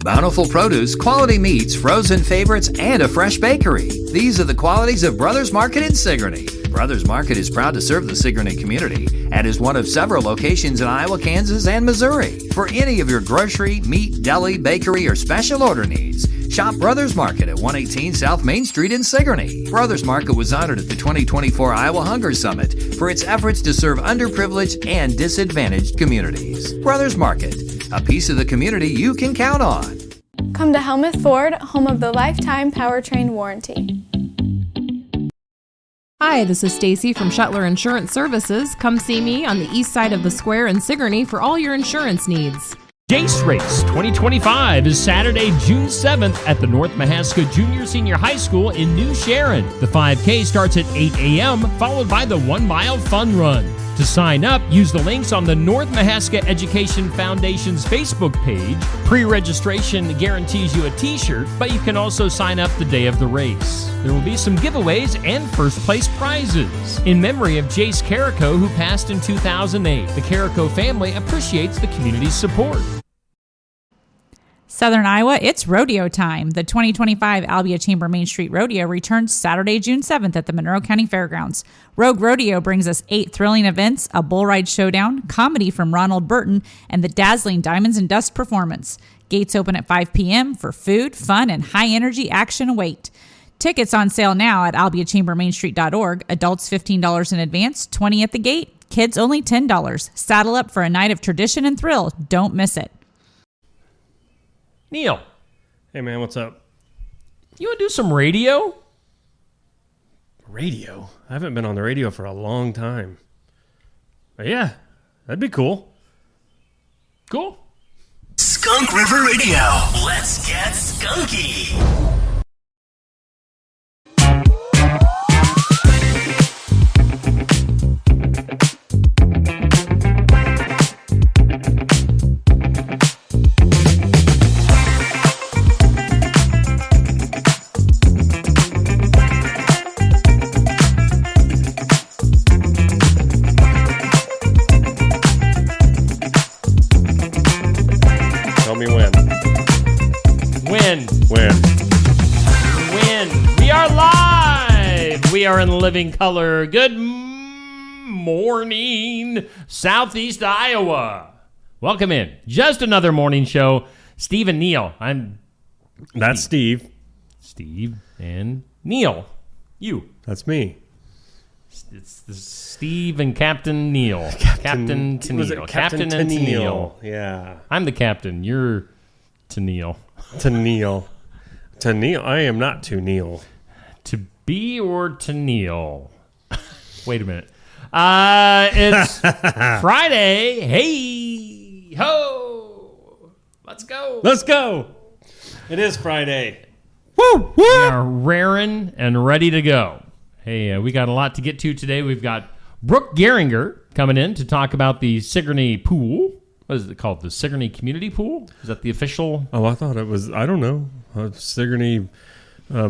Bountiful produce, quality meats, frozen favorites, and a fresh bakery. These are the qualities of Brothers Market in Sigourney. Brothers Market is proud to serve the Sigourney community and is one of several locations in Iowa, Kansas, and Missouri. For any of your grocery, meat, deli, bakery, or special order needs, shop Brothers Market at 118 South Main Street in Sigourney. Brothers Market was honored at the 2024 Iowa Hunger Summit for its efforts to serve underprivileged and disadvantaged communities. Brothers Market, a piece of the community you can count on. Come to Helmuth Ford, home of the lifetime powertrain warranty. Hi, this is Stacy from Shuttler Insurance Services. Come see me on the east side of the square in Sigourney for all your insurance needs. Jace Race 2025 is Saturday, June 7th at the North Mahaska Junior Senior High School in New Sharon. The 5K starts at 8 a.m., followed by the 1 mile fun run. To sign up, use the links on the North Mahaska Education Foundation's Facebook page. Pre-registration guarantees you a t-shirt, but you can also sign up the day of the race. There will be some giveaways and first place prizes. In memory of Jace Carrico, who passed in 2008, the Carrico family appreciates the community's support. Southern Iowa, it's rodeo time. The 2025 Albia Chamber Main Street Rodeo returns Saturday, June 7th at the Monroe County Fairgrounds. Rogue Rodeo brings us 8 thrilling events, a bull ride showdown, comedy from Ronald Burton, and the dazzling Diamonds and Dust performance. Gates open at 5 p.m. for food, fun, and high-energy action await. Tickets on sale now at albiachambermainstreet.org. Adults $15 in advance, $20 at the gate. Kids only $10. Saddle up for a night of tradition and thrill. Don't miss it. Neil. Hey, man, what's up? You want to do some radio? Radio? I haven't been on the radio for a long time. But yeah, that'd be cool. Cool. Skunk River Radio. Let's get skunky. We are in living color. Good morning, Southeast Iowa. Welcome in. Just another morning show. Steve and Neil. That's Steve. Steve and Neil. You. That's me. It's the Steve and Captain Neil. Captain to Neil. Captain and Neil. Yeah. I'm the captain. You're to Neil. To Neil. To Neil. I am not to Neil. To be or to kneel? Wait a minute. It's Friday. Hey, ho. Let's go. Let's go. It is Friday. Woo, woo. We are raring and ready to go. Hey, we got a lot to get to today. We've got Brooke Geringer coming in to talk about the Sigourney pool. What is it called? The Sigourney Community Pool? Is that the official? Oh, I thought it was, I don't know. Sigourney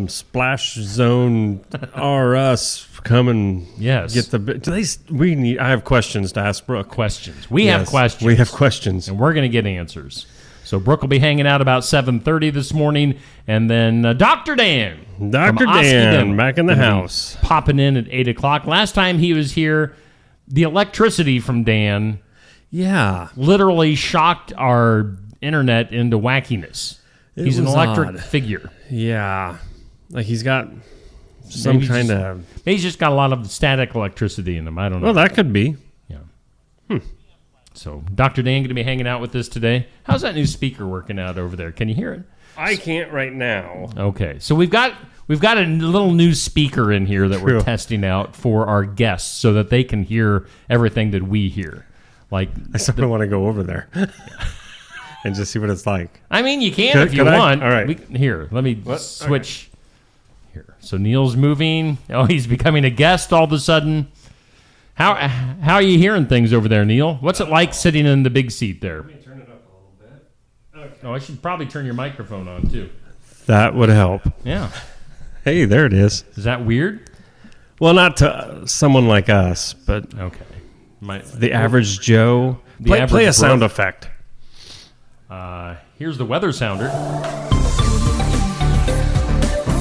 Splash Zone R Us come and yes. Get the. I have questions to ask Brooke. Questions. We have questions. We have questions, and we're going to get answers. So Brooke will be hanging out about 7:30 this morning, and then Dr. Dan, Dr. Dan, back in the house, popping in at 8:00. Last time he was here, the electricity from Dan, literally shocked our internet into wackiness. He's an electric figure. Yeah. Like he's got some kind of... Maybe he's just got a lot of static electricity in him. I don't know. Well, that could be. Yeah. So Dr. Dan going to be hanging out with us today. How's that new speaker working out over there? Can you hear it? I can't right now. Okay. So we've got a little new speaker in here that we're testing out for our guests so that they can hear everything that we hear. Like I sort of want to go over there. And just see what it's like. I mean, you can if you want. All right. Here, let me switch. Okay. Here. So Neil's moving. Oh, he's becoming a guest all of a sudden. How are you hearing things over there, Neil? What's it like sitting in the big seat there? Let me turn it up a little bit. Okay. Oh, I should probably turn your microphone on, too. That would help. Yeah. Hey, there it is. Is that weird? Well, not to someone like us, but okay. The average Joe. Play a sound effect. Here's the weather sounder.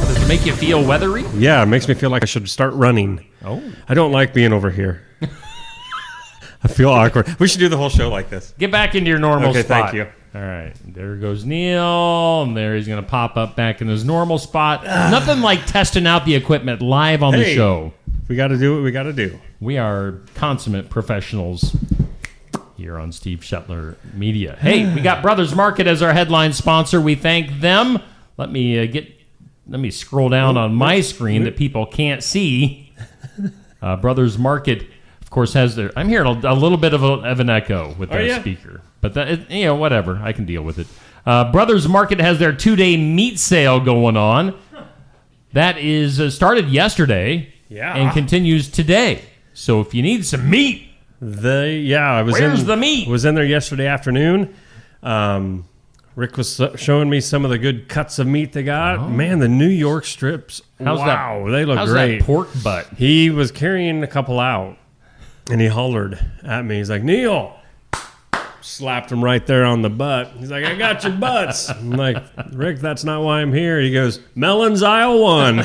Does it make you feel weathery? Yeah, it makes me feel like I should start running. Oh. I don't like being over here. I feel awkward. We should do the whole show like this. Get back into your normal Okay, spot. thank you. All right. There goes Neil. And there he's going to pop up back in his normal spot. Nothing like testing out the equipment live on the show. We got to do what we got to do. We are consummate professionals here on Steve Shetler Media. Hey, we got Brothers Market as our headline sponsor. We thank them. Let me scroll down on my screen that people can't see. Brothers Market, of course, has their... I'm hearing a little bit of an echo with that speaker. But, whatever. I can deal with it. Brothers Market has their 2-day meat sale going on. That is started yesterday and continues today. So if you need some meat... Where's the meat? Was in there yesterday afternoon. Rick was showing me some of the good cuts of meat they got. Oh. Man, the New York strips. They look great. How's that pork butt? He was carrying a couple out, and he hollered at me. He's like, Neil. Slapped him right there on the butt. He's like, I got your butts. I'm like, Rick, that's not why I'm here. He goes, Melons aisle 1.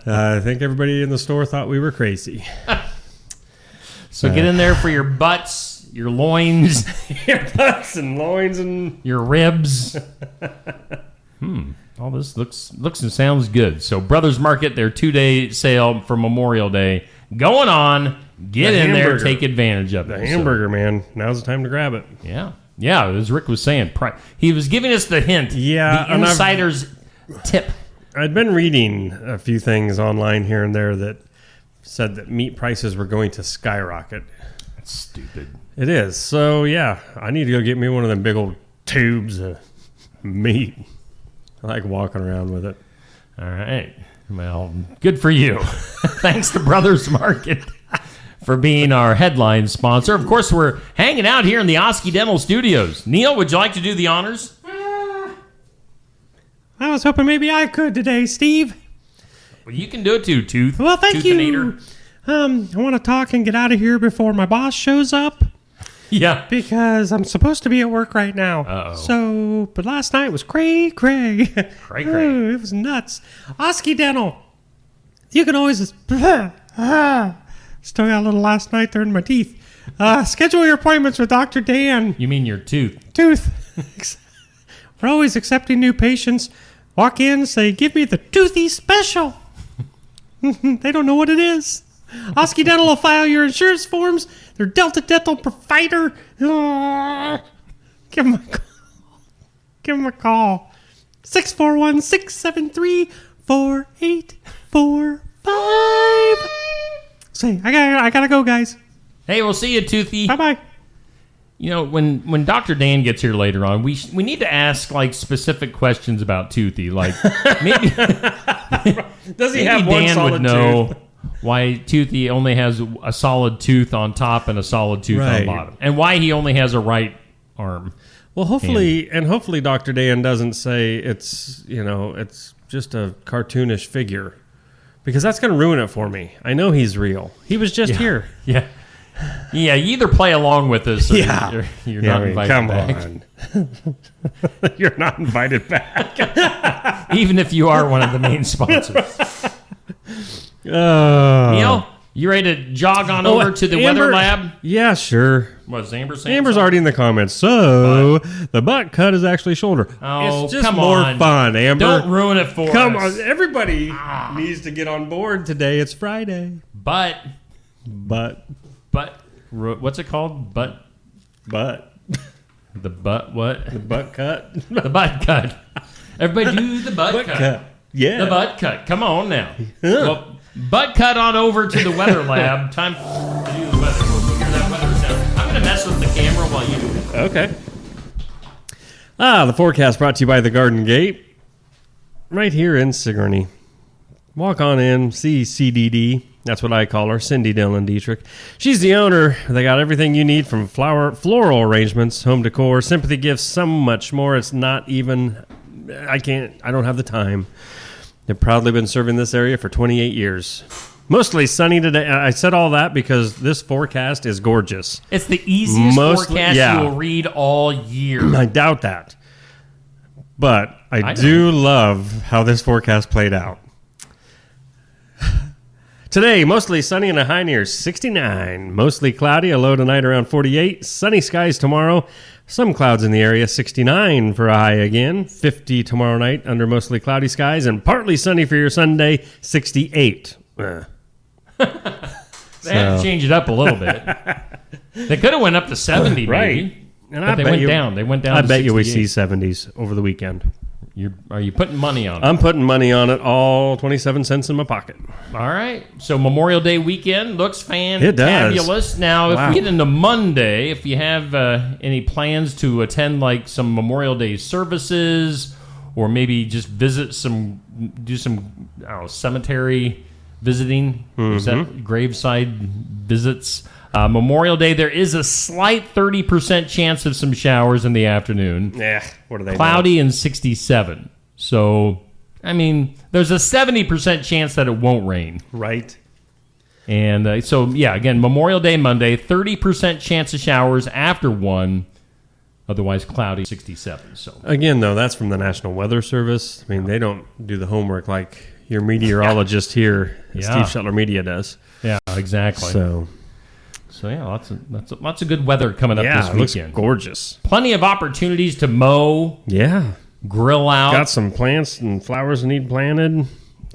I think everybody in the store thought we were crazy. So get in there for your butts, your loins. Your butts and loins and... your ribs. All this looks and sounds good. So Brothers Market, their 2-day sale for Memorial Day going on. Get in there, take advantage of it. The hamburger, man. Now's the time to grab it. Yeah, as Rick was saying. He was giving us the hint. Yeah. The insider's tip. I'd been reading a few things online here and there that said that meat prices were going to skyrocket. That's stupid. It is. So, yeah, I need to go get me one of them big old tubes of meat. I like walking around with it. All right. Well, good for you. Thanks to Brothers Market for being our headline sponsor. Of course, we're hanging out here in the Osky Dental Studios. Neil, would you like to do the honors? I was hoping maybe I could today, Steve. Well, you can do it too, Tooth. Well, thank you. I want to talk and get out of here before my boss shows up. Yeah. Because I'm supposed to be at work right now. Uh-oh. But last night was cray. Cray. Ooh, it was nuts. Osky Dental. You can always... Still got a little last night there in my teeth. Schedule your appointments with Dr. Dan. You mean your tooth? We're always accepting new patients. Walk in, say, give me the toothy special. They don't know what it is. Osky Dental will file your insurance forms. They're Delta Dental provider. Give them a call. 641-673-4845. Say, I gotta go, guys. Hey, we'll see you, Toothy. Bye-bye. You know, when Dr. Dan gets here later on, we need to ask like specific questions about Toothy. Like maybe does he maybe have one Dan solid would know tooth? Why Toothy only has a solid tooth on top and a solid tooth on bottom, and why he only has a right arm. Well, hopefully Dr. Dan doesn't say it's just a cartoonish figure, because that's going to ruin it for me. I know he's real. He was just here. Yeah. Yeah, you either play along with us or you're not invited back. Come on. You're not invited back. Even if you are one of the main sponsors. Neil, you ready to jog on over to the weather lab? Yeah, sure. What's Amber saying? Amber's already in the comments. So, the butt cut is actually shoulder. Oh, it's just come more on. Fun, Amber. Don't ruin it for us. Come on. Everybody needs to get on board today. It's Friday. But, what's it called? Butt. The butt what? The butt cut. The butt cut. Everybody do the butt cut. Yeah. The butt cut. Come on now. Well, butt cut on over to the weather lab. Time to do the weather. We'll hear that weather sound. I'm going to mess with the camera while you do it. Okay. The forecast brought to you by the Garden Gate. Right here in Sigourney. Walk on in, see CDD. That's what I call her, Cindy Dillon Dietrich. She's the owner. They got everything you need from floral arrangements, home decor, sympathy gifts, so much more. It's not even, I don't have the time. They've proudly been serving this area for 28 years. Mostly sunny today. I said all that because this forecast is gorgeous. It's the easiest forecast you will read all year. I doubt that. But I do love how this forecast played out. Today, mostly sunny and a high near 69. Mostly cloudy, a low tonight around 48. Sunny skies tomorrow. Some clouds in the area, 69 for a high again. 50 tomorrow night under mostly cloudy skies. And partly sunny for your Sunday, 68. They had to change it up a little bit. They could have went up to 70, right? Maybe, but they went down. They went down. I to bet 68. you we see 70s over the weekend. Are you putting money on it? I'm putting money on it. All 27 cents in my pocket. All right. So Memorial Day weekend looks fantabulous. It does. Now, if we get into Monday, if you have any plans to attend like some Memorial Day services, or maybe just do some cemetery visiting, is that graveside visits. Memorial Day, there is a slight 30% chance of some showers in the afternoon. Yeah, what are they? Cloudy and 67. So, I mean, there's a 70% chance that it won't rain. Right. And again, Memorial Day Monday, 30% chance of showers after 1. Otherwise, cloudy, 67. So again, though, that's from the National Weather Service. I mean, they don't do the homework like your meteorologist here, Steve Shetler Media, does. Yeah, exactly. So yeah, lots of good weather coming up this weekend. It looks gorgeous. Plenty of opportunities to mow. Yeah. Grill out. Got some plants and flowers that need planted.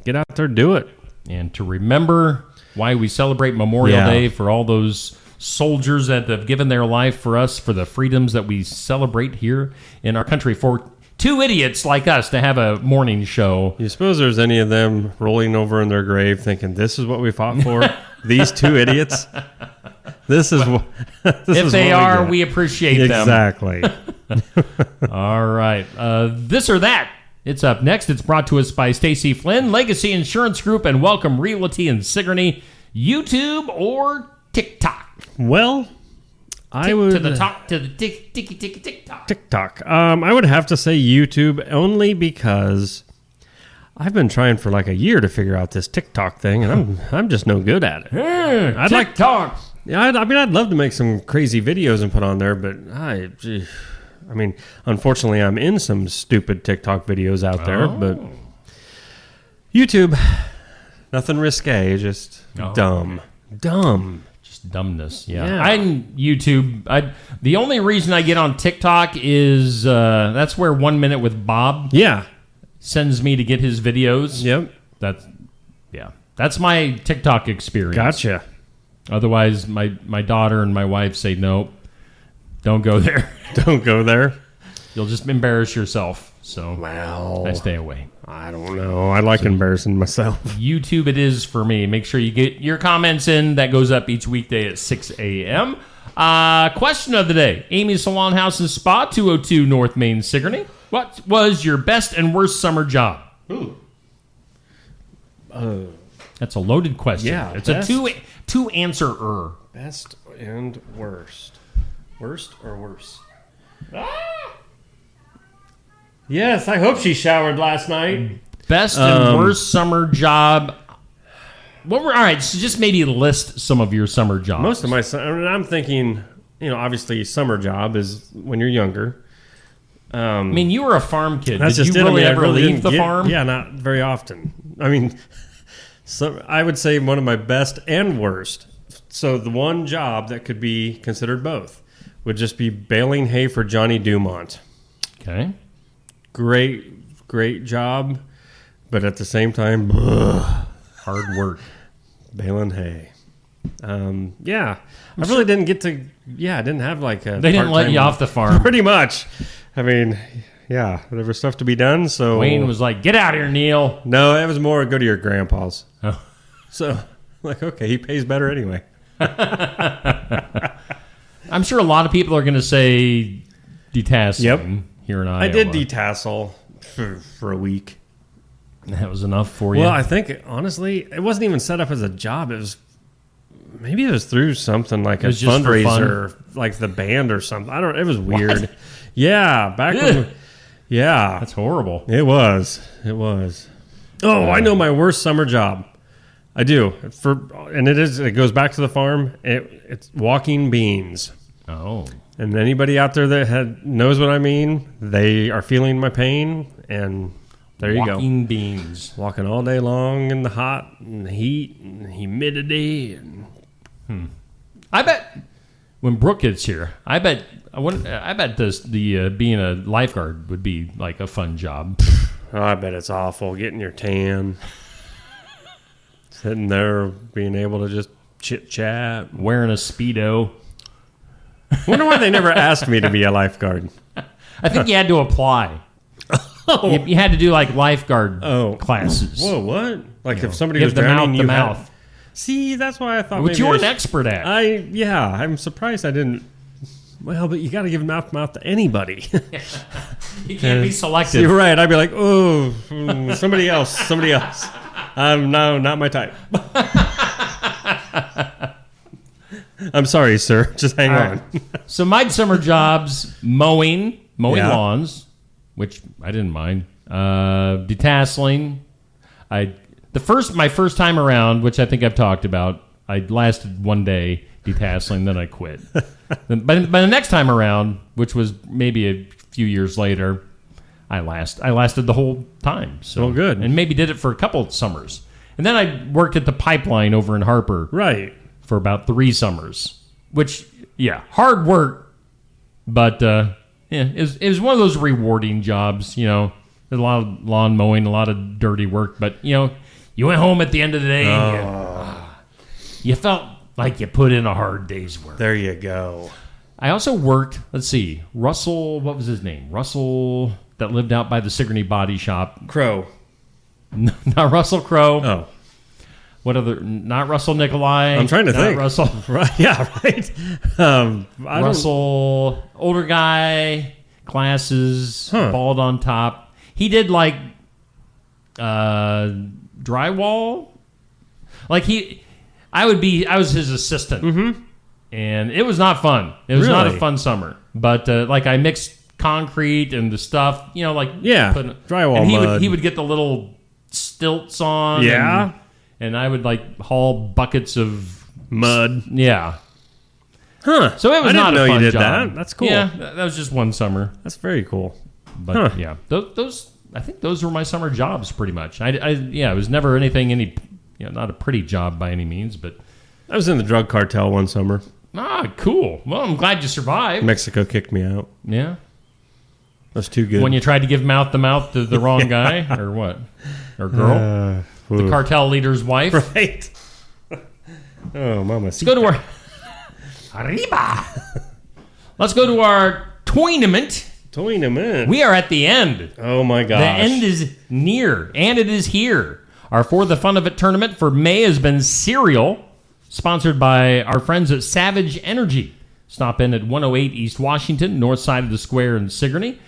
Get out there, do it. And to remember why we celebrate Memorial Day, for all those soldiers that have given their life for us, for the freedoms that we celebrate here in our country, for two idiots like us to have a morning show. You suppose there's any of them rolling over in their grave thinking, this is what we fought for? These two idiots? This is what if they are, we appreciate them. Exactly. All right. This or that. It's up next. It's brought to us by Stacy Flynn, Legacy Insurance Group, and Welcome Realty in Sigourney. YouTube or TikTok? Well, I would... To the top, to the TikTok. TikTok. I would have to say YouTube, only because I've been trying for like a year to figure out this TikTok thing, and I'm just no good at it. I'd TikTok. I'd love to make some crazy videos and put on there, but I mean, unfortunately, I'm in some stupid TikTok videos out there, but YouTube, nothing risque, just dumb. Just dumbness, yeah. I'm YouTube. The only reason I get on TikTok is that's where 1 Minute with Bob sends me to get his videos. Yep. That's my TikTok experience. Gotcha. Otherwise, my daughter and my wife say, nope, don't go there. Don't go there. You'll just embarrass yourself. So I stay away. I don't know. I like embarrassing myself. YouTube it is for me. Make sure you get your comments in. That goes up each weekday at 6 a.m. Question of the day. Amy's Salon House and Spa, 202 North Main, Sigourney. What was your best and worst summer job? That's a loaded question. Yeah, it's a two-answer-er. Best and worst. Worst or worse? Yes, I hope she showered last night. Best and worst summer job. All right, so just maybe list some of your summer jobs. Most of my, I'm thinking, obviously summer job is when you're younger. I mean, you were a farm kid. Did you really ever leave the farm? Yeah, not very often. I mean, so I would say one of my best and worst. So the one job that could be considered both would just be baling hay for Johnny Dumont. Okay. Great job, but at the same time, hard work. Baling hay. I really didn't get to. I didn't have like a. They didn't let you off the farm. Pretty much. I mean, there was stuff to be done. So Wayne was like, "Get out of here, Neil." No, it was more go to your grandpa's. Oh. So, okay, he pays better anyway. I'm sure a lot of people are going to say detasseling. Yep. Here in Iowa. I did detassel for a week. That was enough for you? Well, I think, honestly, it wasn't even set up as a job. It was through something like a fundraiser, like the band or something. It was weird. What? Yeah, back when. Yeah. That's horrible. It was. Oh, I know my worst summer job. I do. It goes back to the farm. It's walking beans. Oh. And anybody out there that knows what I mean, they are feeling my pain, and there you go. Walking beans. Walking all day long in the hot and the heat and humidity. I bet when Brooke gets here, I bet the being a lifeguard would be like a fun job. Oh, I bet it's awful getting your tan, sitting there, being able to just chit chat, Wearing a Speedo. Wonder why they never asked me to be a lifeguard. I think you had to apply. You had to do like lifeguard classes. Whoa, what? Like if somebody was give the drowning, mouth the mouth. See, that's why I thought. Which maybe you're an expert at. I'm surprised I didn't. Well, but you got to give mouth to mouth to anybody. You can't be selective. You're right. I'd be like, oh, somebody else. No, not my type. I'm sorry, sir. Just hang on. So my summer jobs: mowing Yeah. lawns, which I didn't mind. Detasseling. My first time around, which I think I've talked about, I lasted one day detasseling, then I quit. But the next time around, which was maybe a few years later, I lasted the whole time. So well, good. And maybe did it for a couple of summers. And then I worked at the pipeline over in Harper. Right. For about 3 summers, which, hard work, but it was one of those rewarding jobs. There's a lot of lawn mowing, a lot of dirty work, but you went home at the end of the day and you felt like you put in a hard day's work. There you go. I also worked, Russell, what was his name? Russell, that lived out by the Sigourney Body Shop. Crow. Not Russell Crowe. Oh. What other? Not Russell Nicolai. I'm trying to think. Russell. Right? Yeah, right. Russell, older guy, glasses, bald on top. He did drywall. I was his assistant, and it was not fun. It was not a fun summer. But I mixed concrete and the stuff. Drywall. And mud. he would get the little stilts on. Yeah. And I would haul buckets of mud. Yeah. Huh. So it was not a fun job. I didn't know you did job. that. That's cool. Yeah, that was just one summer. That's very cool. But those I think those were my summer jobs pretty much. It was never anything not a pretty job by any means, but I was in the drug cartel one summer. Ah, cool. Well, I'm glad you survived. Mexico kicked me out. Yeah. That's too good. When you tried to give mouth to mouth to the wrong guy or what? Or girl? The cartel leader's wife? Right. Oh, mama. Let's go to our Arriba. Let's go to our tournament. We are at the end. Oh my gosh. The end is near, and it is here. Our For the Fun of It tournament for May has been cereal, sponsored by our friends at Savage Energy. Stop in at 108 East Washington, north side of the square in Sigourney,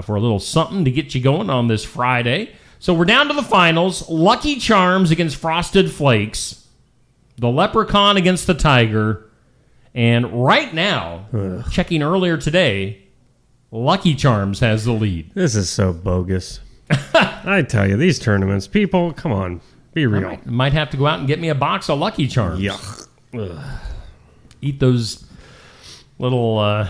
for a little something to get you going on this Friday. So we're down to the finals. Lucky Charms against Frosted Flakes. The Leprechaun against the Tiger. And right now, checking earlier today, Lucky Charms has the lead. This is so bogus. I tell you, these tournaments, people, come on, be real. Might have to go out and get me a box of Lucky Charms. Yuck. Ugh. Eat those little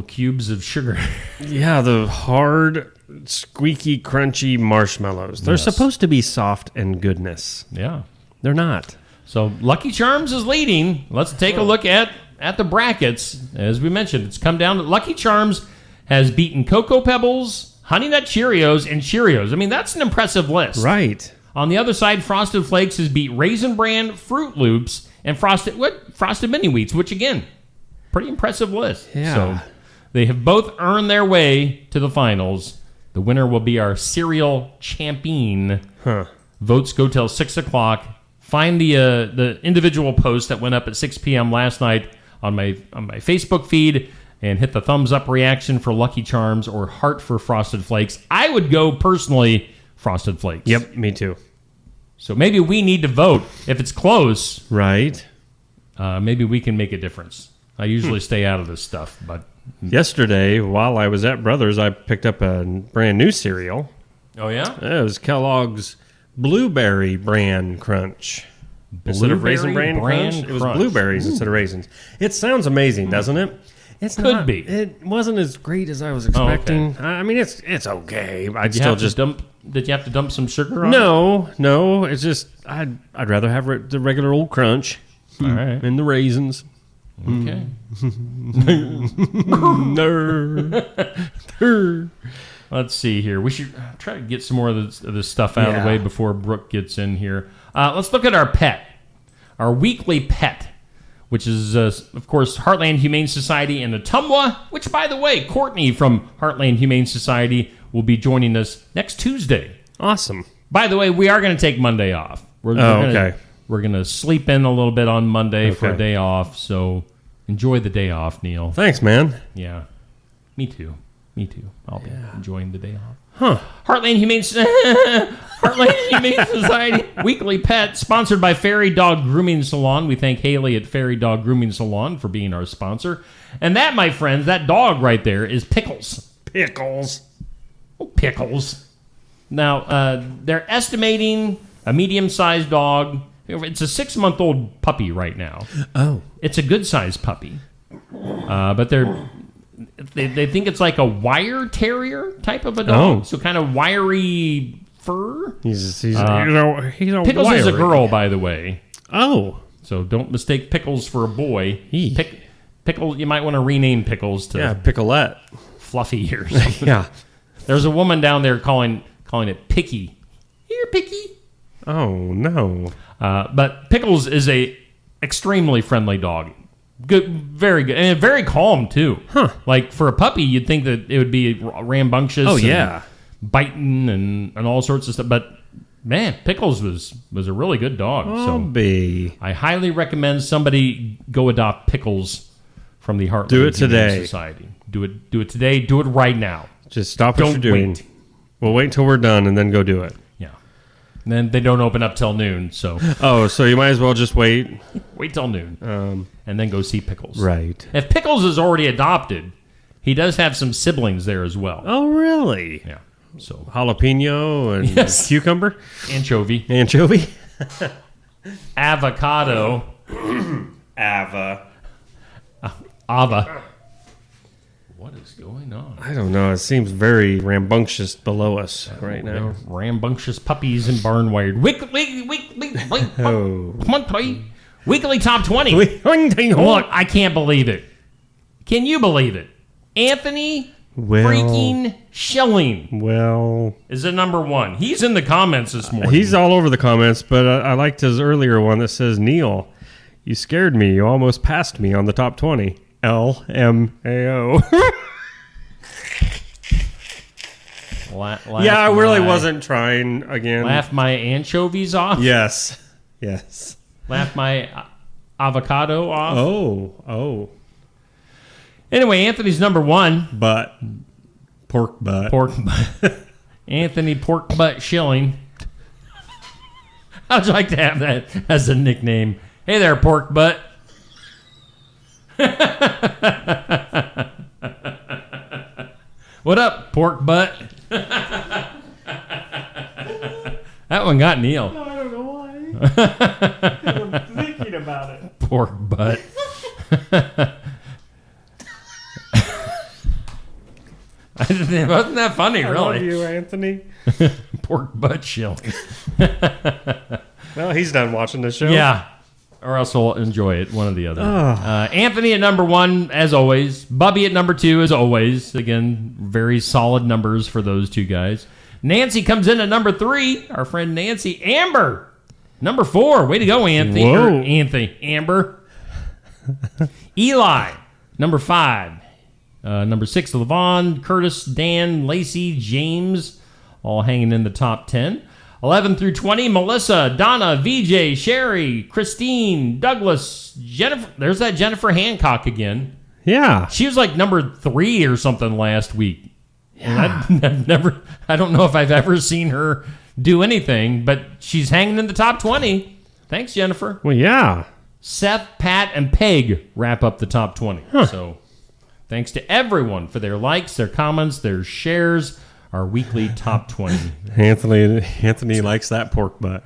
cubes of sugar. Yeah, the hard, squeaky, crunchy marshmallows. They're supposed to be soft and goodness. Yeah. They're not. So Lucky Charms is leading. Let's take a look at the brackets. As we mentioned, it's come down to Lucky Charms has beaten Cocoa Pebbles, Honey Nut Cheerios, and Cheerios. I mean, that's an impressive list. Right. On the other side, Frosted Flakes has beat Raisin Bran, Fruit Loops, and Frosted Mini Wheats, which, again, pretty impressive list. Yeah. So they have both earned their way to the finals. The winner will be our cereal champion. Votes go till 6 o'clock. Find the individual post that went up at 6 p.m. last night on my Facebook feed and hit the thumbs up reaction for Lucky Charms or heart for Frosted Flakes. I would go personally Frosted Flakes. Yep, me too. So maybe we need to vote. If it's close, right? Maybe we can make a difference. I usually stay out of this stuff, but yesterday while I was at Brothers, I picked up a brand new cereal. Oh yeah, It was Kellogg's blueberry bran crunch. Instead of raisin bran crunch, it was blueberries instead of raisins. It sounds amazing, doesn't it? It could be. It wasn't as great as I was expecting. Okay. I mean, it's okay. Did you have to dump some sugar on it? No. It's just I'd rather have the regular old crunch. All right. And the raisins. Okay. Let's see here. We should try to get some more of this stuff out of the way before Brooke gets in here. Let's look at our pet, our weekly pet, which is, of course, Heartland Humane Society in Ottumwa, which, by the way, Courtney from Heartland Humane Society will be joining us next Tuesday. Awesome. By the way, we are going to take Monday off. We're going to sleep in a little bit on Monday for a day off, so enjoy the day off, Neil. Thanks, man. Yeah. Me too. I'll be enjoying the day off. Heartland Humane Society Weekly Pet, sponsored by Fairy Dog Grooming Salon. We thank Haley at Fairy Dog Grooming Salon for being our sponsor. And that, my friends, that dog right there is Pickles. Pickles. Oh, Pickles. Now, they're estimating a medium-sized dog. It's a 6-month-old puppy right now. Oh. It's a good-sized puppy. But they think it's like a wire terrier type of a dog. Oh. So kind of wiry fur. He's Pickles wiry. is a girl, by the way. Oh. So don't mistake Pickles for a boy. He. Pickle, you might want to rename Pickles to Picklette. Fluffy or something. Yeah. There's a woman down there calling it Picky. Here, Picky. Oh, no. But Pickles is a extremely friendly dog. Good, very good, and very calm too. Huh? Like for a puppy, you'd think that it would be rambunctious. Oh and biting and all sorts of stuff. But man, Pickles was a really good dog. I highly recommend somebody go adopt Pickles from the Heartland Do it Humane today. Society. Do it today. Do it right now. Just stop what you're doing. Wait. We'll wait until we're done and then go do it. Yeah. And then they don't open up till noon, so so you might as well just wait. Wait till noon, and then go see Pickles. Right. If Pickles is already adopted, he does have some siblings there as well. Oh, really? Yeah. So jalapeno and cucumber, anchovy, avocado, Ava. What is going on? I don't know. It seems very rambunctious below us right now. Rambunctious puppies and barn wired. Weekly top 20. Look, I can't believe it. Can you believe it? Anthony freaking Schilling is at number 1. He's in the comments this morning. He's all over the comments, but I liked his earlier one that says, Neil, you scared me. You almost passed me on the top 20. LMAO. I really wasn't trying again. Laugh my anchovies off? Yes. Laugh my avocado off? Oh. Anyway, Anthony's number 1. Pork butt. Anthony Pork Butt Schilling. How'd you like to have that as a nickname? Hey there, Pork Butt. What up, Pork Butt? That one got Neil. No, I don't know why. I'm thinking about it. Pork Butt. Wasn't that funny, really? I love you, Anthony. Pork Butt Schilling. Well, he's done watching the show. Yeah. Or else we'll enjoy it, one or the other. Anthony at number 1, as always. Bubby at number 2, as always. Again, very solid numbers for those two guys. Nancy comes in at number 3. Our friend Nancy. Amber, number 4. Way to go, Anthony. Whoa. Amber. Eli, number 5. Number 6, Levon, Curtis, Dan, Lacey, James, all hanging in the top 10. 11 through 20, Melissa, Donna, VJ, Sherry, Christine, Douglas, Jennifer. There's that Jennifer Hancock again. Yeah. She was like number 3 or something last week. Yeah. And I don't know if I've ever seen her do anything, but she's hanging in the top 20. Thanks, Jennifer. Well, yeah. Seth, Pat, and Peg wrap up the top 20. So thanks to everyone for their likes, their comments, their shares. our weekly top 20. Anthony likes that pork butt.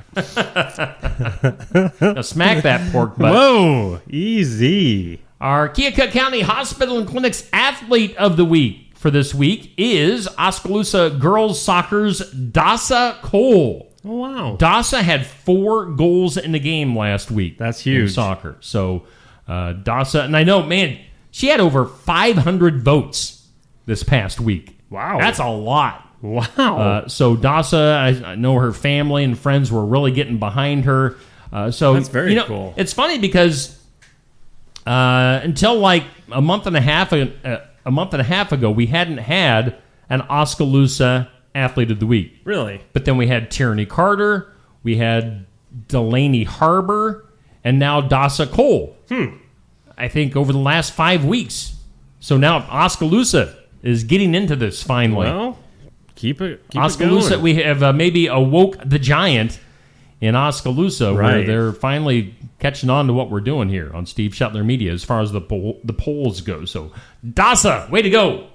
Now smack that pork butt. Whoa, easy. Our Keokuk County Hospital and Clinic's Athlete of the Week for this week is Oskaloosa Girls Soccer's Dasa Cole. Oh, wow. Dasa had 4 goals in the game last week. That's huge. In soccer. So Dasa, and I know, man, she had over 500 votes this past week. Wow. That's a lot. Wow. So Dasa, I know her family and friends were really getting behind her. So that's very cool. It's funny because until like a month and a half ago, we hadn't had an Oskaloosa Athlete of the Week. Really? But then we had Tierney Carter, we had Delaney Harbor, and now Dasa Cole. I think over the last 5 weeks. So now Oskaloosa is getting into this finally. Well, keep it Oskaloosa, going. we have maybe awoke the giant in Oskaloosa, where they're finally catching on to what we're doing here on Steve Shetler Media as far as the polls go. So, Dasa, way to go.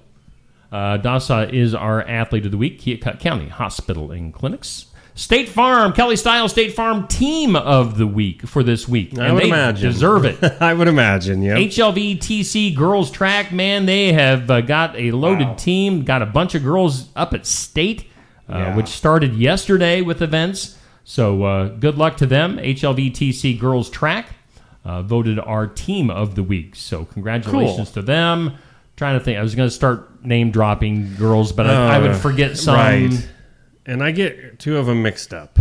Dasa is our Athlete of the Week, Keokuk County Hospital and Clinics. State Farm, Kelly Style State Farm Team of the Week for this week. I would imagine. Deserve it. I would imagine, yeah. HLVTC Girls Track, man, they have got a loaded team, got a bunch of girls up at state, which started yesterday with events. So good luck to them. HLVTC Girls Track voted our Team of the Week. So congratulations to them. Trying to think. I was going to start name dropping girls, but I would forget some. Right. And I get 2 of them mixed up.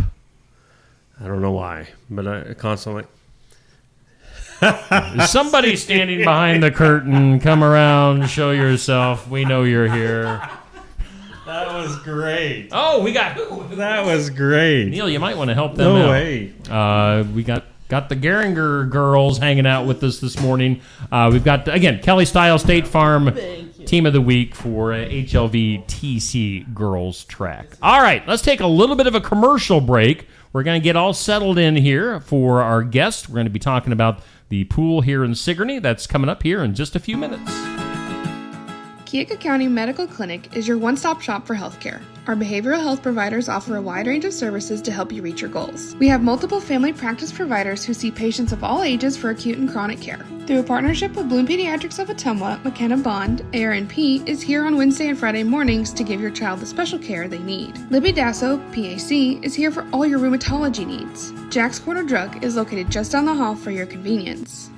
I don't know why, but I constantly... Is somebody standing behind the curtain? Come around, show yourself. We know you're here. That was great. Oh, we got who? That was great. Neil, you might want to help them out. No way. We got the Geringer girls hanging out with us this morning. We've got, again, Kelly Style State Farm Team of the Week for HLVTC Girls Track. All right, let's take a little bit of a commercial break. We're going to get all settled in here for our guest. We're going to be talking about the pool here in Sigourney. That's coming up here in just a few minutes. Keokuk County Medical Clinic is your one-stop shop for healthcare. Our behavioral health providers offer a wide range of services to help you reach your goals. We have multiple family practice providers who see patients of all ages for acute and chronic care. Through a partnership with Bloom Pediatrics of Ottumwa, McKenna Bond, ARNP is here on Wednesday and Friday mornings to give your child the special care they need. Libby Dasso, PAC, is here for all your rheumatology needs. Jack's Corner Drug is located just down the hall for your convenience.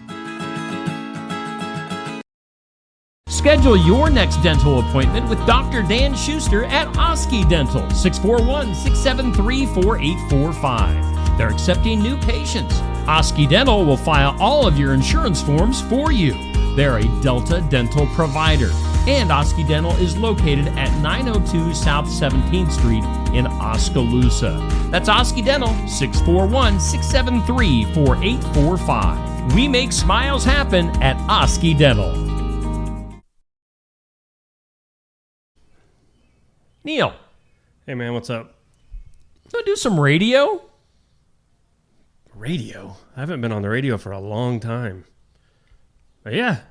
Schedule your next dental appointment with Dr. Dan Schuster at Osky Dental, 641-673-4845. They're accepting new patients. Osky Dental will file all of your insurance forms for you. They're a Delta dental provider. And Osky Dental is located at 902 South 17th Street in Oskaloosa. That's Osky Dental, 641-673-4845. We make smiles happen at Osky Dental. Neil. Hey, man, what's up? Want to do some radio? Radio? I haven't been on the radio for a long time. But yeah,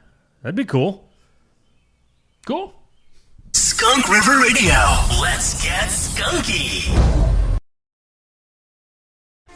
that'd be cool. Cool. Skunk River Radio. Let's get skunky.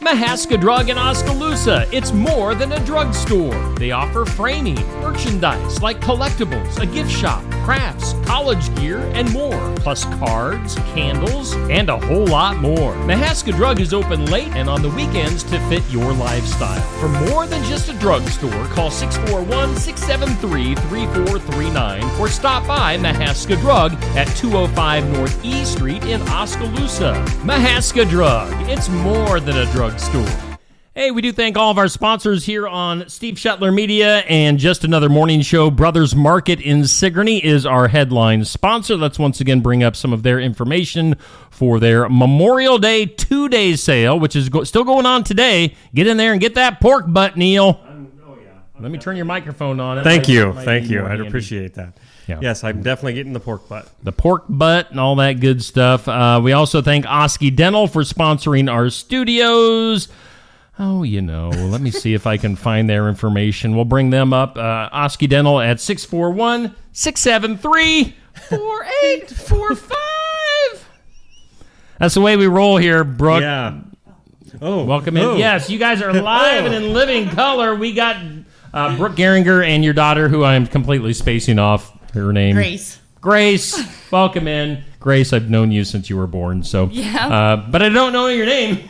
Mahaska Drug in Oskaloosa. It's more than a drugstore. They offer framing, merchandise like collectibles, a gift shop, crafts, college gear, and more. Plus cards, candles, and a whole lot more. Mahaska Drug is open late and on the weekends to fit your lifestyle. For more than just a drugstore, call 641-673-3439 or stop by Mahaska Drug at 205 North E Street in Oskaloosa. Mahaska Drug. It's more than a drugstore. Hey, we do thank all of our sponsors here on Steve Shetler Media, and just another morning show. Brothers Market in Sigourney is our headline sponsor. Let's once again bring up some of their information for their Memorial Day 2-day sale, which is still going on today. Get in there and get that pork butt, Neil. Let me turn your microphone on. Thank you. I'd appreciate that. Yeah. Yes, I'm definitely getting the pork butt. The pork butt and all that good stuff. We also thank Osky Dental for sponsoring our studios. Oh, let me see if I can find their information. We'll bring them up. Osky Dental at 641-673-4845. That's the way we roll here, Brooke. Yeah. Oh, Welcome in. Yes, you guys are live and in living color. We got Brooke Geringer and your daughter, who I am completely spacing off her name. Grace. Welcome in. Grace, I've known you since you were born, so. Yeah. But I don't know your name.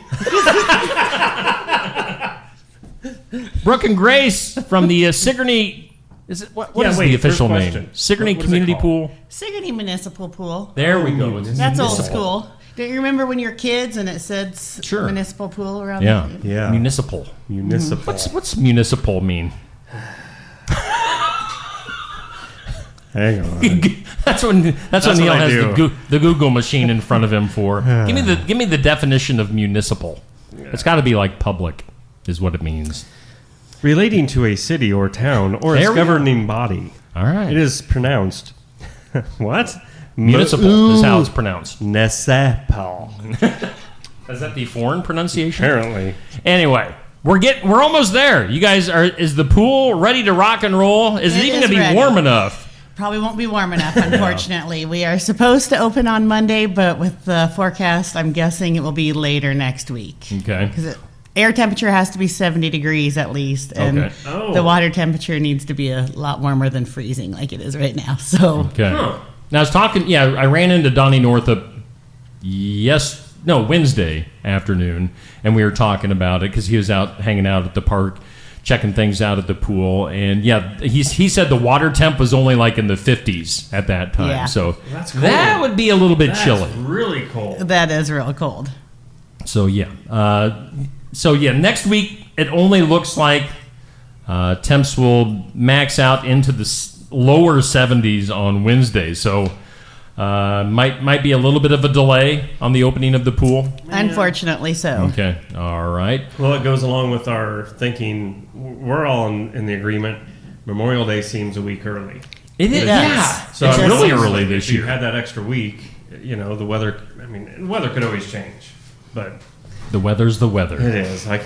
Brooke and Grace from the Sigourney. Is it what is the official name? Sigourney Community Pool. Sigourney Municipal Pool. There we go. That's old school. Don't you remember when you were kids and it said municipal pool around there? Yeah. Municipal. What's municipal mean? Hang on. That's what Neil has the Google machine in front of him for. Give me the definition of municipal. It's got to be like public, is what it means. Relating to a city or town or its governing body. All right. It is pronounced. What? Municipal is how it's pronounced. Municipal. Is that the foreign pronunciation? Apparently. Anyway, we're almost there. You guys is the pool ready to rock and roll? Is it even going to be warm enough? Probably won't be warm enough, unfortunately. We are supposed to open on Monday, but with the forecast, I'm guessing it will be later next week. Okay. Because air temperature has to be 70 degrees at least, and the water temperature needs to be a lot warmer than freezing like it is right now. So. Okay. Now I was talking. Yeah, I ran into Donnie Northup. Wednesday afternoon, and we were talking about it because he was out hanging out at the park, checking things out at the pool, and he said the water temp was only like in the 50s at that time. Yeah. So that's cold. That would be a little bit chilly. Really cold. That is real cold. So next week it only looks like temps will max out into the lower 70s on Wednesday. So might be a little bit of a delay on the opening of the pool. Unfortunately so. Okay. All right. Well, it goes along with our thinking. We're all in the agreement. Memorial Day seems a week early. It is. Yeah. So it's really early this year. If you had that extra week, the weather. The weather could always change, but the weather's the weather. It is. I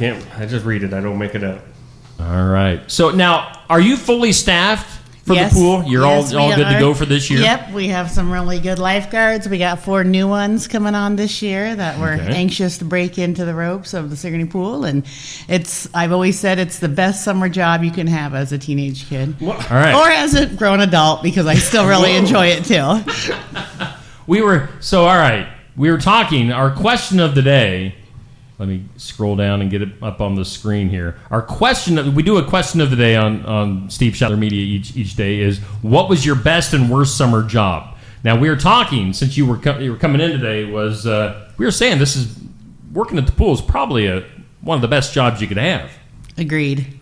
just read it. I don't make it up. All right. So now, are you fully staffed for the pool? You're all good to go for this year? Yep. We have some really good lifeguards. We got 4 new ones coming on this year that we're anxious to break into the ropes of the Sigourney Pool. And I've always said it's the best summer job you can have as a teenage kid. All right. Or as a grown adult, because I still really enjoy it too. All right. We were talking, our question of the day. Let me scroll down and get it up on the screen here. We do a question of the day on Steve Shetler Media each day is, what was your best and worst summer job? Now, we were talking, since you were coming in today, we were saying working at the pool is probably one of the best jobs you could have. Agreed.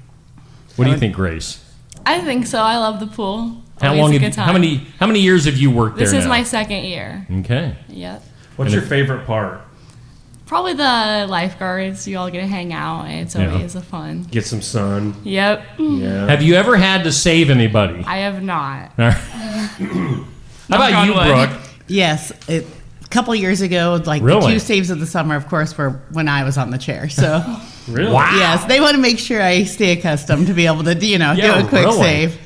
What do you think, Grace? I think so. I love the pool. How many years have you worked there now? This is my second year. Okay. Yep. What's your favorite part? Probably the lifeguards. You all get to hang out, and it's always a fun. Get some sun. Yep. Yeah. Have you ever had to save anybody? I have not. How about you, Brooke? Yes. A couple years ago, the 2 saves of the summer, of course, were when I was on the chair. So, really? Wow. Yes, they want to make sure I stay accustomed to be able to, do a quick save.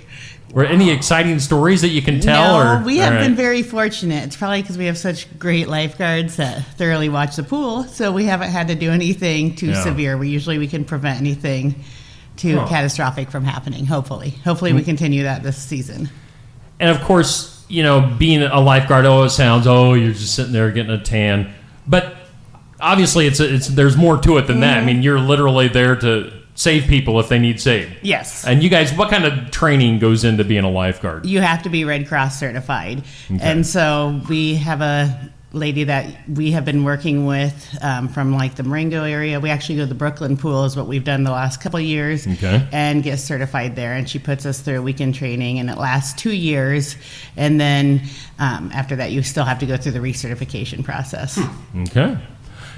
Were any exciting stories that you can tell? No, we have been very fortunate. It's probably because we have such great lifeguards that thoroughly watch the pool, so we haven't had to do anything too severe. We can prevent anything too catastrophic from happening, hopefully. Hopefully we continue that this season. And of course, being a lifeguard always sounds, you're just sitting there getting a tan. But obviously there's more to it than that. I mean, you're literally there to save people if they need saved. Yes. And you guys, what kind of training goes into being a lifeguard? You have to be Red Cross certified. Okay. And so we have a lady that we have been working with from the Marengo area. We actually go to the Brooklyn pool is what we've done the last couple of years and get certified there. And she puts us through a weekend training, and it lasts 2 years. And then after that, you still have to go through the recertification process. Okay.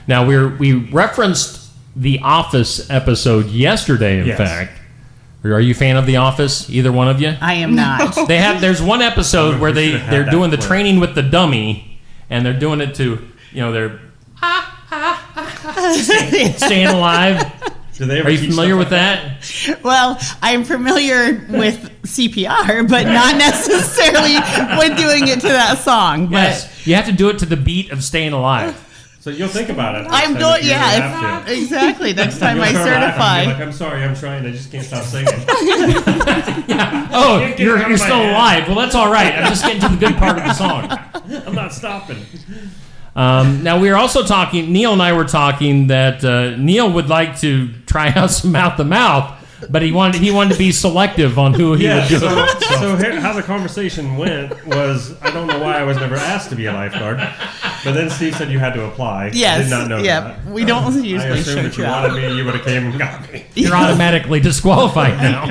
Now, we referenced the Office episode yesterday, in fact. Are you a fan of The Office, either one of you? I am not. There's one episode where they're doing the training with the dummy, and they're doing it to, they're staying alive. Are you familiar with that? Well, I'm familiar with CPR, but not necessarily when doing it to that song. But yes, you have to do it to the beat of Staying Alive. So you'll think about it. I'm doing, exactly. Next time I certify. Like, I'm sorry, I'm trying. I just can't stop singing. Oh, you're still alive. Well, that's all right. I'm just getting to the good part of the song. I'm not stopping. Now, we were also talking, Neil and I were talking that Neil would like to try out some mouth-to-mouth, but he wanted to be selective on who he would do it. So here, how the conversation went was, I don't know why I was never asked to be a lifeguard, but then Steve said you had to apply. Yes. I did not know that. We don't usually I assumed if you wanted me, you would have came and got me. You're automatically disqualified now.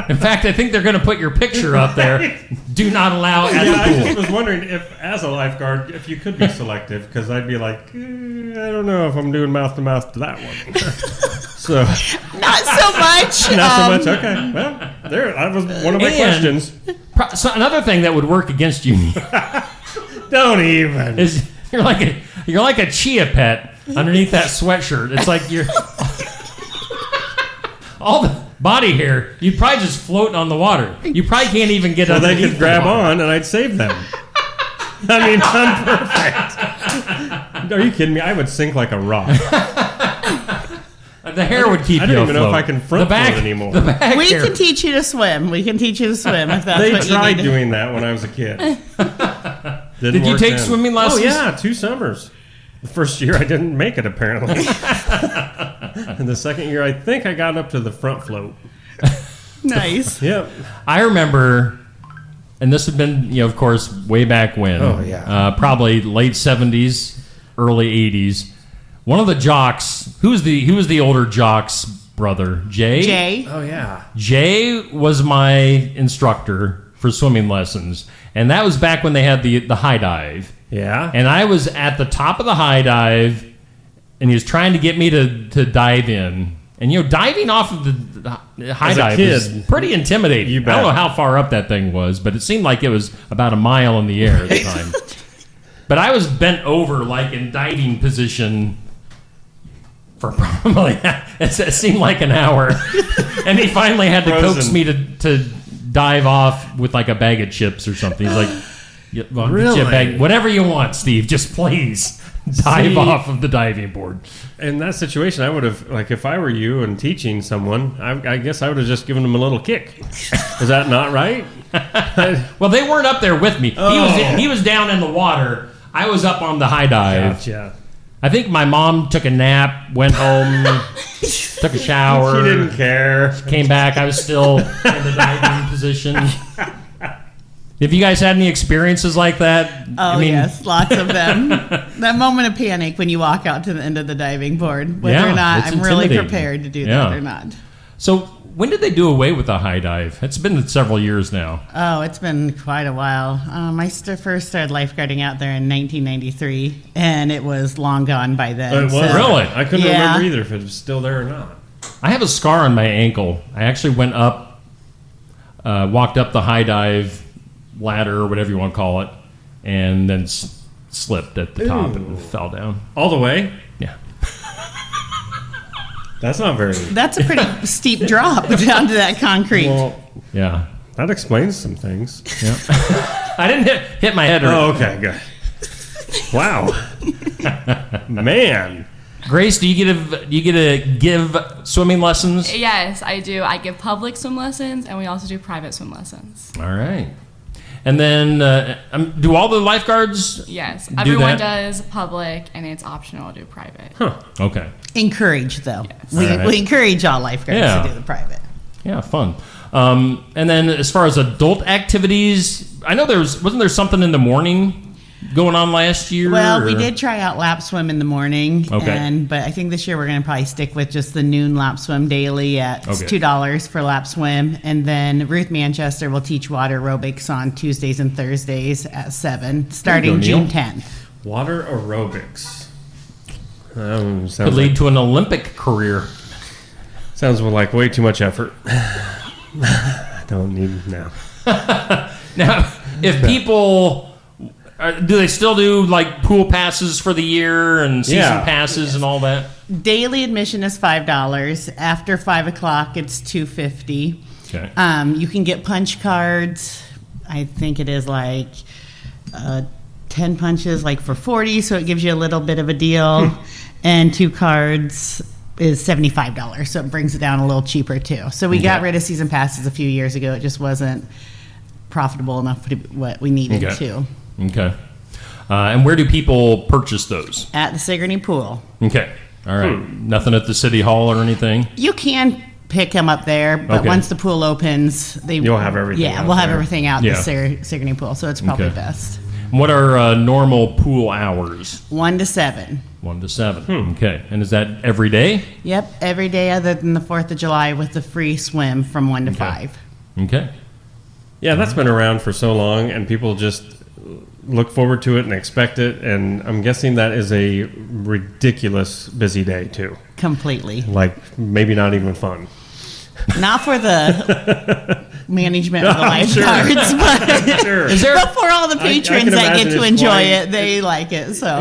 In fact, I think they're going to put your picture up there. Do not allow at the pool. I just was wondering if, as a lifeguard, if you could be selective, because I'd be like, I don't know if I'm doing mouth-to-mouth to that one. So not so much. Not so much. Okay. Well, that was one of my questions. So another thing that would work against you, don't even, is you're like a chia pet underneath that sweatshirt. It's like you're all the body hair. You'd probably just float on the water. You probably can't even get underneath. They could grab on, and I'd save them. I mean, I'm perfect. Are you kidding me? I would sink like a rock. The hair would keep you afloat. I don't even know if I can front float anymore. We can teach you to swim. We can teach you to swim if that's what you need. They tried doing that when I was a kid. Did you take swimming lessons? Oh, yeah, 2 summers. The first year I didn't make it, apparently. And the second year, I think I got up to the front float. Nice. Yep. I remember, and this had been, of course, way back when. Oh, yeah. Probably late 70s, early 80s. One of the jocks, who was the older jock's brother? Jay? Oh, yeah. Jay was my instructor for swimming lessons. And that was back when they had the high dive. Yeah. And I was at the top of the high dive, and he was trying to get me to dive in. And, diving off of the high dive is pretty intimidating. You bet. I don't know how far up that thing was, but it seemed like it was about a mile in the air at the time. But I was bent over, like in diving position, for probably, it seemed like an hour. And he finally had to coax me to dive off with like a bag of chips or something. He's like, well, really? Get you a bag, whatever you want, Steve, just please dive off of the diving board. In that situation, I would have, like, if I were you and teaching someone, I guess I would have just given them a little kick. Is that not right? Well, they weren't up there with me. Oh. He was down in the water. I was up on the high dive. Gotcha. I think my mom took a nap, went home, took a shower. She didn't care. Came back. I was still in the diving position. Have you guys had any experiences like that? Oh, yes, lots of them. That moment of panic when you walk out to the end of the diving board, whether or not I'm really prepared to do that or not. So when did they do away with the high dive? It's been several years now. Oh, it's been quite a while. I first started lifeguarding out there in 1993, and it was long gone by then. It was? Really? I couldn't remember either if it was still there or not. I have a scar on my ankle. I actually went up, walked up the high dive ladder or whatever you want to call it, and then slipped at the top and fell down. All the way? Yeah. That's not very... That's a pretty steep drop down to that concrete. Well, yeah. That explains some things. Yeah. I didn't hit my head. Oh, okay, good. Wow. Man. Grace, do you get to give swimming lessons? Yes, I do. I give public swim lessons, and we also do private swim lessons. All right. And then, do all the lifeguards? Yes, everyone does public, and it's optional to do private. Huh. Okay. Encourage, though. Yes. We encourage all lifeguards to do the private. Yeah, fun. And then, as far as adult activities, I know wasn't there something in the morning going on last year? Well, we did try out lap swim in the morning. Okay. But I think this year we're going to probably stick with just the noon lap swim daily at $2 for lap swim. And then Ruth Manchester will teach water aerobics on Tuesdays and Thursdays at 7, starting June 10th. Water aerobics. Could lead to an Olympic career. Sounds like way too much effort. I don't need now. Now, if people... do they still do like pool passes for the year and season passes and all that? Daily admission is $5. After 5 o'clock, it's $2.50. Okay. You can get punch cards. I think it is like $10 10 punches like for $40, so it gives you a little bit of a deal. And 2 cards is $75, so it brings it down a little cheaper too. So we got rid of season passes a few years ago. It just wasn't profitable enough to what we needed to. Okay. And where do people purchase those? At the Sigourney pool. Okay. All right. Nothing at the city hall or anything? You can pick them up there, but once the pool opens, you'll have everything. Yeah, we'll have everything out the Sigourney pool, so it's probably best. What are normal pool hours? 1 to 7. 1 to 7. Okay. And is that every day? Yep, every day other than the 4th of July with the free swim from 1 to 5. Okay. Yeah, that's been around for so long, and people just look forward to it and expect it, and I'm guessing that is a ridiculous busy day too. Completely. Like maybe not even fun. Not for the management of the lifeguards, but for all the patrons that get to enjoy it, they like it. So,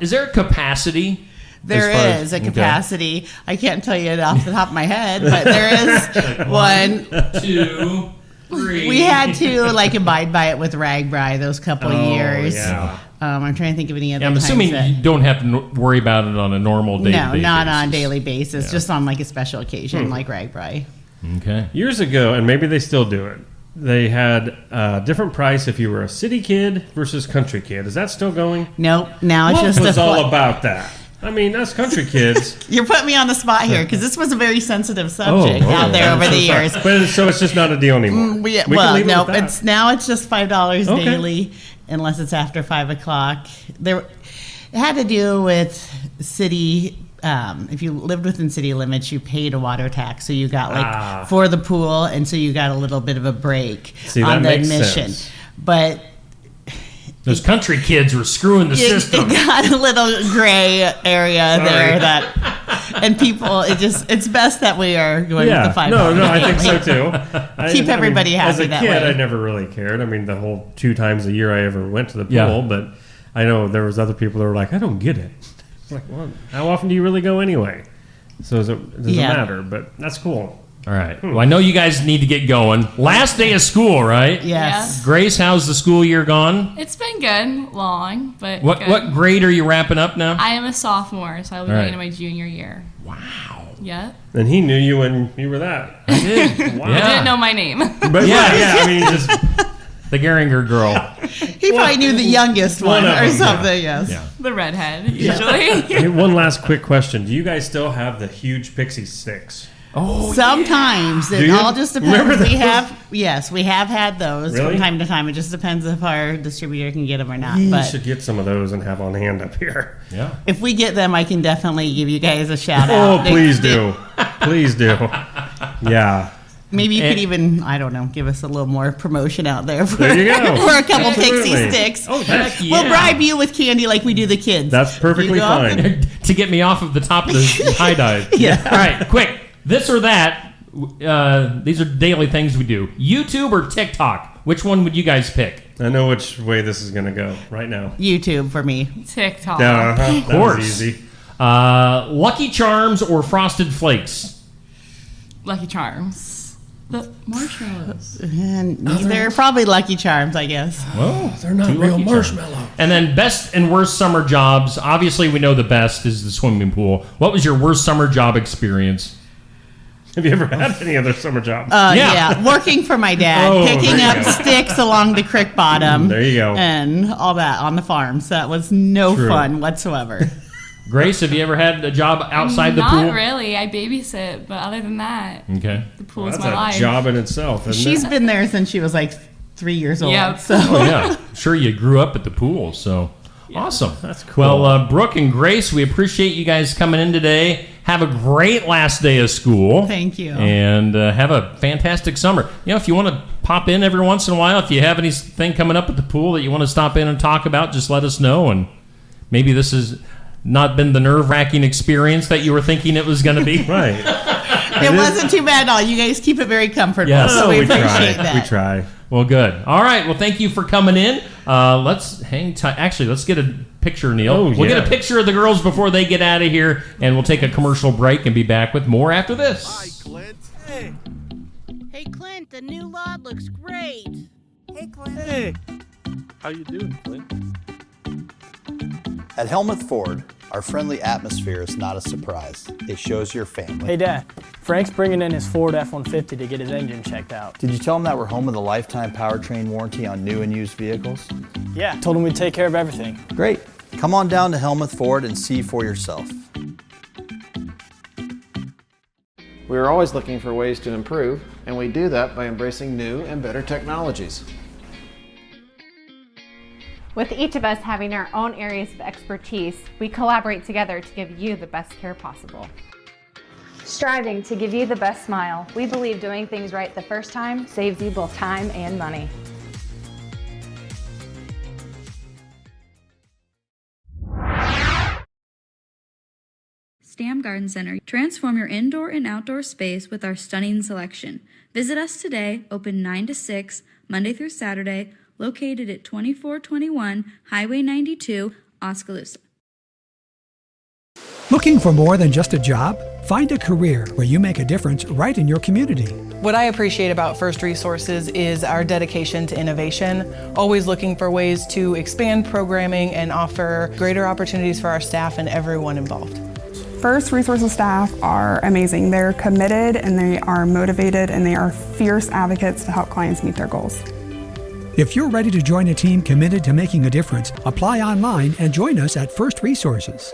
is there a capacity? There is a capacity. I can't tell you it off the top of my head, but there is 1, 2, 3. We had to abide by it with RAGBRAI those couple of years. Yeah. I'm trying to think of any other. I'm assuming you don't have to worry about it on a normal daily basis. No, not on a daily basis. Just on a special occasion like RAGBRAI. Okay. Years ago, and maybe they still do it, they had a different price if you were a city kid versus country kid. Is that still going? Nope. Now it's what was all about that? I mean, us country kids. You're putting me on the spot here because this was a very sensitive subject out there over the years. But so it's just not a deal anymore. It's just $5 daily unless it's after 5 o'clock. It had to do with city. If you lived within city limits, you paid a water tax, so you got for the pool, and so you got a little bit of a break on the admission. Sense. But those country kids were screwing the system. It got a little gray area there and people, it's best that we are going with the $5. No, I think so too. Keep everybody happy that way. As a kid, I never really cared. I mean, the whole 2 times a year I ever went to the pool, but I know there was other people that were like, I don't get it. It's like, well, how often do you really go anyway? So it doesn't matter, but that's cool. All right. Well, I know you guys need to get going. Last day of school, right? Yes. Grace, how's the school year gone? It's been good, long, but what good. What grade are you wrapping up now? I am a sophomore, so I'll be going into my junior year. Wow. Yeah. And he knew you when you were that. I did. Wow. I didn't know my name. But I mean, just the Geringer girl. He probably knew the youngest one or something. Yes. Yeah. The redhead, usually. Hey, one last quick question: do you guys still have the huge pixie sticks? Oh, sometimes it all just depends. We have had those from time to time. It just depends if our distributor can get them or not. We should get some of those and have on hand up here. Yeah. If we get them, I can definitely give you guys a shout out. Oh, please do, please do. Yeah. Maybe you could even, I don't know, give us a little more promotion out there for, there you go. for a couple pixie sticks. Oh, heck yeah. We'll bribe you with candy like we do the kids. That's perfectly fine. To get me off of the top of the high dive. Yeah. All right, quick. This or that. These are daily things we do. YouTube or TikTok? Which one would you guys pick? I know which way this is going to go right now. YouTube for me. TikTok. Of course. That was easy. Lucky Charms or Frosted Flakes? Lucky Charms. The marshmallows. They're probably Lucky Charms, I guess. Well, they're not real marshmallows. And then best and worst summer jobs. Obviously, we know the best is the swimming pool. What was your worst summer job experience? Have you ever had any other summer job? Yeah, working for my dad, picking up sticks along the creek bottom. There you go. And all that on the farm. So that was no fun whatsoever. Grace, have you ever had a job outside the pool? Not really. I babysit, but other than that, the pool is my life. That's a job in itself, isn't She's been there since she was like 3 years old. Yep. So. Oh, yeah. Sure, you grew up at the pool, so awesome. That's cool. Well, Brooke and Grace, we appreciate you guys coming in today. Have a great last day of school. Thank you. And have a fantastic summer. If you want to pop in every once in a while, if you have anything coming up at the pool that you want to stop in and talk about, just let us know. And maybe this has not been the nerve-wracking experience that you were thinking it was going to be. Right. It wasn't too bad at all. You guys keep it very comfortable. Yes. So we appreciate that. We try. Well, good. All right. Well, thank you for coming in. Let's hang tight. Actually, let's get a picture, Neil. We'll get a picture of the girls before they get out of here, and we'll take a commercial break and be back with more after this. Hi, Clint. Hey, Clint, the new lot looks great. Hey, Clint. Hey. How you doing, Clint? At Helmuth Ford, our friendly atmosphere is not a surprise. It shows your family. Hey, Dad. Frank's bringing in his Ford F-150 to get his engine checked out. Did you tell him that we're home with a lifetime powertrain warranty on new and used vehicles? Yeah, told him we'd take care of everything. Great. Come on down to Helmuth Ford and see for yourself. We are always looking for ways to improve, and we do that by embracing new and better technologies. With each of us having our own areas of expertise, we collaborate together to give you the best care possible. Striving to give you the best smile, we believe doing things right the first time saves you both time and money. Stam Garden Center. Transform your indoor and outdoor space with our stunning selection. Visit us today, open 9 to 6, Monday through Saturday, located at 2421 Highway 92, Oskaloosa. Looking for more than just a job? Find a career where you make a difference right in your community. What I appreciate about First Resources is our dedication to innovation, always looking for ways to expand programming and offer greater opportunities for our staff and everyone involved. First Resources staff are amazing. They're committed and they are motivated and they are fierce advocates to help clients meet their goals. If you're ready to join a team committed to making a difference, apply online and join us at First Resources.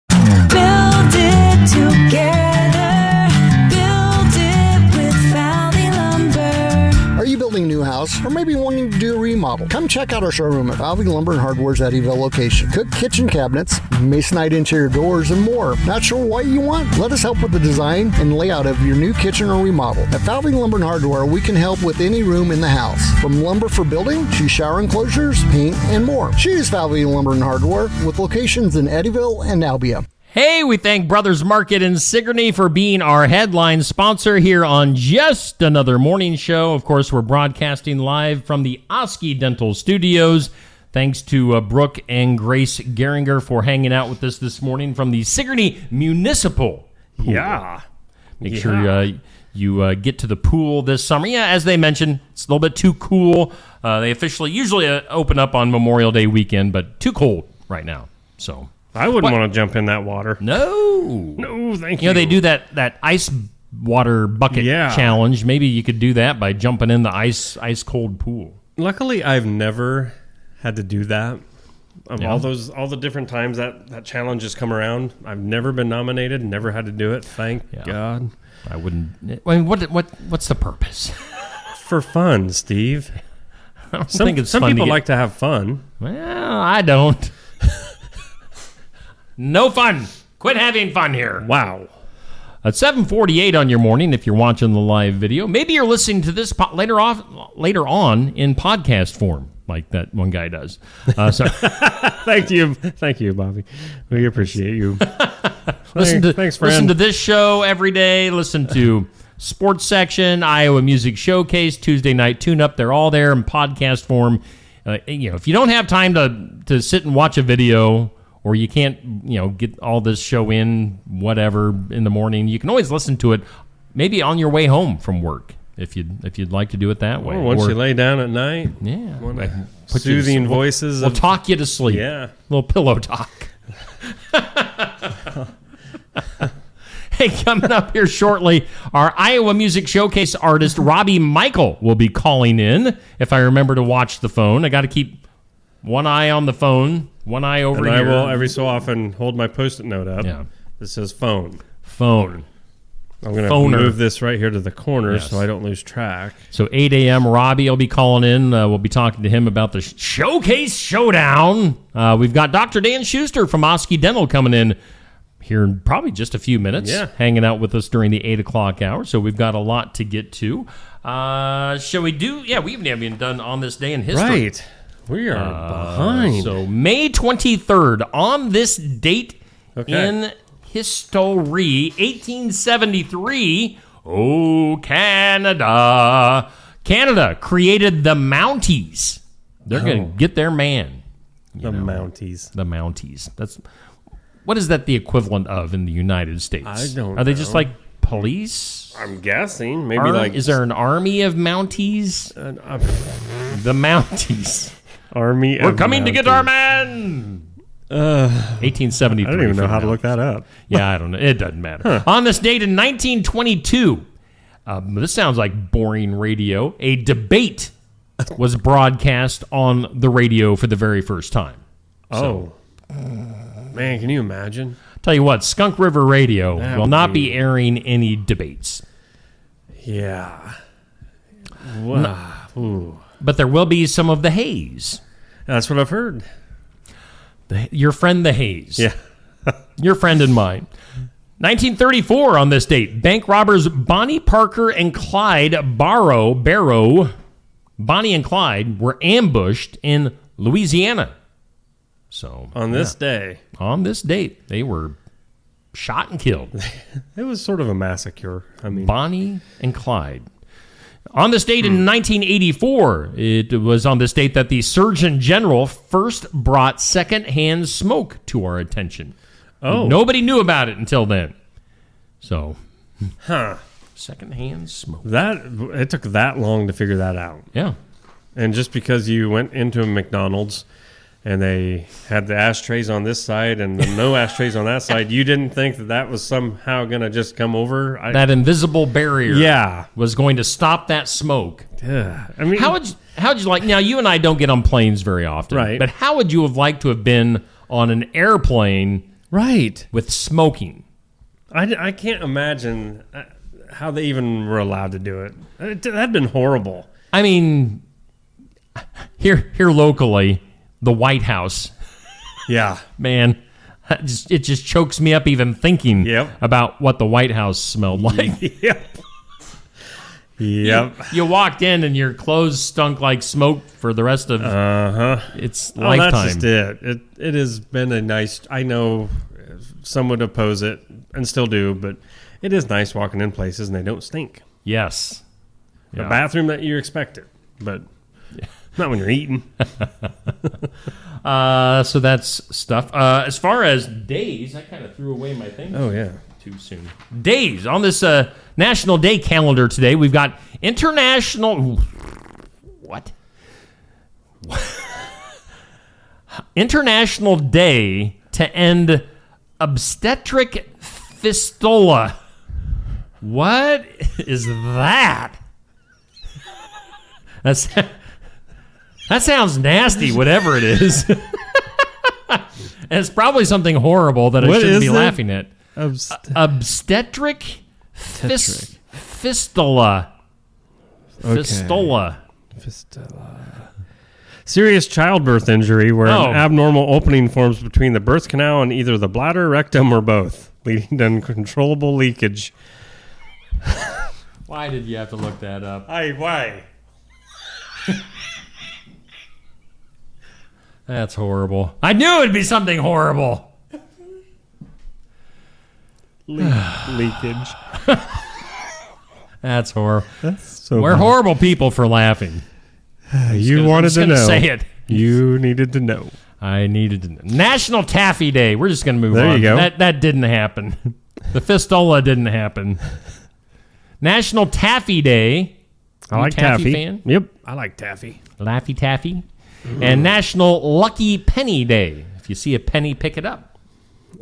Build it together. Build it with Valley Lumber. Are you building a new house or maybe wanting to do a remodel? Come check out our showroom at Valley Lumber and Hardware's Eddyville location. Cook kitchen cabinets, masonite interior doors, and more. Not sure what you want? Let us help with the design and layout of your new kitchen or remodel. At Valley Lumber and Hardware, we can help with any room in the house. From lumber for building to shower enclosures, paint, and more. Choose Valley Lumber and Hardware with locations in Eddyville and Albia. Hey, we thank Brothers Market in Sigourney for being our headline sponsor here on Just Another Morning Show. Of course, we're broadcasting live from the Osky Dental Studios. Thanks to Brooke and Grace Geringer for hanging out with us this morning from the Sigourney Municipal Pool. Yeah. Make sure you get to the pool this summer. Yeah, as they mentioned, it's a little bit too cool. They usually open up on Memorial Day weekend, but too cold right now. So I wouldn't want to jump in that water. No, thank you. You know, they do that ice water bucket challenge. Maybe you could do that by jumping in the ice cold pool. Luckily, I've never had to do that. All the different times that challenge has come around, I've never been nominated, never had to do it. Thank God. I wouldn't. I mean, what's the purpose? For fun, Steve. I don't think it's some fun people like to have fun. Well, I don't. No fun. Quit having fun here. Wow. At 7:48 on your morning, if you're watching the live video, maybe you're listening to this later on in podcast form, like that one guy does. So, thank you, Bobby. We appreciate you. Thanks, friend. Listen to this show every day. Listen to Sports Section, Iowa Music Showcase, Tuesday Night Tune-Up. They're all there in podcast form. If you don't have time to sit and watch a video, or you can't, get all this show in, whatever, in the morning, you can always listen to it maybe on your way home from work if you'd like to do it that way. Or once you lay down at night. Yeah. Soothing voices. We'll talk you to sleep. Yeah. A little pillow talk. Hey, coming up here shortly, our Iowa Music Showcase artist, Robbie Michael, will be calling in, if I remember to watch the phone. I got to keep one eye on the phone, one eye over here. I will every so often hold my Post-it note up. Yeah. That says phone. Phone. I'm going to move this right here to the corner so I don't lose track. So 8 a.m., Robbie will be calling in. We'll be talking to him about the Showcase Showdown. We've got Dr. Dan Schuster from Osky Dental coming in here in probably just a few minutes, hanging out with us during the 8 o'clock hour. So we've got a lot to get to. Shall we do? Yeah, we haven't even done On This Day in History. Right. We are behind. So May 23rd, on this date in history, 1873, Canada. Canada created the Mounties. They're going to get their man. Mounties. The Mounties. What is that the equivalent of in the United States? I don't know. Are they just like police? I'm guessing. Maybe is there an army of Mounties? The Mounties. Army We're of coming Mounties. to get our man. 1873. I don't even know how to look that up. Yeah, I don't know. It doesn't matter. On this date in 1922, this sounds like boring radio, a debate was broadcast on the radio for the very first time. Oh. Man, can you imagine? Tell you what, Skunk River Radio will not be airing any debates. Yeah. Wow. Ooh. But there will be some of the Hayes. That's what I've heard. Your friend the Hayes. Yeah. Your friend and mine. 1934 on this date, bank robbers Bonnie Parker and Clyde Barrow, Bonnie and Clyde were ambushed in Louisiana. So on this day. On this date, they were shot and killed. It was sort of a massacre. I mean, Bonnie and Clyde. On this date in 1984, it was on this date that the Surgeon General first brought secondhand smoke to our attention. Oh. Nobody knew about it until then. So, secondhand smoke. It took that long to figure that out. Yeah. And just because you went into a McDonald's and they had the ashtrays on this side and the no ashtrays on that side, you didn't think that was somehow going to just come over? That invisible barrier was going to stop that smoke. Yeah. I mean, how would you like, now you and I don't get on planes very often, right? But how would you have liked to have been on an airplane with smoking? I can't imagine how they even were allowed to do it. That'd been horrible. I mean, here locally, the White House. Yeah. Man, it just chokes me up even thinking about what the White House smelled like. Yep. You walked in and your clothes stunk like smoke for the rest of its lifetime. That's just it. It has been a nice, I know some would oppose it and still do, but it is nice walking in places and they don't stink. Yes. A bathroom that you expect it, but not when you're eating. So that's stuff. As far as days, I kind of threw away my things. Oh, yeah. Too soon. Days. On this National Day calendar today, we've got International... What? International Day to End Obstetric Fistula. What is that? That sounds nasty, whatever it is. And it's probably something horrible that I shouldn't be laughing at. Obstetric fistula. Okay. Fistula. Serious childbirth injury where an abnormal opening forms between the birth canal and either the bladder, rectum, or both, leading to uncontrollable leakage. Why did you have to look that up? Why? That's horrible. I knew it'd be something horrible. Leakage. That's horrible. We're horrible people for laughing. You wanted to know. Say it. You needed to know. I needed to know. National Taffy Day. We're just going to move on. There you go. That didn't happen. The fistula didn't happen. National Taffy Day. I like taffy. Fan? Yep, I like taffy. Laffy Taffy. And National Lucky Penny Day. If you see a penny, pick it up.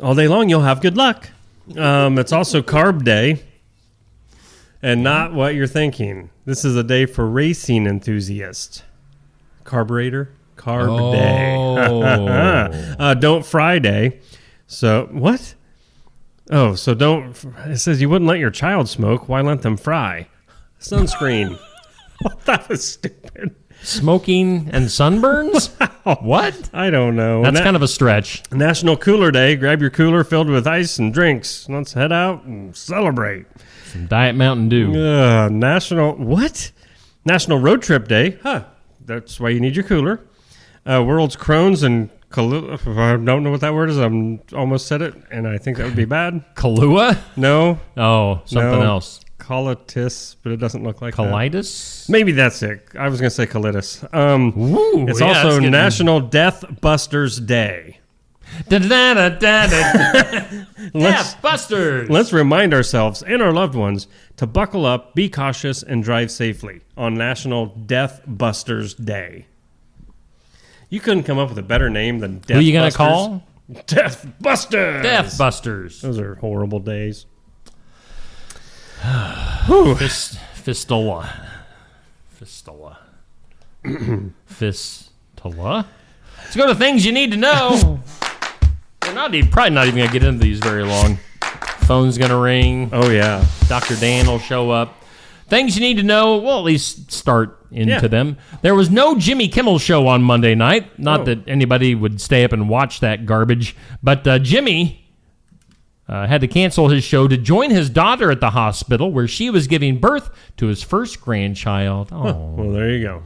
All day long, you'll have good luck. It's also Carb Day. And not what you're thinking. This is a day for racing enthusiasts. Carburetor? Carb Day. Don't Fry Day. So, what? Oh, so don't... It says you wouldn't let your child smoke. Why let them fry? Sunscreen. That was stupid. Smoking and sunburns? What? I don't know. That's kind of a stretch. National Cooler Day. Grab your cooler filled with ice and drinks. Let's head out and celebrate. Some Diet Mountain Dew. National Road Trip Day. That's why you need your cooler. World's Crohn's and I don't know what that word is. I'm almost said it, and I think that would be bad. Kahlua? No. Oh, something else. Colitis, but it doesn't look like colitis. Maybe that's it. I was going to say colitis. It's yeah, also National Death Busters Day. Death Busters. Let's remind ourselves and our loved ones to buckle up, be cautious, and drive safely on National Death Busters Day. You couldn't come up with a better name than Death Busters. Who are you going to call? Death Busters. Death Busters. Those are horrible days. Fistula. Fistula. Let's go to things you need to know. We're probably not even going to get into these very long. Phone's going to ring. Oh, yeah. Dr. Dan will show up. Things you need to know, we'll at least start into them. There was no Jimmy Kimmel show on Monday night. Not that anybody would stay up and watch that garbage. But Jimmy had to cancel his show to join his daughter at the hospital where she was giving birth to his first grandchild. Oh, well, there you go.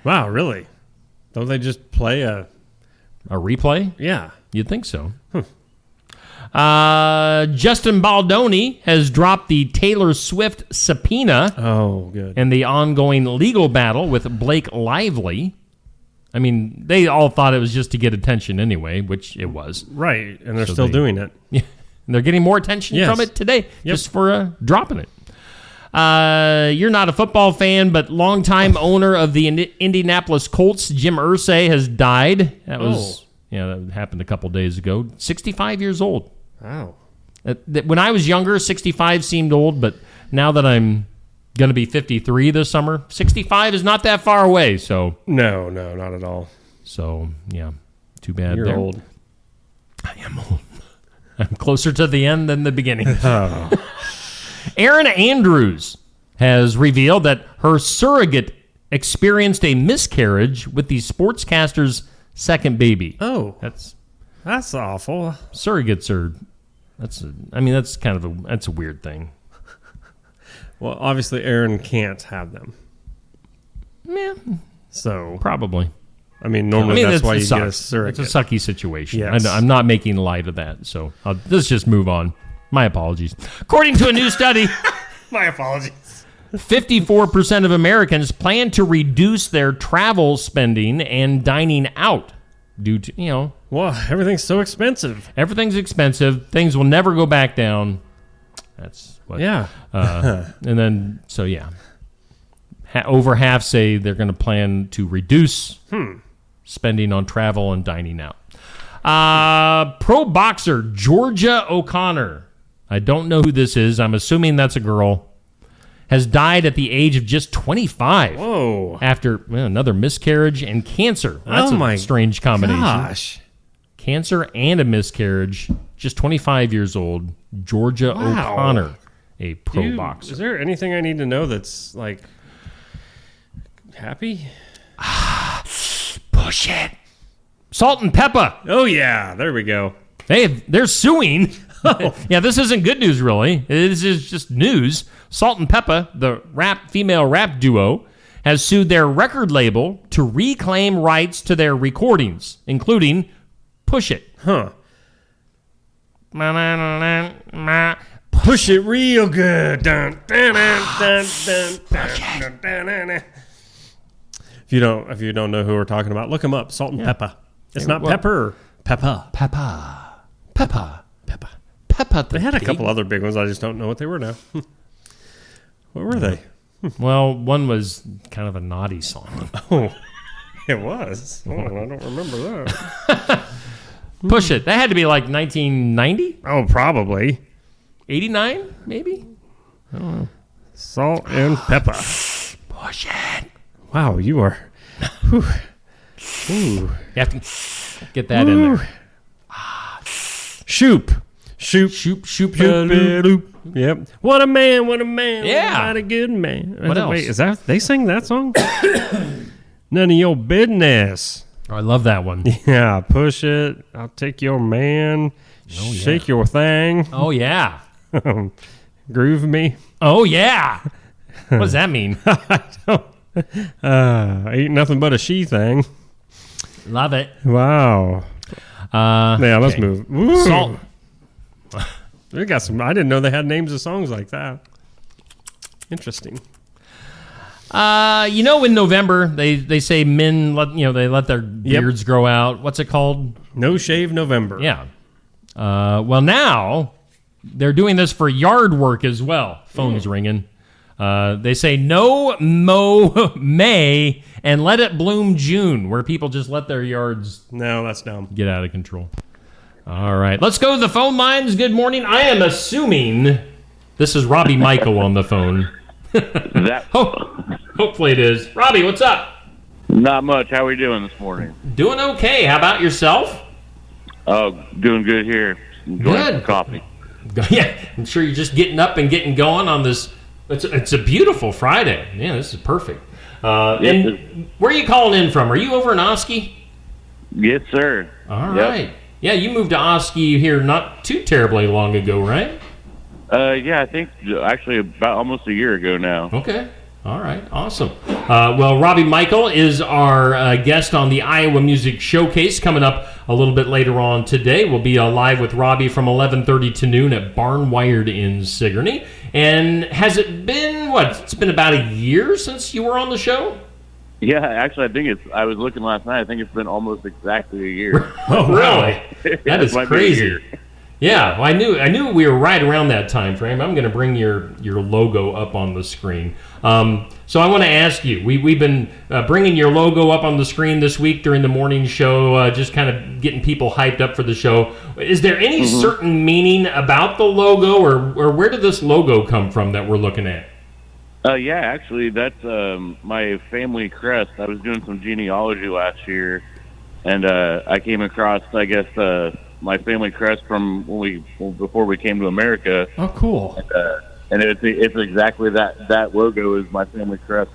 Wow, really? Don't they just play a replay? Yeah. You'd think so. Justin Baldoni has dropped the Taylor Swift subpoena. Oh, good. In the ongoing legal battle with Blake Lively. I mean, they all thought it was just to get attention anyway, which it was. Right, and they're still doing it. Yeah, and they're getting more attention from it today just for dropping it. You're not a football fan, but longtime owner of the Indianapolis Colts, Jim Irsay, has died. That was that happened a couple days ago. 65 years old. Wow. When I was younger, 65 seemed old, but now that I'm going to be 53 this summer, 65 is not that far away. So no, not at all. So yeah, too bad. You're old. I am old. I'm closer to the end than the beginning. Erin Andrews has revealed that her surrogate experienced a miscarriage with the sportscaster's second baby. Oh, that's awful. Surrogates are that's a weird thing. Well, obviously Erin can't have them. Yeah. So probably. I mean, normally that's why you get a It's surrogate. a sucky situation. Yes. I'm not making light of that. So let's just move on. My apologies. According to a new study, my apologies. 54% of Americans plan to reduce their travel spending and dining out due to, well, everything's so expensive. Everything's expensive. Things will never go back down. That's what. Yeah. And then, so yeah. Over half say they're going to plan to reduce spending on travel and dining out. Pro boxer Georgia O'Connor. I don't know who this is. I'm assuming that's a girl. Has died at the age of just 25. Whoa. After another miscarriage and cancer. That's a strange combination. Gosh. Cancer and a miscarriage. Just 25 years old. Georgia O'Connor, a pro boxer. Is there anything I need to know that's like happy? Push it. Salt and Pepper. Oh, yeah. There we go. They're suing. Yeah, this isn't good news, really. This is just news. Salt and Pepper, the female rap duo, has sued their record label to reclaim rights to their recordings, including Push It. Push it real good. Dun, dun, dun, dun, dun, dun, dun, dun, dun. If you don't know who we're talking about, look them up. Salt and Pepper. It's not Pepper or Peppa. Peppa. They had a couple other big ones. I just don't know what they were now. What were they? Well, one was kind of a naughty song. Oh, it was. Oh, I don't remember that. Push It. That had to be like 1990? Oh, probably. 89, maybe? I don't know. Salt and Pepper. Push it. Wow, you are. Ooh. You have to get that in there. Shoop. Yep. What a man. Yeah. What a good man. What else? Wait, is that they sing that song? None of your business. Oh, I love that one. Yeah, push it. I'll take your man. Shake your thing. Oh, yeah. Groove me. Oh, yeah. What does that mean? I don't. Ain't nothing but a she thing. Love it. Wow. Yeah, let's move. Ooh. Salt. They got some. I didn't know they had names of songs like that. Interesting. In November they say men let their beards grow out. What's it called? No Shave November. Yeah. Well, now they're doing this for yard work as well. Phone's ringing. They say no mow May and let it bloom June, where people just let their yards No, that's dumb. get out of control. All right, let's go to the phone lines. Good morning. I am assuming this is Robbie Michael on the phone. Hopefully it is. Robbie, what's up? Not much. How are we doing this morning? Doing okay. How about yourself? Oh, doing good here. Enjoying Good. some coffee. Yeah, I'm sure you're just getting up and getting going on this. It's a beautiful Friday. Yeah, this is perfect. And where are you calling in from? Are you over in Osky? Yes, sir. All Yep. right. Yeah, you moved to Osky here not too terribly long ago, right? Yeah, I think actually about almost a year ago now. Okay. All right. Awesome. Well, Robbie Michael is our guest on the Iowa Music Showcase coming up a little bit later on today. We'll be live with Robbie from 11:30 to noon at Barn Wired in Sigourney. And has it been, it's been about a year since you were on the show? Yeah, actually, I was looking last night. I think it's been almost exactly a year. Oh, really? That is crazy. Yeah, well, I knew we were right around that time frame. I'm going to bring your logo up on the screen. So I want to ask you, we've been bringing your logo up on the screen this week during the morning show, just kind of getting people hyped up for the show. Is there any certain meaning about the logo, or where did this logo come from that we're looking at? Yeah, actually, that's my family crest. I was doing some genealogy last year, and I came across, I guess, my family crest from before we came to America. Oh, cool! And it's exactly that logo is my family crest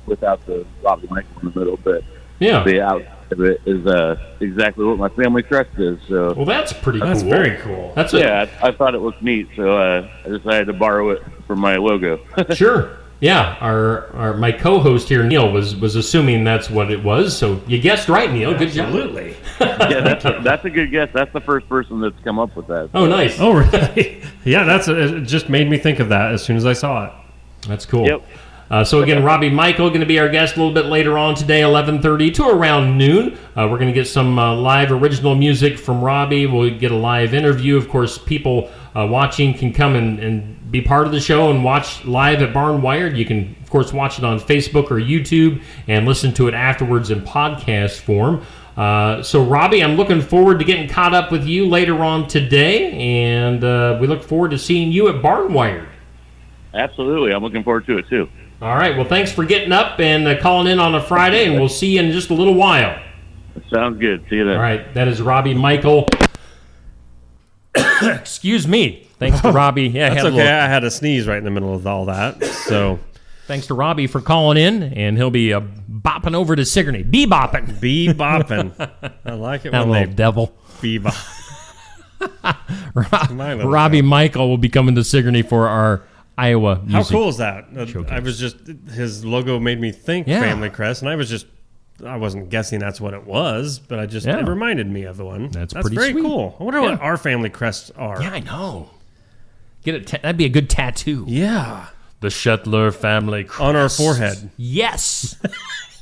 without the Robbie Michael in the middle, but the outside of it is exactly what my family crest is. So well, that's pretty cool. That's very cool. I thought it looked neat, so I decided to borrow it for my logo. Sure. Yeah, my co-host here, Neil, was assuming that's what it was. So you guessed right, Neil. Good job. Absolutely. Yeah, that's a good guess. That's the first person that's come up with that. Oh, nice. Oh, really? Yeah, it just made me think of that as soon as I saw it. That's cool. Yep. So again, Robbie Michael going to be our guest a little bit later on today, 11:30 to around noon. We're going to get some live original music from Robbie. We'll get a live interview. Of course, people watching can come and be part of the show and watch live at Barn Wired. You can, of course, watch it on Facebook or YouTube and listen to it afterwards in podcast form. So, Robbie, I'm looking forward to getting caught up with you later on today, and we look forward to seeing you at Barn Wired. Absolutely. I'm looking forward to it, too. All right. Well, thanks for getting up and calling in on a Friday, and we'll see you in just a little while. Sounds good. See you then. All right. That is Robbie Michael. Excuse me. Thanks to Robbie. Yeah, that's okay. I had a sneeze right in the middle of all that. So, thanks to Robbie for calling in, and he'll be bopping over to Sigourney. Bebopping. Bebopping. I like it. That when little devil. Bebop. Robbie Michael will be coming to Sigourney for our Iowa music. How cool is that? Showcase. I was just, his logo made me think Family Crest, and I wasn't guessing that's what it was, but it reminded me of the one. That's very sweet. Cool. I wonder what our family crests are. Yeah, I know. That'd be a good tattoo. Yeah. The Shetler family crest. On our forehead. Yes.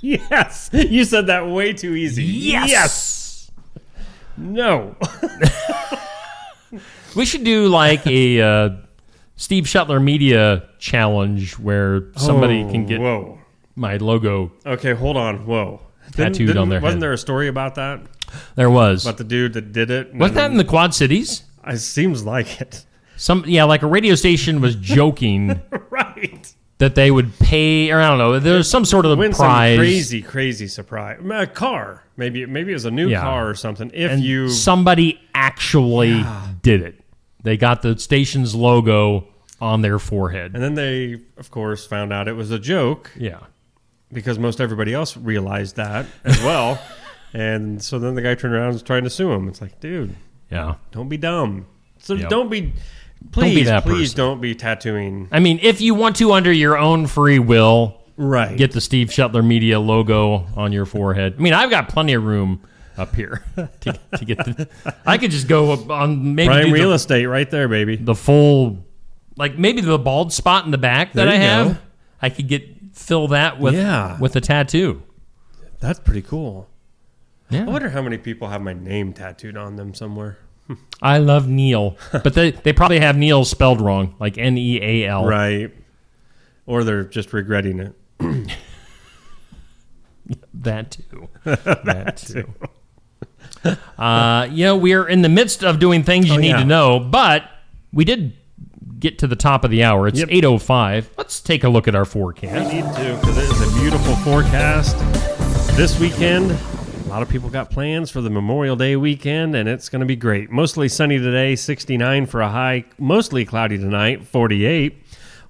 Yes. You said that way too easy. Yes. No. We should do like a Steve Shetler media challenge where somebody can get my logo. Okay, hold on. Whoa. Tattooed on their head. Wasn't there a story about that? There was. About the dude that did it? Wasn't that in the Quad Cities? It seems like it. Like a radio station was joking right. that they would pay, or I don't know, there's some sort of prize. Some crazy surprise. A car. Maybe it was a new car or something. Somebody actually did it. They got the station's logo on their forehead. And then they, of course, found out it was a joke. Yeah. Because most everybody else realized that as well. And so then the guy turned around and was trying to sue him. It's like, dude. Yeah. Don't be dumb. So Yep. don't be don't be tattooing. I mean, if you want to, under your own free will, right, get the Steve Shetler Media logo on your forehead. I mean, I've got plenty of room up here to get the. I could just go on maybe prime real estate right there, baby. The full, like maybe the bald spot in the back that I have. Go. I could fill that with a tattoo. That's pretty cool. Yeah. I wonder how many people have my name tattooed on them somewhere. I love Neil, but they probably have Neil spelled wrong, like Neal. Right. Or they're just regretting it. That too. That too. We're in the midst of doing things you need to know, but we did get to the top of the hour. It's 8:05. Let's take a look at our forecast. We need to, because it is a beautiful forecast this weekend. A lot of people got plans for the Memorial Day weekend, and it's going to be great. Mostly sunny today, 69 for a high. Mostly cloudy tonight, 48.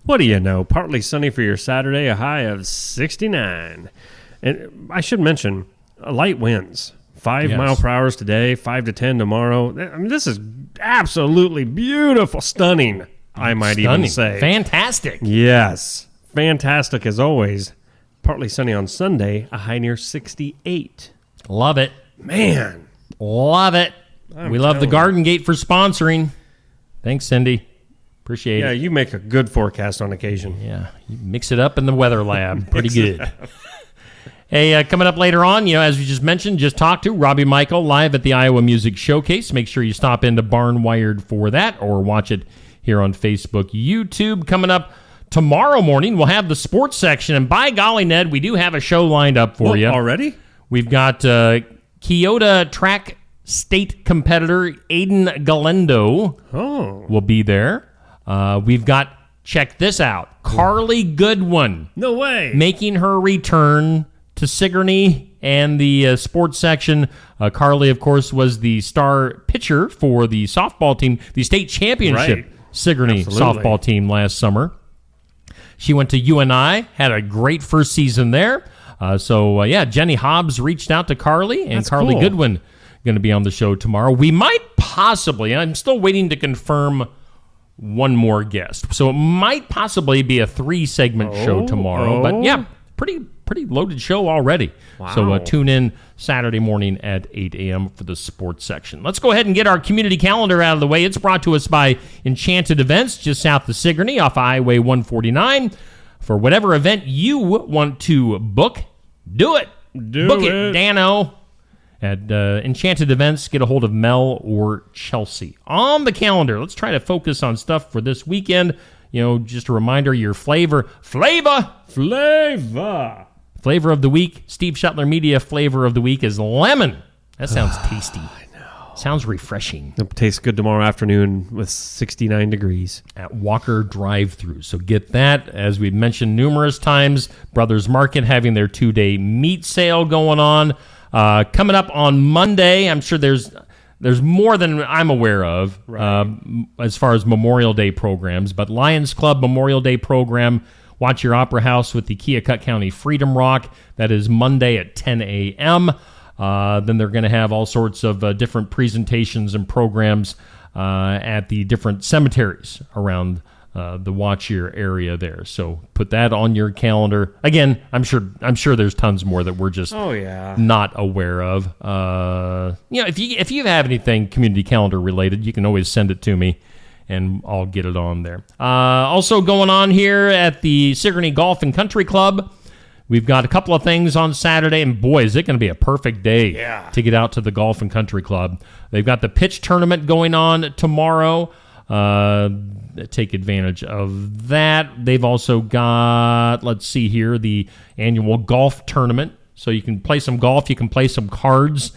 What do you know? Partly sunny for your Saturday, a high of 69. And I should mention, light winds. 5 mile per hour today, 5 to 10 tomorrow. I mean, this is absolutely beautiful, stunning, I might even say. Fantastic. Yes. Fantastic as always. Partly sunny on Sunday, a high near 68. Love it. Man. Love it. We love the Garden Gate for sponsoring. Thanks, Cindy. Appreciate it. Yeah, you make a good forecast on occasion. Yeah, you mix it up in the weather lab. Pretty good. Hey, coming up later on, as we just mentioned, just talked to Robbie Michael live at the Iowa Music Showcase. Make sure you stop into Barnwired for that or watch it here on Facebook, YouTube. Coming up tomorrow morning, we'll have the sports section. And by golly, Ned, we do have a show lined up for you. Already? We've got Kyoto track state competitor Aiden Galendo will be there. We've got, check this out, Carly Goodwin. No way. Making her return to Sigourney and the sports section. Carly, of course, was the star pitcher for the softball team, the state championship Sigourney softball team last summer. She went to UNI, had a great first season there. Jenny Hobbs reached out to Carly, and That's Carly cool. Goodwin going to be on the show tomorrow. We might possibly, I'm still waiting to confirm one more guest. So it might possibly be a 3-segment show tomorrow. But yeah, pretty loaded show already. Wow. So tune in Saturday morning at 8 a.m. for the sports section. Let's go ahead and get our community calendar out of the way. It's brought to us by Enchanted Events, just south of Sigourney off Highway 149. For whatever event you want to book, do it. Book it, Dano. At Enchanted Events, get a hold of Mel or Chelsea. On the calendar, let's try to focus on stuff for this weekend. Just a reminder, your flavor of the week. Steve Shuttler Media flavor of the week is lemon. That sounds tasty. I know. Sounds refreshing. It'll taste good tomorrow afternoon with 69 degrees. At Walker Drive-Thru. So get that. As we've mentioned numerous times, Brothers Market having their 2-day meat sale going on. Coming up on Monday, I'm sure there's more than I'm aware of as far as Memorial Day programs. But Lions Club Memorial Day program, Watch Your Opera House with the Keokuk County Freedom Rock. That is Monday at 10 a.m. Then they're going to have all sorts of different presentations and programs at the different cemeteries around the Watch Your area there. So put that on your calendar. Again, I'm sure there's tons more that we're just not aware of. If you have anything community calendar related, you can always send it to me, and I'll get it on there. Also going on here at the Sigourney Golf and Country Club, we've got a couple of things on Saturday, and boy, is it going to be a perfect day to get out to the Golf and Country Club. They've got the pitch tournament going on tomorrow. Take advantage of that. They've also got, let's see here, the annual golf tournament. So you can play some golf, you can play some cards.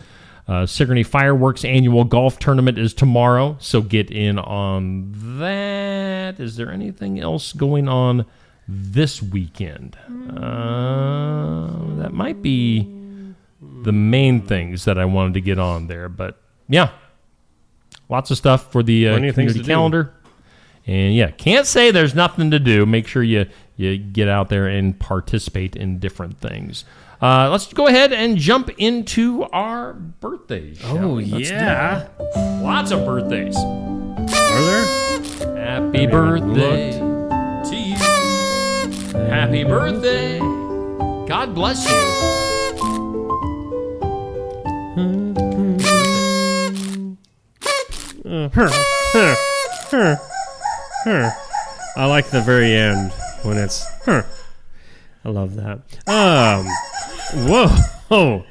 Sigourney Fireworks annual golf tournament is tomorrow, so get in on that. Is there anything else going on this weekend? That might be the main things that I wanted to get on there, but yeah, lots of stuff for the community calendar. And yeah, can't say there's nothing to do. Make sure you get out there and participate in different things. Let's go ahead and jump into our birthdays. Oh, yeah. Lots of birthdays. Are there? Happy birthday to you. Happy birthday. God bless you. I like the very end when it's I love that. Whoa,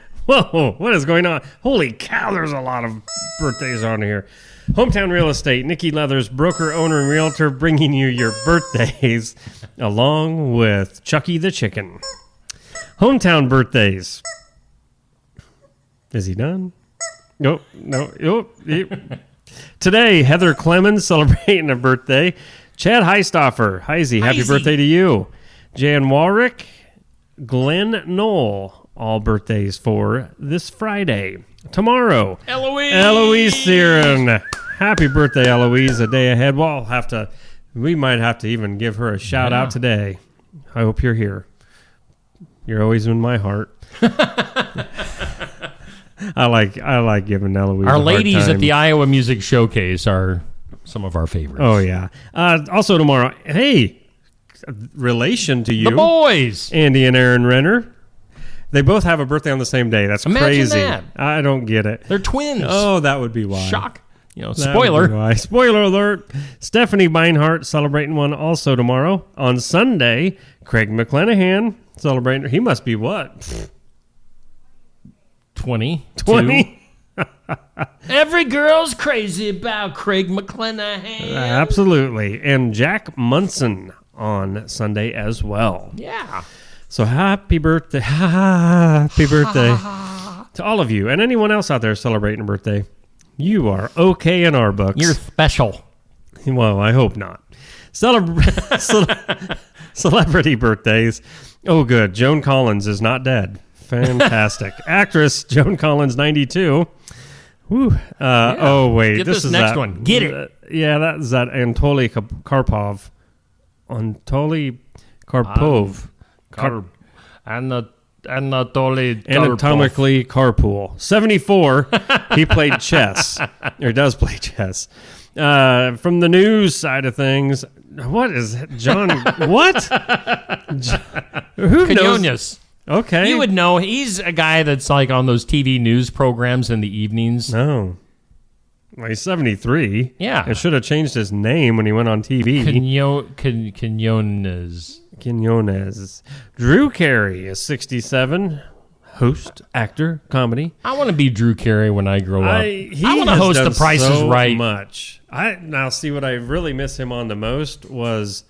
what is going on? Holy cow, there's a lot of birthdays on here. Hometown Real Estate, Nikki Leathers, broker, owner, and realtor, bringing you your birthdays along with Chucky the Chicken. Hometown birthdays. Is he done? Nope. No. Yep. Today, Heather Clemens celebrating a birthday. Chad Heistoffer. Heisey, happy birthday to you. Jan Warwick, Glenn Knoll. All birthdays for this Friday. Tomorrow, Eloise Searon. Happy birthday, Eloise. A day ahead. We might have to even give her a shout out today. I hope you're here. You're always in my heart. I like giving Eloise our a hard ladies time. at the Iowa Music Showcase are some of our favorites. Oh, yeah. Also tomorrow, hey, relation to you. The boys. Andy and Aaron Renner. They both have a birthday on the same day. That's Imagine crazy. that. I don't get it. They're twins. Oh, that would be why. Shock. That Spoiler. would be why. Spoiler alert. Stephanie Beinhart celebrating one also tomorrow. On Sunday, Craig McClanahan celebrating. He must be what? 20. Every girl's crazy about Craig McClanahan. Absolutely. And Jack Munson on Sunday as well. Yeah. So happy birthday. Happy birthday to all of you and anyone else out there celebrating a birthday. You are okay in our books. You're special. Well, I hope not. Celebrity birthdays. Oh, good. Joan Collins is not dead. Fantastic. Actress Joan Collins, 92. Woo. Oh, wait. Get this next one. Get it. Yeah, that's that Anatoly Karpov. Anatoly Karpov. Anatomically Carpool. 74. He played chess. Or does play chess. From the news side of things, what is John? What? Who Quinones. knows? Okay. You would know. He's a guy that's like on those TV news programs in the evenings. No. Well, he's 73. Yeah. It should have changed his name when he went on TV. Quinones. Drew Carey is 67. Host, actor, comedy. I want to be Drew Carey when I grow up. I want to host The Price is Right. Much. Now, see, what I really miss him on the most was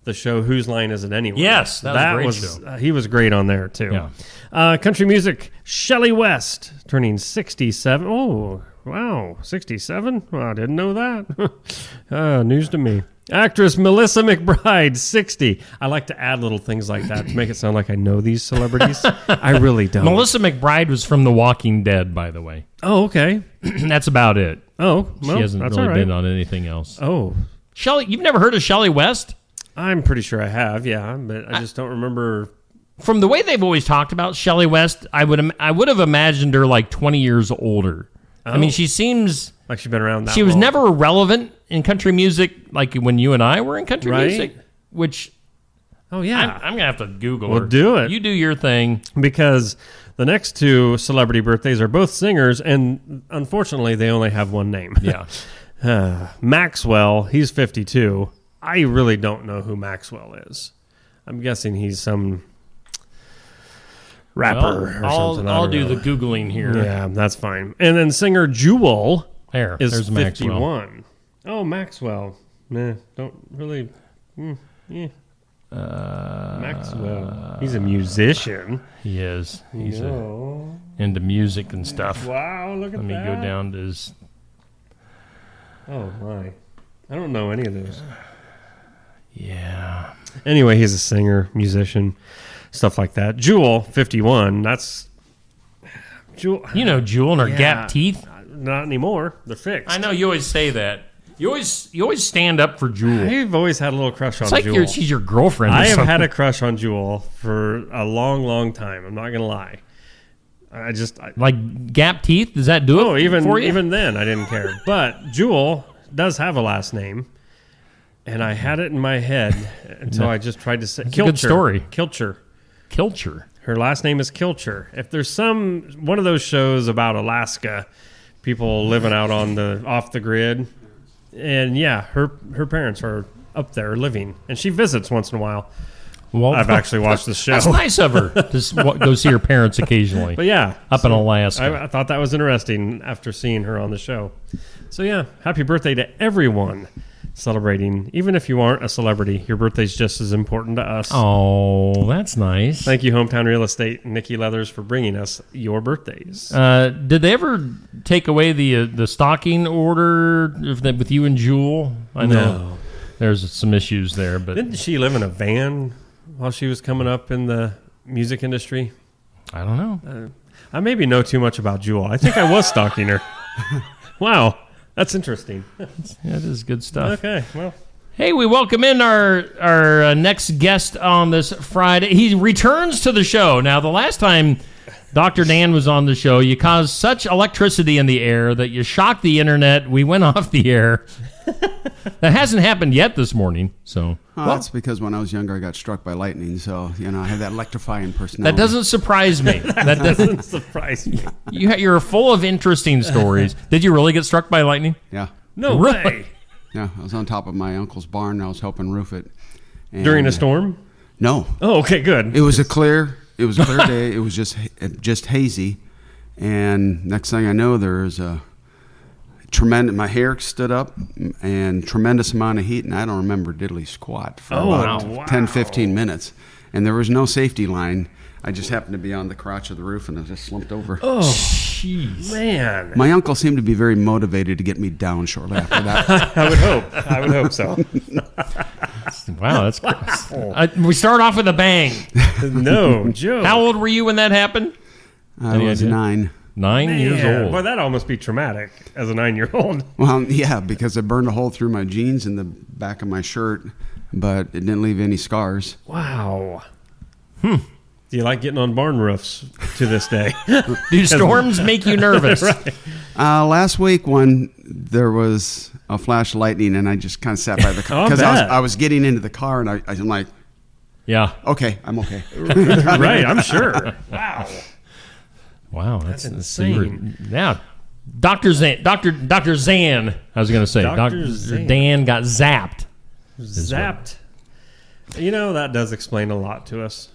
the show Whose Line Is It Anyway? Yes, that was a great show. He was great on there, too. Yeah. Country music, Shelley West, turning 67. Oh, wow, 67? Well, I didn't know that. News to me. Actress Melissa McBride, 60. I like to add little things like that to make it sound like I know these celebrities. I really don't. Melissa McBride was from The Walking Dead, by the way. Oh, okay. That's about it. Oh, well, she hasn't that's really all right. been on anything else. Oh. Shelley, you've never heard of Shelley West? I'm pretty sure I have, yeah, but I just don't remember. From the way they've always talked about Shelley West, I would have imagined her like 20 years older. Oh. I mean, she seems like she's been around that She was long. never relevant in country music like when you and I were in country music, which... Oh, yeah. I'm going to have to Google Well, her. do it. You do your thing. Because the next two celebrity birthdays are both singers, and unfortunately, they only have one name. Yeah. Maxwell, he's 52. I really don't know who Maxwell is. I'm guessing he's some rapper or something. I'll do the Googling here. Yeah, that's fine. And then singer Jewel is there's 51. Maxwell. Oh, Maxwell. Nah, don't really... yeah. Maxwell. He's a musician. He is. He's into music and stuff. Wow, look at that. Let me go down to his... Oh, my. I don't know any of those. Yeah. Anyway, he's a singer, musician, stuff like that. Jewel, 51. That's... Jewel. You know Jewel and her gap teeth? Not anymore. They're fixed. I know you always say that. You always stand up for Jewel. I've always had a little crush on Jewel. It's like she's your girlfriend. I have had a crush on Jewel for a long, long time. I'm not going to lie. Like gap teeth? Does that do it for you? Even then, I didn't care. But Jewel does have a last name. And I had it in my head until I just tried to say... It's a good story. Kilcher. Her last name is Kilcher. If there's one of those shows about Alaska, people living out off the grid... And yeah, her parents are up there living, and she visits once in a while. Well, I've actually watched the show. That's nice of her to go see her parents occasionally. But yeah, up in Alaska. I thought that was interesting after seeing her on the show. So yeah, happy birthday to everyone celebrating. Even if you aren't a celebrity, your birthday's just as important to us. Oh, that's nice. Thank you, Hometown Real Estate and Nikki Leathers, for bringing us your birthdays. Did they ever take away the stocking order with you and Jewel? I know there's some issues there, but didn't she live in a van while she was coming up in the music industry? I don't know. I maybe know too much about Jewel. I think I was stalking her. Wow, that's interesting. That is good stuff. Okay, well. Hey, we welcome in our next guest on this Friday. He returns to the show. Now, the last time Dr. Dan was on the show, you caused such electricity in the air that you shocked the internet. We went off the air. That hasn't happened yet this morning. So, that's because when I was younger, I got struck by lightning. So, I have that electrifying personality. That doesn't surprise me. That doesn't surprise me. You're full of interesting stories. Did you really get struck by lightning? Yeah. No way. Yeah, I was on top of my uncle's barn, and I was helping roof it. And during a storm? No. Oh, okay, good. It was a clear day. It was just hazy. And next thing I know, there's a tremendous, my hair stood up and tremendous amount of heat, and I don't remember diddly squat for about 10, 15 minutes. And there was no safety line. I just happened to be on the crotch of the roof, and I just slumped over. Oh, jeez. Man. My uncle seemed to be very motivated to get me down shortly after that. I would hope so. Wow, that's gross. We start off with a bang. No joke. How old were you when that happened? I was 9. 9 years old. Well, that almost be traumatic as a 9-year-old. Well, yeah, because it burned a hole through my jeans and the back of my shirt, but it didn't leave any scars. Wow. Do you like getting on barn roofs to this day? Do storms make you nervous? Right. Last week when there was a flash of lightning and I just kind of sat by the car because I was getting into the car and I'm like, yeah, okay, I'm okay. Right, I'm sure. Wow, that's insane. Yeah, Dr. Zan. I was going to say, Dr. Dan got zapped. Zapped. That does explain a lot to us.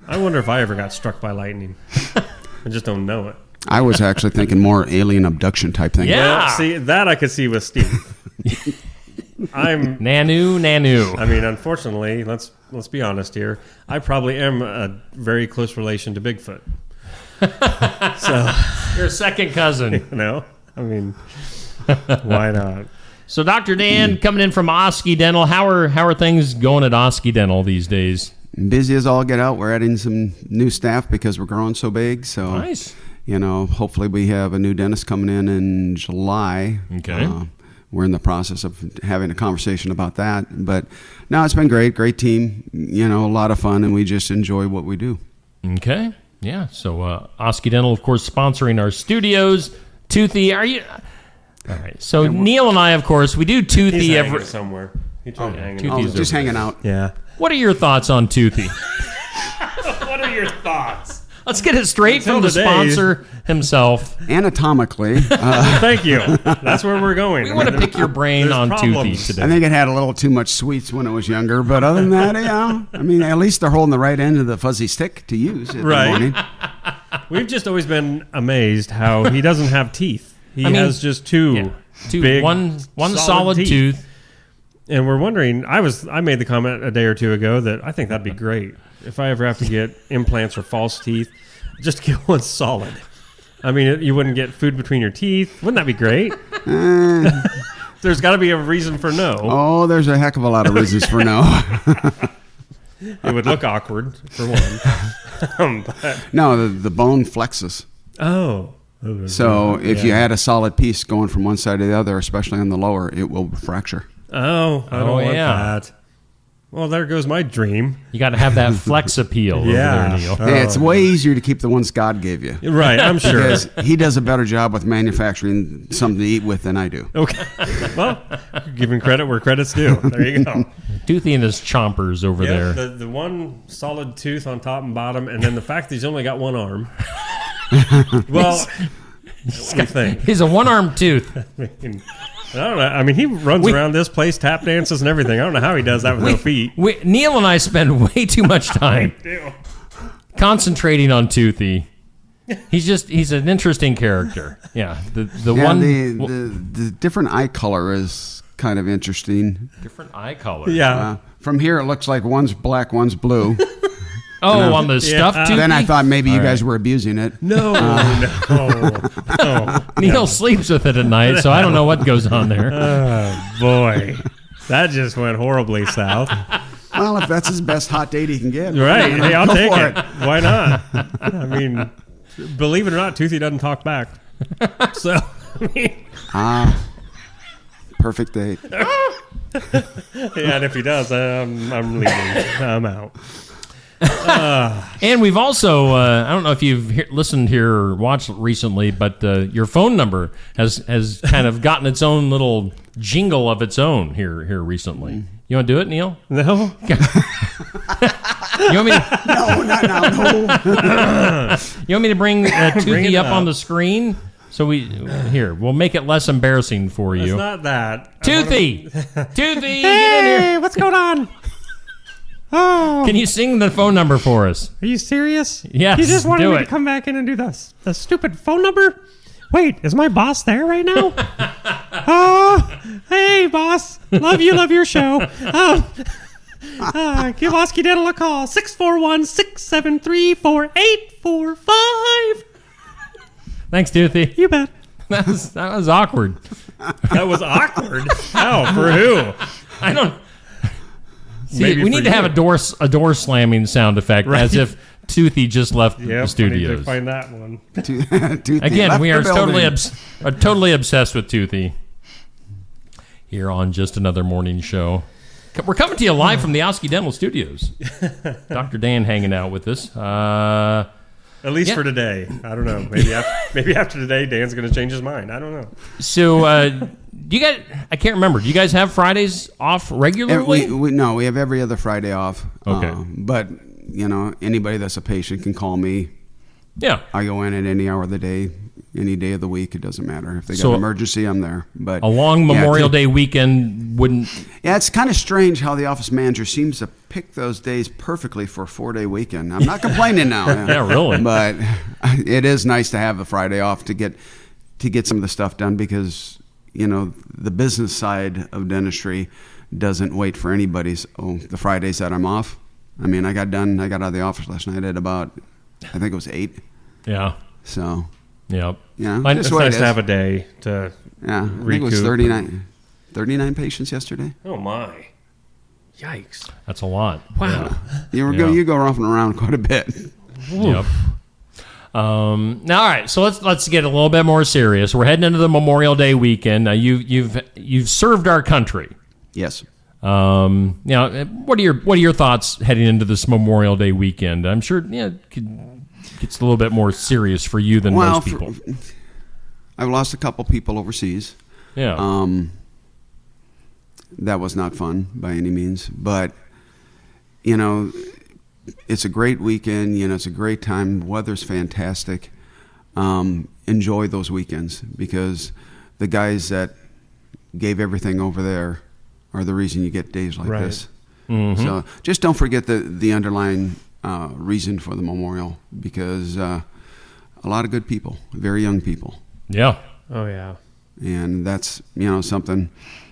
I wonder if I ever got struck by lightning. I just don't know it. I was actually thinking more alien abduction type thing. Yeah. Well, see, that I could see with Steve. I'm Nanu. I mean, unfortunately, let's be honest here. I probably am a very close relation to Bigfoot. So you're a second cousin. I mean, why not? So, Dr. Dan, coming in from Osky Dental, how are things going at Osky Dental these days? Busy as all get out. We're adding some new staff because we're growing so big. So, nice. Hopefully we have a new dentist coming in July. Okay. We're in the process of having a conversation about that. But no, it's been great great team, a lot of fun, and we just enjoy what we do. Okay. Yeah. So Osky Dental, of course, sponsoring our studios. Toothy, are you... All right. So Neil and I, of course, we do Toothy every... somewhere. He's hanging just hanging out. Yeah. What are your thoughts on Toothy? What are your thoughts? Let's get it straight from the sponsor himself. Anatomically. Thank you. That's where we're going. We want to pick your brain on Toothy today. I think it had a little too much sweets when it was younger, but other than that, at least they're holding the right end of the fuzzy stick to use in the morning. We've just always been amazed how he doesn't have teeth. He has just two big, one solid tooth. And we're wondering, I made the comment a day or two ago that I think that'd be great if I ever have to get implants or false teeth, just get one solid. I mean, you wouldn't get food between your teeth. Wouldn't that be great? There's got to be a reason for no. Oh, there's a heck of a lot of reasons for no. It would look awkward, for one. No, the bone flexes. Oh. So if you had a solid piece going from one side to the other, especially on the lower, it will fracture. Oh, I don't want that. Well, there goes my dream. You got to have that flex appeal over there, Neil. Hey, it's way easier to keep the ones God gave you. Right, I'm sure. Because he does a better job with manufacturing something to eat with than I do. Okay. Well, giving credit where credit's due. There you go. Toothy and his chompers over there. The one solid tooth on top and bottom, and then the fact that he's only got one arm. Well, what do you think? He's a one-armed tooth. I don't know. I mean, he runs around this place, tap dances and everything. I don't know how he does that with no feet. Neil and I spend way too much time concentrating on Toothy. He's an interesting character. Yeah. The different eye color is kind of interesting. Different eye color. Yeah. From here, it looks like one's black, one's blue. Oh, on the stuffed Toothy? Then I thought maybe you guys were abusing it. No. Neil sleeps with it at night, so I don't know what goes on there. Oh, boy. That just went horribly south. Well, if that's his best hot date he can get. Right. Hey, I'll take it. Why not? I mean, believe it or not, Toothy doesn't talk back. So, I mean. Perfect date. Yeah, and if he does, I'm leaving. I'm out. And we've also, I don't know if you've listened here or watched recently, but your phone number has kind of gotten its own little jingle of its own here recently. You want to do it, Neil? No. You want me to? No, not now. No. You want me to bring Toothy up on the screen? So we'll make it less embarrassing for you. It's not that. Toothy! Toothy! Hey, what's going on? Oh. Can you sing the phone number for us? Are you serious? Yes, You just wanted do me it. to come back in and do the stupid phone number? Wait, is my boss there right now? Hey, boss. Love your show. Give Osky Dental a call. 641-673-4845. Thanks, Toothy. You bet. That was awkward. That was awkward? How? For who? I don't... See, Maybe we for need to have a door slamming sound effect, Right. as if Toothy just left the I need studios. to find that one. Again, we are totally obsessed with Toothy here on Just Another Morning Show. We're coming to you live from the Osky Dental Studios. Dr. Dan hanging out with us. At least for today. I don't know. Maybe after today, Dan's going to change his mind. I don't know. So, do you guys? I can't remember. Do you guys have Fridays off regularly? No, we have every other Friday off. Okay. But anybody that's a patient can call me. Yeah. I go in at any hour of the day, any day of the week. It doesn't matter. If they got an emergency, I'm there. But a long Memorial Day weekend wouldn't. Yeah, it's kind of strange how the office manager seems to pick those days perfectly for a 4-day weekend. I'm not complaining now. Yeah, really. But it is nice to have a Friday off to get some of the stuff done because the business side of dentistry doesn't wait for anybody's. The Fridays that I'm off. I mean, I got out of the office last night at about, I think it was 8. Yeah. So. Yep. Yeah. It's nice to have a day to I think it was 39 patients yesterday. Oh my. Yikes. That's a lot. Wow. Yeah. You go roughing around quite a bit. Yep. Now, all right. So let's get a little bit more serious. We're heading into the Memorial Day weekend. Now, you've served our country. Yes. Now, what are your thoughts heading into this Memorial Day weekend? I'm sure it gets a little bit more serious for you than most people. I've lost a couple people overseas. Yeah. That was not fun by any means, but it's a great weekend. It's a great time. The weather's fantastic. Enjoy those weekends because the guys that gave everything over there are the reason you get days like this. Mm-hmm. So just don't forget the underlying reason for the memorial because a lot of good people, very young people. Yeah. Oh yeah. And that's something.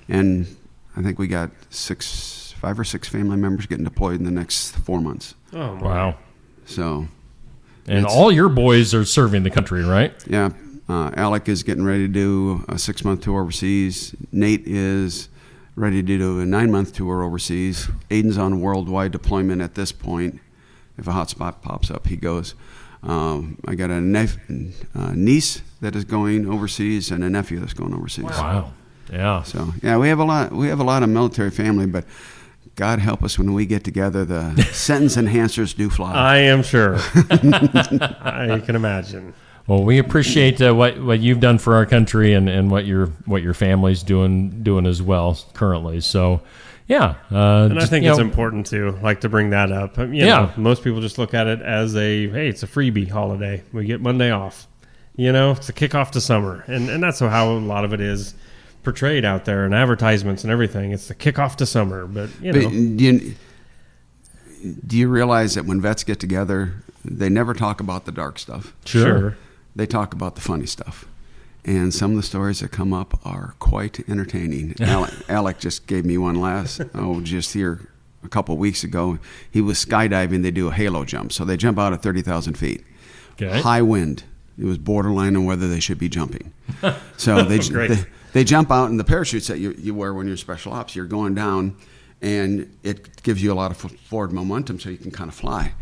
And I think we got 5 or 6 family members getting deployed in the next 4 months. Oh my. Wow. So. And all your boys are serving the country, right? Yeah. Alec is getting ready to do a 6-month tour overseas. Nate is ready to do a 9-month tour overseas. Aiden's on worldwide deployment at this point. If a hot spot pops up, he goes. I got a niece that is going overseas and a nephew that's going overseas. Wow. Yeah. So we have a lot of military family, but God help us when we get together. The sentence enhancers do fly. I am sure. I can imagine. Well, we appreciate what you've done for our country and what your family's doing as well currently. So, yeah. And I think it's important to bring that up. Most people just look at it as it's a freebie holiday. We get Monday off. It's a kickoff to summer, and that's how a lot of it is portrayed out there in advertisements and everything. It's the kickoff to summer, but you know. Do you realize that when vets get together, they never talk about the dark stuff? Sure. They talk about the funny stuff. And some of the stories that come up are quite entertaining. Alec just gave me one just here a couple of weeks ago. He was skydiving. They do a halo jump. So they jump out at 30,000 feet. Okay. High wind. It was borderline on whether they should be jumping. So they jump out, and the parachutes that you wear when you're special ops, you're going down, and it gives you a lot of forward momentum so you can kind of fly.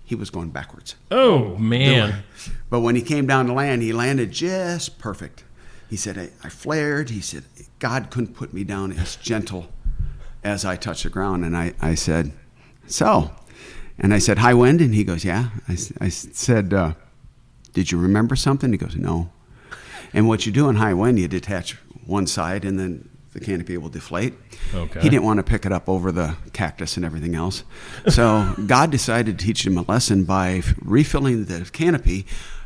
He was going backwards. Oh, man. But when he came down to land, he landed just perfect. He said, I flared. He said, God couldn't put me down as gentle as I touched the ground. And I said, so? And I said, high wind? And he goes, yeah. I said, did you remember something? He goes, no. And what you do in high wind, you detach one side, and then the canopy will deflate. Okay. He didn't want to pick it up over the cactus and everything else. So God decided to teach him a lesson by refilling the canopy,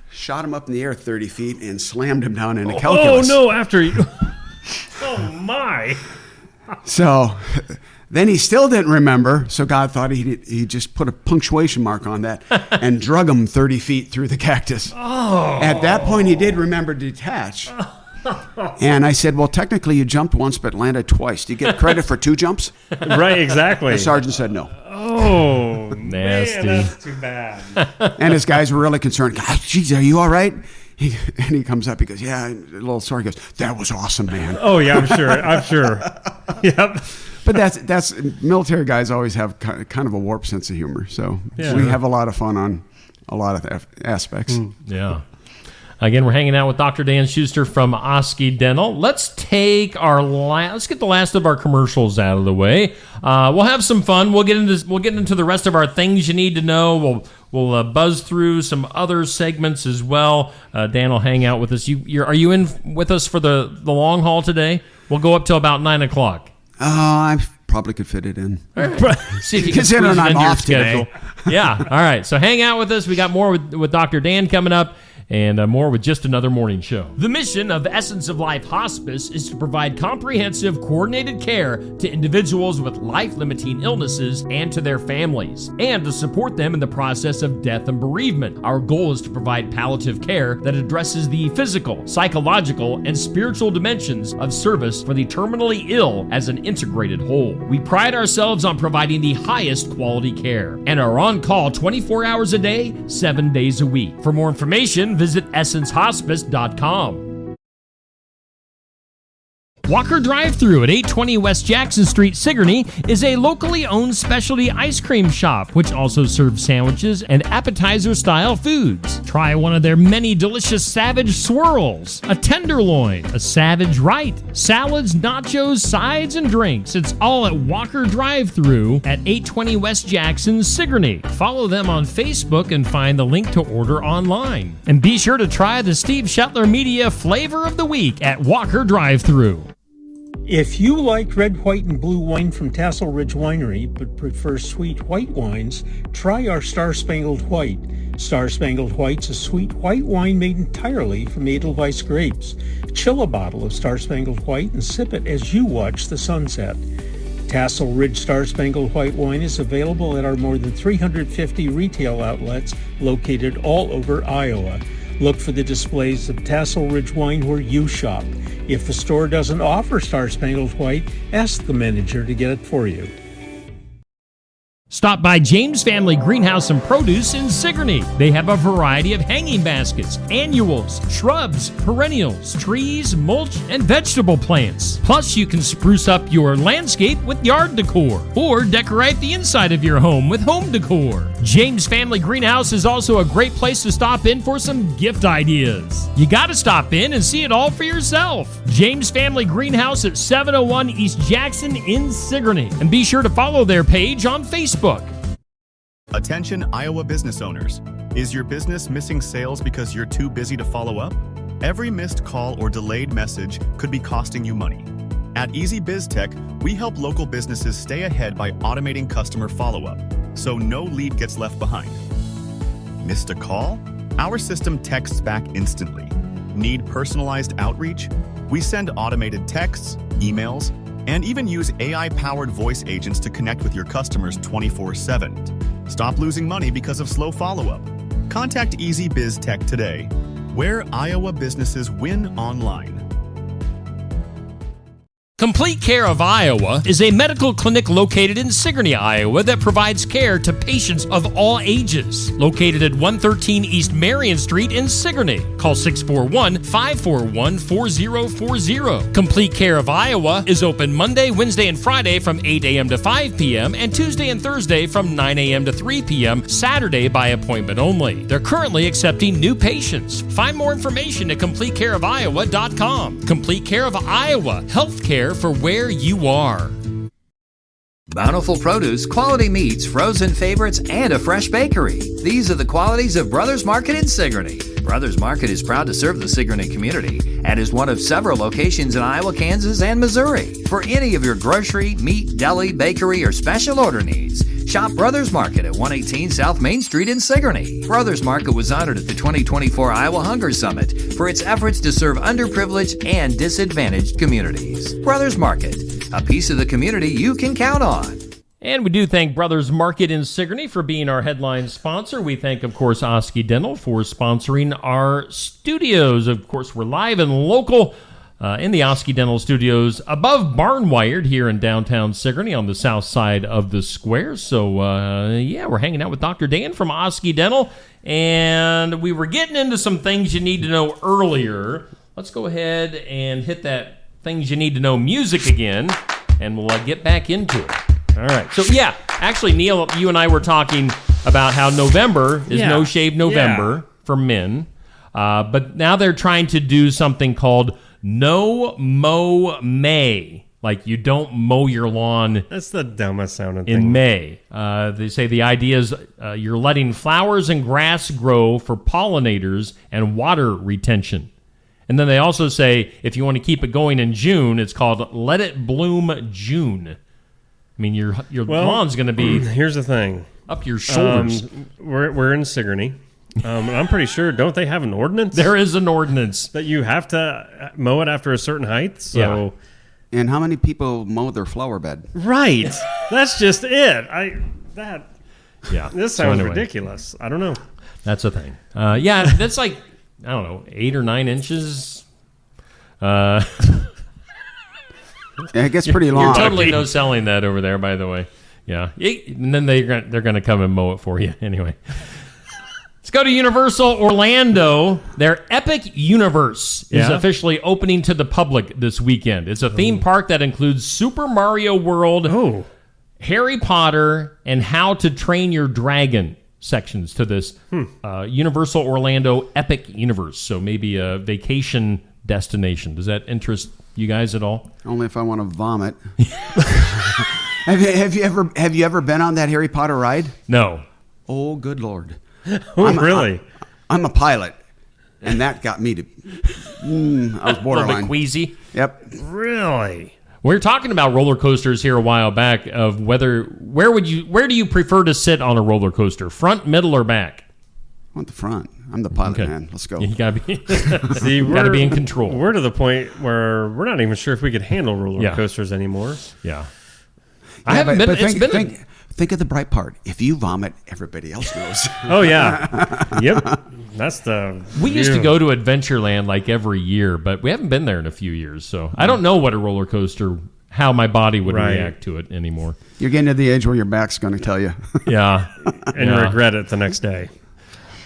shot him up in the air 30 feet, and slammed him down into calculus. Oh, no, after you. Oh, my. So then he still didn't remember, so God thought he just put a punctuation mark on that and drug him 30 feet through the cactus. Oh. At that point, he did remember to detach. And I said, well, technically you jumped once but landed twice. Do you get credit for 2 jumps? Right, exactly. The sergeant said no. Oh, nasty. Man, that's too bad. And his guys were really concerned. God, geez, are you all right? And he comes up, he goes, yeah, a little sore. He goes, that was awesome, man. Oh, yeah, I'm sure. Yep. But that's military guys always have kind of a warped sense of humor. So yeah. We have a lot of fun on a lot of aspects. Yeah. Again, we're hanging out with Dr. Dan Schuster from Osky Dental. Let's get the last of our commercials out of the way. We'll have some fun. We'll get into the rest of our things you need to know. We'll buzz through some other segments as well. Dan will hang out with us. Are you in with us for the long haul today? We'll go up till about 9:00. I probably could fit it in. Right. See if you can squeeze it into your schedule. Yeah. All right. So hang out with us. We got more with Dr. Dan coming up. And more with Just Another Morning Show. The mission of Essence of Life Hospice is to provide comprehensive, coordinated care to individuals with life-limiting illnesses and to their families, and to support them in the process of death and bereavement. Our goal is to provide palliative care that addresses the physical, psychological, and spiritual dimensions of service for the terminally ill as an integrated whole. We pride ourselves on providing the highest quality care and are on call 24 hours a day, 7 days a week. For more information, visit essencehospice.com. Walker Drive-Thru at 820 West Jackson Street, Sigourney, is a locally owned specialty ice cream shop, which also serves sandwiches and appetizer-style foods. Try one of their many delicious Savage Swirls, a Tenderloin, a Savage Right, salads, nachos, sides, and drinks. It's all at Walker Drive-Thru at 820 West Jackson, Sigourney. Follow them on Facebook and find the link to order online. And be sure to try the Steve Shetler Media Flavor of the Week at Walker Drive-Thru. If you like red, white, and blue wine from Tassel Ridge Winery but prefer sweet white wines, try our Star Spangled White. Star Spangled White's a sweet white wine made entirely from Edelweiss grapes. Chill a bottle of Star Spangled White and sip it as you watch the sunset. Tassel Ridge Star Spangled White wine is available at our more than 350 retail outlets located all over Iowa. Look for the displays of Tassel Ridge wine where you shop. If the store doesn't offer Star Spangled White, ask the manager to get it for you. Stop by James Family Greenhouse and Produce in Sigourney. They have a variety of hanging baskets, annuals, shrubs, perennials, trees, mulch, and vegetable plants. Plus, you can spruce up your landscape with yard decor or decorate the inside of your home with home decor. James Family Greenhouse is also a great place to stop in for some gift ideas. You got to stop in and see it all for yourself. James Family Greenhouse at 701 East Jackson in Sigourney. And be sure to follow their page on Facebook. Attention Iowa business owners. Is your business missing sales because you're too busy to follow up? Every missed call or delayed message could be costing you money. At Easy Biz Tech, we help local businesses stay ahead by automating customer follow-up, so no lead gets left behind. Missed a call? Our system texts back instantly. Need personalized outreach? We send automated texts, emails, and even use AI-powered voice agents to connect with your customers 24/7. Stop losing money because of slow follow-up. Contact Easy Biz Tech today, where Iowa businesses win online. Complete Care of Iowa is a medical clinic located in Sigourney, Iowa that provides care to patients of all ages. Located at 113 East Marion Street in Sigourney. Call 641-541-4040. Complete Care of Iowa is open Monday, Wednesday, and Friday from 8 a.m. to 5 p.m. and Tuesday and Thursday from 9 a.m. to 3 p.m. Saturday by appointment only. They're currently accepting new patients. Find more information at CompleteCareOfIowa.com. Complete Care of Iowa. Healthcare for where you are. Bountiful produce, quality meats, frozen favorites, and a fresh bakery. These are the qualities of Brothers Market in Sigourney. Brothers Market is proud to serve the Sigourney community and is one of several locations in Iowa, Kansas, and Missouri. For any of your grocery, meat, deli, bakery, or special order needs, shop Brothers Market at 118 South Main Street in Sigourney. Brothers Market was honored at the 2024 Iowa Hunger Summit for its efforts to serve underprivileged and disadvantaged communities. Brothers Market, a piece of the community you can count on. And we do thank Brothers Market in Sigourney for being our headline sponsor. We thank, of course, Osky Dental for sponsoring our studios. Of course, we're live and local in the Osky Dental studios above Barnwired here in downtown Sigourney on the south side of the square. So, we're hanging out with Dr. Dan from Osky Dental. And we were getting into some things you need to know earlier. Let's go ahead and hit that things you need to know music again, and we'll get back into it. All right. So, actually, Neil, you and I were talking about how November is No Shave November for men. But now they're trying to do something called No Mow May. Like you don't mow your lawn. That's the dumbest sounding thing. In May. They say the idea is you're letting flowers and grass grow for pollinators and water retention. And then they also say if you want to keep it going in June, it's called Let It Bloom June. I mean, your lawn's going to be. Here's the thing. Up your shoulders. We're in Sigourney. I'm pretty sure. Don't they have an ordinance? There is an ordinance that you have to mow it after a certain height. So. Yeah. And how many people mow their flower bed? Right. That's just it. This sounds ridiculous. I don't know. That's a thing. That's like, I don't know, 8 or 9 inches. It gets pretty long. You're totally no selling that over there, by the way. Yeah. And then they're going to come and mow it for you anyway. Let's go to Universal Orlando. Their Epic Universe is officially opening to the public this weekend. It's a theme park that includes Super Mario World, Harry Potter, and How to Train Your Dragon sections to this Universal Orlando Epic Universe. So maybe a vacation destination. Does that interest you guys at all? Only if I want to vomit. Have you ever been on that Harry Potter ride? No. Oh, good Lord. Really? I'm a pilot, and that got me to. I was borderline. A little bit queasy. Yep. Really? We were talking about roller coasters here a while back of where do you prefer to sit on a roller coaster, front, middle, or back? I want the front. I'm the pilot, man. Let's go. Yeah, you gotta be. Gotta be in control. We're to the point where we're not even sure if we could handle roller coasters anymore. Yeah. I haven't been. Think of the bright part. If you vomit, everybody else knows. Oh, yeah. Yep. That's the We used to go to Adventureland like every year, but we haven't been there in a few years. So I don't know what a roller coaster, how my body would react to it anymore. You're getting to the age where your back's going to tell you. Yeah. And regret it the next day.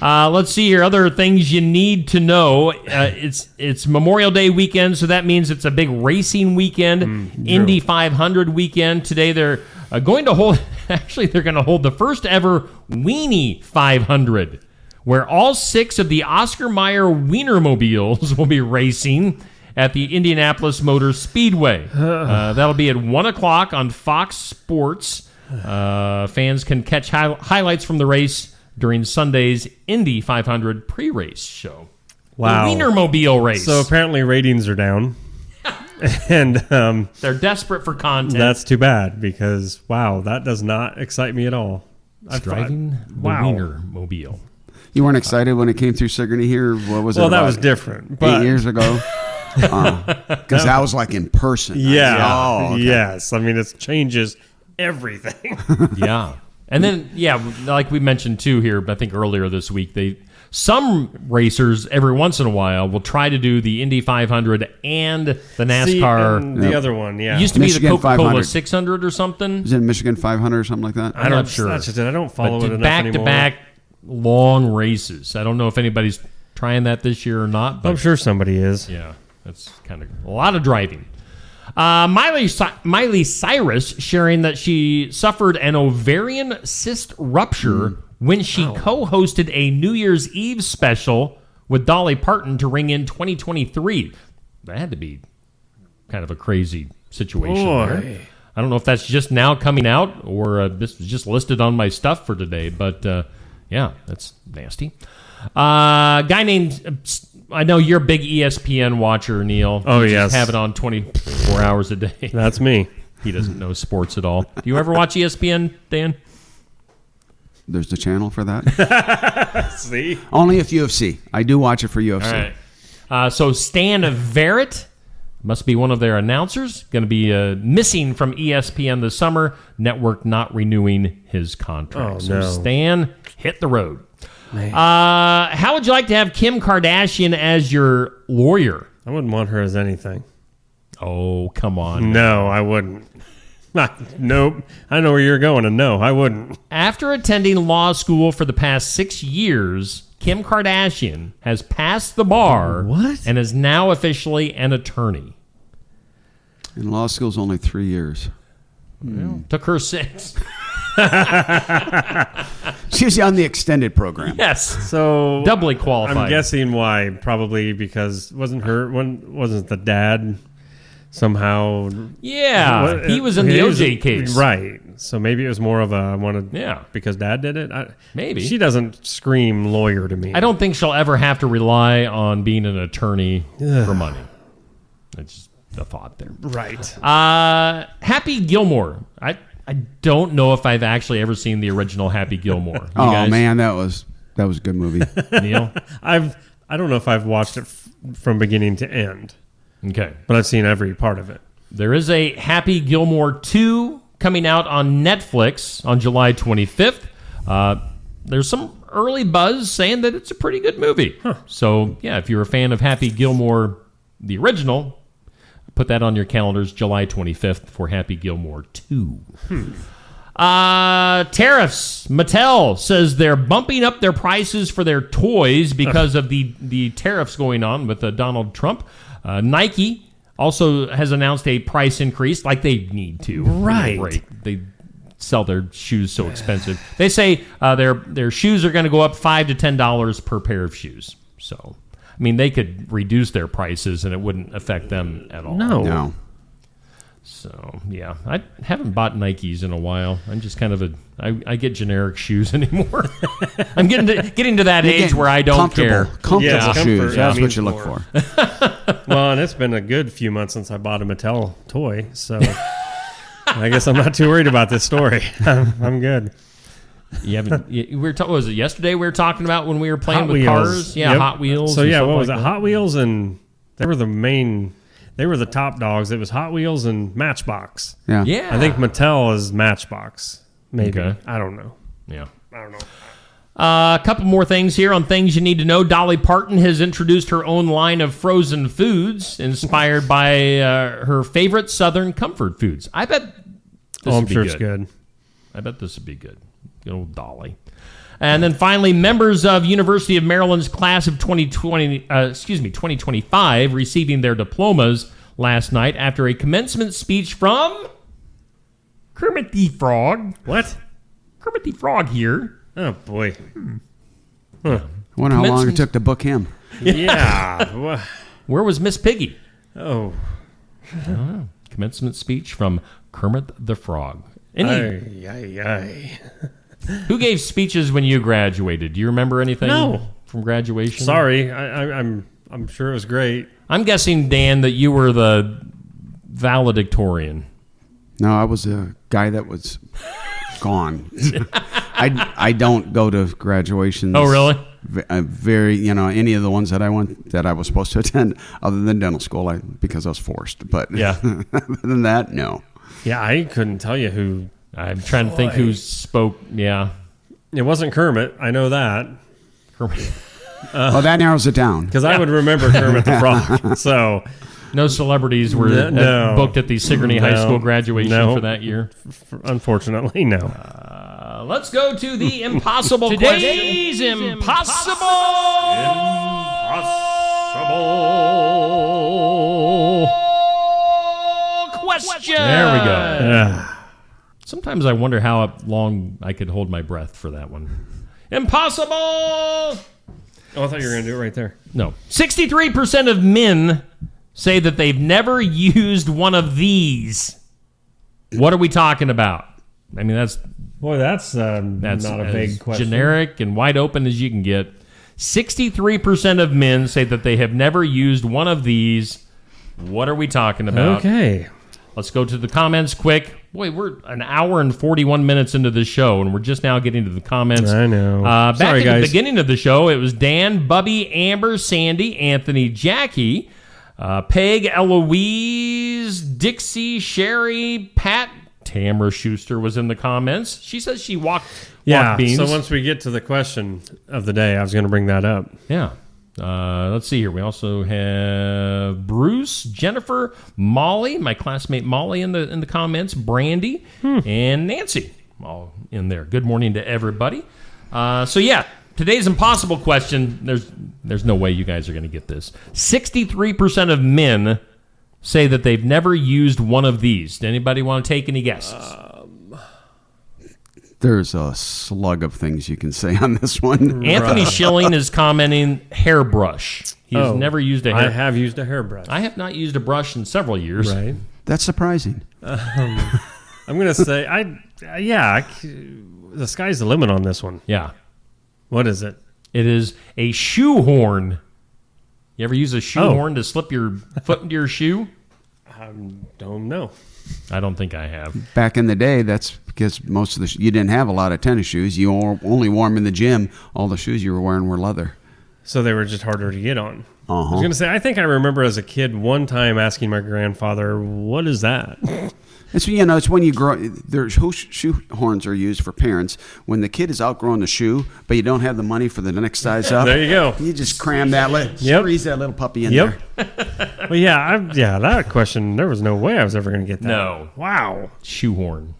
Let's see here. Other things you need to know. It's Memorial Day weekend, so that means it's a big racing weekend. Indy 500 weekend. Today they're going to hold. Actually, they're going to hold the first ever Weenie 500, where all 6 of the Oscar Mayer Wienermobiles will be racing at the Indianapolis Motor Speedway. That'll be at 1 o'clock on Fox Sports. Fans can catch highlights from the race during Sunday's Indy 500 pre-race show. Wow. The Wienermobile race. So apparently ratings are down. And they're desperate for content. That's too bad because, wow, that does not excite me at all. Driving the Wienermobile. You weren't excited when it came through Sigourney here? What was it? Well, that was different. 8 years ago? Because that was like in person. Yeah. Oh, okay. Yes. I mean, it changes everything. Yeah. And then, like we mentioned too here, I think earlier this week, some racers every once in a while will try to do the Indy 500 and the NASCAR. The other one, yeah. It used to Michigan be the Coca-Cola 500. 600 or something. Is it Michigan 500 or something like that? I'm not sure. That's just it. I don't follow But it enough back-to-back long races. I don't know if anybody's trying that this year or not. But I'm sure somebody is. Yeah, that's kind of a lot of driving. Miley Cyrus sharing that she suffered an ovarian cyst rupture when she co-hosted a New Year's Eve special with Dolly Parton to ring in 2023. That had to be kind of a crazy situation there. I don't know if that's just now coming out or this was just listed on my stuff for today, but yeah, that's nasty. Guy named... I know you're a big ESPN watcher, Neil. Oh, you yes. Just have it on 24 hours a day. That's me. He doesn't know sports at all. Do you ever watch ESPN, Dan? There's the channel for that. See? Only if UFC. I do watch it for UFC. All right. So Stan Verrett must be one of their announcers. Going to be missing from ESPN this summer. Network not renewing his contract. Oh, so no. Stan, hit the road. How would you like to have Kim Kardashian as your lawyer? I wouldn't want her as anything. Oh, come on. No, I wouldn't. Nope. I know where you're going, and no, I wouldn't. After attending law school for the past 6 years, Kim Kardashian has passed the bar and is now officially an attorney. And law school's only 3 years. Well, took her 6. She's on the extended program. Yes. So doubly qualified. I'm guessing why. Probably because wasn't the dad somehow? Yeah, he was in the OJ case, right? So maybe it was more of a because dad did it. Maybe she doesn't scream lawyer to me. I don't think she'll ever have to rely on being an attorney for money. It's just the thought there, right? Happy Gilmore. I don't know if I've actually ever seen the original Happy Gilmore. You guys? Man, that was a good movie. Neil, I don't know if I've watched it from beginning to end. Okay, but I've seen every part of it. There is a Happy Gilmore 2 coming out on Netflix on July 25th. There's some early buzz saying that it's a pretty good movie. So yeah, if you're a fan of Happy Gilmore, the original, put that on your calendars, July 25th for Happy Gilmore 2. Tariffs. Mattel says they're bumping up their prices for their toys because of the tariffs going on with Donald Trump. Nike also has announced a price increase, like they need to. Right. They sell their shoes so expensive. They say their shoes are going to go up $5 to $10 per pair of shoes. So, I mean, they could reduce their prices and it wouldn't affect them at all. No. So, yeah. I haven't bought Nikes in a while. I'm just kind of I get generic shoes anymore. I'm getting to that age where I don't care. Comfortable shoes. That's what you look for. Well, and it's been a good few months since I bought a Mattel toy, so I guess I'm not too worried about this story. I'm good. You haven't. Was it yesterday we were talking about when we were playing Hot with Wheels. cars? Yeah, Yep. Hot Wheels. So yeah, what was like it? that. Hot Wheels, and they were the top dogs. It was Hot Wheels and Matchbox. Yeah. I think Mattel is Matchbox. Maybe. Okay. I don't know. Yeah. I don't know. A couple more things here on things you need to know. Dolly Parton has introduced her own line of frozen foods inspired by her favorite Southern comfort foods. I bet this I'm would be sure good. it's good. I bet this would be good. Good old Dolly. And then finally, members of University of Maryland's class of 2025 receiving their diplomas last night after a commencement speech from Kermit the Frog. What? Kermit the Frog here. Oh, boy. I wonder how long it took to book him. Yeah. Where was Miss Piggy? Oh. I don't know. Commencement speech from Kermit the Frog. Who gave speeches when you graduated? Do you remember anything from graduation? Sorry. I'm sure it was great. I'm guessing, Dan, that you were the valedictorian. No, I was a guy that was gone. I don't go to graduations. Oh, really? Very, any of the ones that I went that I was supposed to attend, other than dental school, because I was forced. But yeah, other than that, no. Yeah, I couldn't tell you who. I'm trying to think who spoke. Yeah, it wasn't Kermit. I know that. Kermit. Well, that narrows it down. Because I would remember Kermit the Frog. So no celebrities were booked at the Sigourney High School graduation for that year. Unfortunately, no. Let's go to the impossible question. Today's impossible question. There we go. Sometimes I wonder how long I could hold my breath for that one. Impossible! Oh, I thought you were going to do it right there. No. 63% of men say that they've never used one of these. What are we talking about? I mean, that's not a big question. Generic and wide open as you can get. 63% of men say that they have never used one of these. What are we talking about? Okay. Let's go to the comments quick. Boy, we're an hour and 41 minutes into the show, and we're just now getting to the comments. I know. Back at the beginning of the show, it was Dan, Bubby, Amber, Sandy, Anthony, Jackie, Peg, Eloise, Dixie, Sherry, Pat. Tamara Schuster was in the comments. She says she walked beans. So once we get to the question of the day, I was going to bring that up. Yeah. Let's see here. We also have Bruce, Jennifer, Molly, my classmate Molly in the comments, Brandy, and Nancy all in there. Good morning to everybody. Today's impossible question. There's no way you guys are going to get this. 63% of men say that they've never used one of these. Does anybody want to take any guesses? There's a slug of things you can say on this one. Anthony Schilling is commenting hairbrush. He has never used a hairbrush. I have used a hairbrush. I have not used a brush in several years. Right. That's surprising. I'm going to say, the sky's the limit on this one. Yeah. What is it? It is a shoehorn. You ever use a shoehorn to slip your foot into your shoe? I don't know. I don't think I have. Back in the day, that's because most of you didn't have a lot of tennis shoes. You only wore them in the gym. All the shoes you were wearing were leather. So they were just harder to get on. Uh-huh. I was going to say, I think I remember as a kid one time asking my grandfather, what is that? It's when you grow. Shoe horns are used for parents when the kid is outgrowing the shoe, but you don't have the money for the next size up. There you go. You just cram that, squeeze that little puppy in there. Well, that question, there was no way I was ever going to get that. No. Wow. Shoehorn.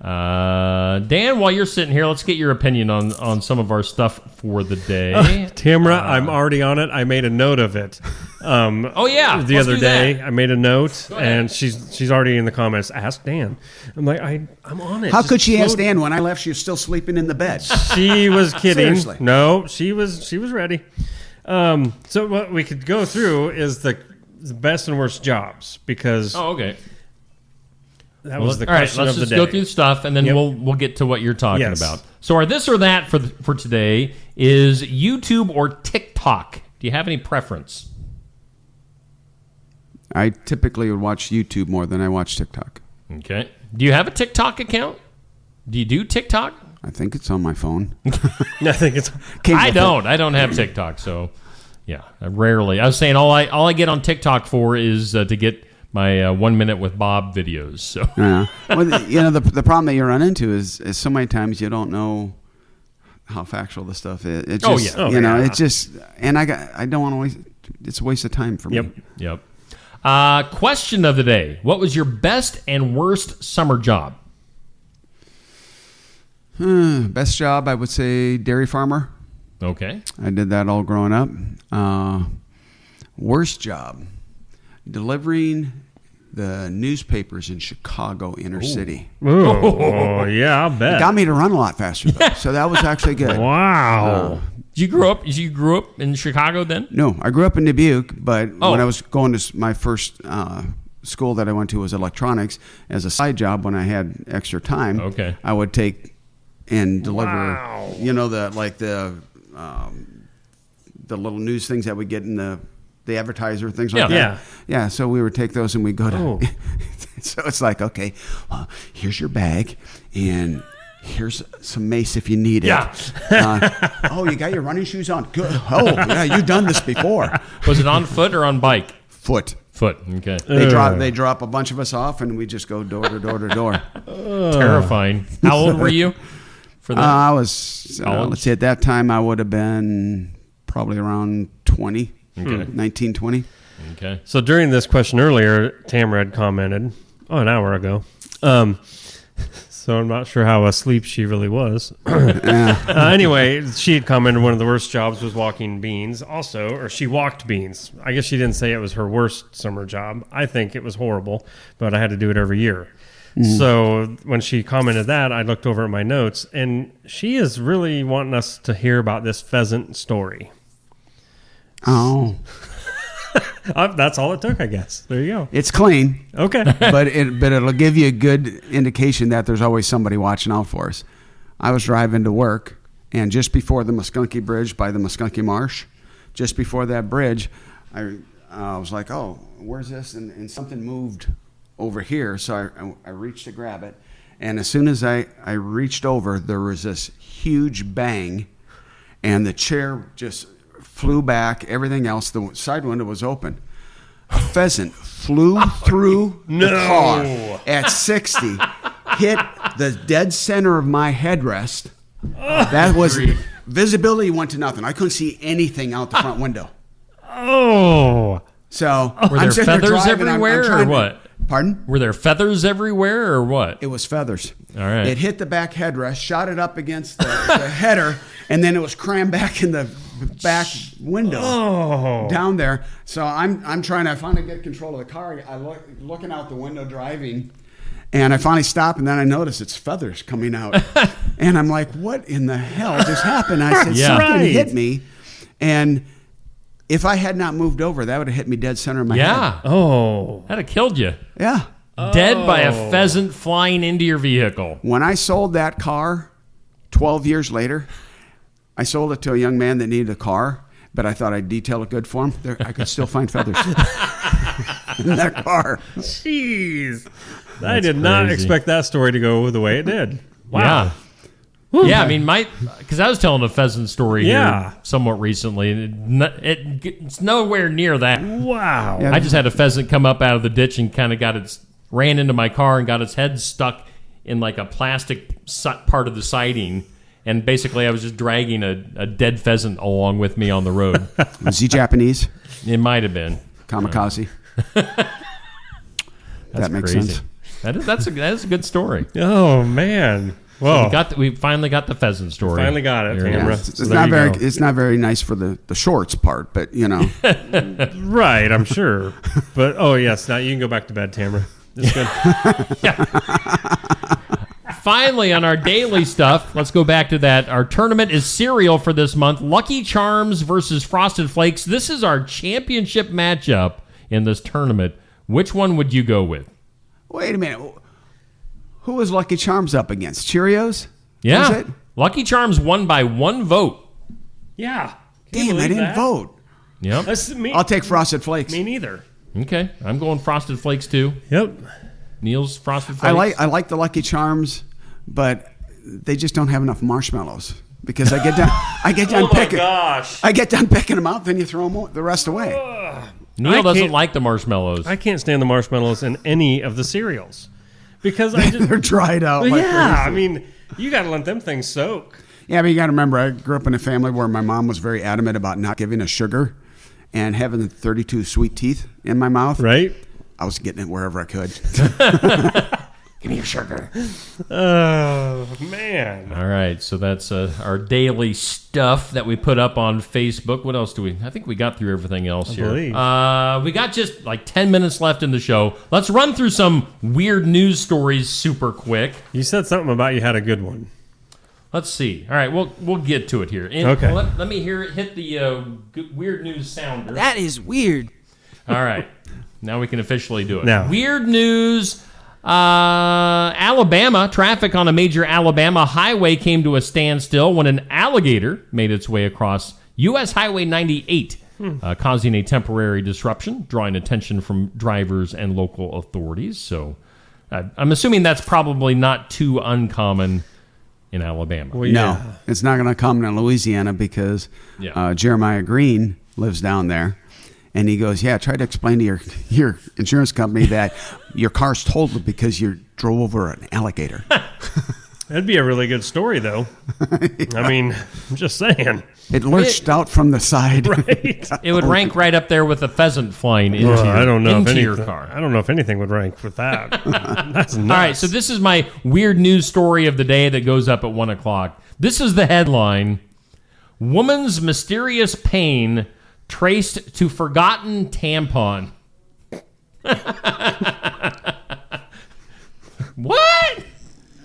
Dan, while you're sitting here, let's get your opinion on some of our stuff for the day. Tamara, I'm already on it. I made a note of it. The other day, I made a note, and she's already in the comments. Ask Dan. I'm like, I'm on it. How could she ask Dan when I left? She was still sleeping in the bed. She was kidding. Seriously. No, she was ready. So what we could go through is the best and worst jobs because. Oh, okay. That was the question of the day. Let's just go through stuff, and then we'll get to what you're talking about. So our this or that for today is YouTube or TikTok. Do you have any preference? I typically would watch YouTube more than I watch TikTok. Okay. Do you have a TikTok account? Do you do TikTok? I think it's on my phone. I think it's. I don't have TikTok, so yeah, rarely. I was saying all I get on TikTok for is to get my 1 minute with Bob videos. So well, the problem that you run into is so many times you don't know how factual the stuff is. It's just, it's just, and I don't want to waste. It's a waste of time for me. Yep. Question of the day: what was your best and worst summer job? Best job, I would say dairy farmer. Okay. I did that all growing up. Worst job, delivering the newspapers in Chicago inner city. Oh, yeah, I'll bet. It got me to run a lot faster, though, so that was actually good. Wow. You grew up in Chicago then? No, I grew up in Dubuque, but when I was going to my first school that I went to was electronics. As a side job, when I had extra time, I would take and deliver, the little news things that we get in the advertiser, things like that. Yeah, so we would take those and we'd go to... So it's like, okay, here's your bag, and here's some mace if you need it. Yeah. Oh, you got your running shoes on? Good. Oh, yeah, you've done this before. Was it on foot or on bike? Foot. Okay. They drop a bunch of us off, and we just go door to door to door. Terrifying. How old were you for that? I was, let's see, at that time I would have been probably around 20, 19, 20. Okay. So during this question earlier, Tamara had commented, an hour ago. So I'm not sure how asleep she really was. Anyway, she had commented one of the worst jobs was walking beans. Also, or she walked beans. I guess she didn't say it was her worst summer job. I think it was horrible, but I had to do it every year. So when she commented that, I looked over at my notes, and she is really wanting us to hear about this pheasant story. Oh. That's all it took, I guess. There you go. It's clean. Okay. but it'll give you a good indication that there's always somebody watching out for us. I was driving to work, and just before the Musconkie Bridge by the Musconkie Marsh, just before that bridge, I was like, oh, where's this? And something moved over here, so I reached to grab it. And as soon as I reached over, there was this huge bang, and the chair just flew back, everything else, the side window was open. A pheasant flew through the car at 60, hit the dead center of my headrest. That was, visibility went to nothing. I couldn't see anything out the front window. Oh. So were there feathers everywhere or what? Pardon? Were there feathers everywhere or what? It was feathers. All right. It hit the back headrest, shot it up against the header, and then it was crammed back in the back window down there. So I'm trying to finally get control of the car. I'm looking out the window driving, and I finally stop, and then I notice it's feathers coming out. And I'm like, what in the hell just happened? I said, something hit me. And if I had not moved over, that would have hit me dead center of my head. Oh. That'd have killed you. Yeah. Dead by a pheasant flying into your vehicle. When I sold that car 12 years later, I sold it to a young man that needed a car, but I thought I'd detail it good for him. I could still find feathers in that car. Jeez. I did not expect that story to go the way it did. Wow. Yeah. Yeah, I mean, because I was telling a pheasant story here somewhat recently, and it's nowhere near that. Wow. I just had a pheasant come up out of the ditch and kind of ran into my car and got its head stuck in like a plastic part of the siding. And basically, I was just dragging a dead pheasant along with me on the road. Was he Japanese? It might have been. Kamikaze. That makes sense. That is a good story. Oh, man. Well, so we finally got the pheasant story. Finally got it, Tamara. Yeah, it's not very nice for the shorts part, but you know. Right, I'm sure. But yes, now you can go back to bed, Tamara. It's good. Finally, on our daily stuff, let's go back to that. Our tournament is cereal for this month. Lucky Charms versus Frosted Flakes. This is our championship matchup in this tournament. Which one would you go with? Wait a minute. Who was Lucky Charms up against? Cheerios? Yeah. Was it? Lucky Charms won by 1 vote. Yeah. Damn, I didn't vote. Yep. I'll take Frosted Flakes. Me neither. Okay. I'm going Frosted Flakes too. Yep. Neil's Frosted Flakes. I like the Lucky Charms, but they just don't have enough marshmallows. Because I get done picking. Gosh. I get done picking them out, then you throw them the rest away. Neil doesn't like the marshmallows. I can't stand the marshmallows in any of the cereals. Because they're dried out. Like crazy. I mean, you got to let them things soak. Yeah, but you got to remember, I grew up in a family where my mom was very adamant about not giving us sugar and having 32 sweet teeth in my mouth. Right. I was getting it wherever I could. Give me your sugar. Oh, man. All right, so that's our daily stuff that we put up on Facebook. What else do we... I think we got through everything else here. We got just like 10 minutes left in the show. Let's run through some weird news stories super quick. You said something about you had a good one. Let's see. All right, we'll get to it here. Okay. Let me hear it hit the weird news sounder. That is weird. All right. Now we can officially do it. Now. Weird news... Alabama, traffic on a major Alabama highway came to a standstill when an alligator made its way across U.S. Highway 98, causing a temporary disruption, drawing attention from drivers and local authorities. So I'm assuming that's probably not too uncommon in Alabama. Well, No, it's not going to come in Louisiana because Jeremiah Green lives down there. And he goes, yeah, try to explain to your insurance company that your car's totaled because you drove over an alligator. That'd be a really good story, though. I mean, I'm just saying. It lurched out from the side. Right. It would rank right up there with a pheasant flying into, your car. I don't know if anything would rank with that. That's nuts. All right, so this is my weird news story of the day that goes up at 1 o'clock. This is the headline: Woman's mysterious pain traced to forgotten tampon. What?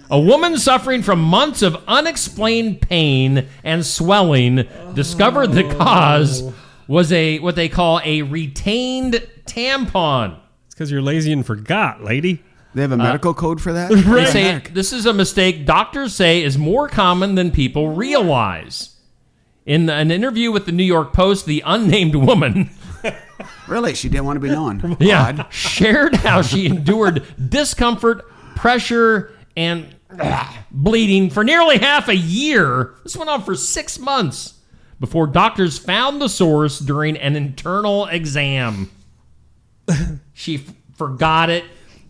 A woman suffering from months of unexplained pain and swelling discovered the cause was what they call a retained tampon. It's because you're lazy and forgot, lady. They have a medical code for that? They say this is a mistake doctors say is more common than people realize. In an interview with the New York Post, the unnamed woman... Really? She didn't want to be known? Yeah. Shared how she endured discomfort, pressure, and bleeding for nearly half a year. This went on for 6 months before doctors found the source during an internal exam. She forgot it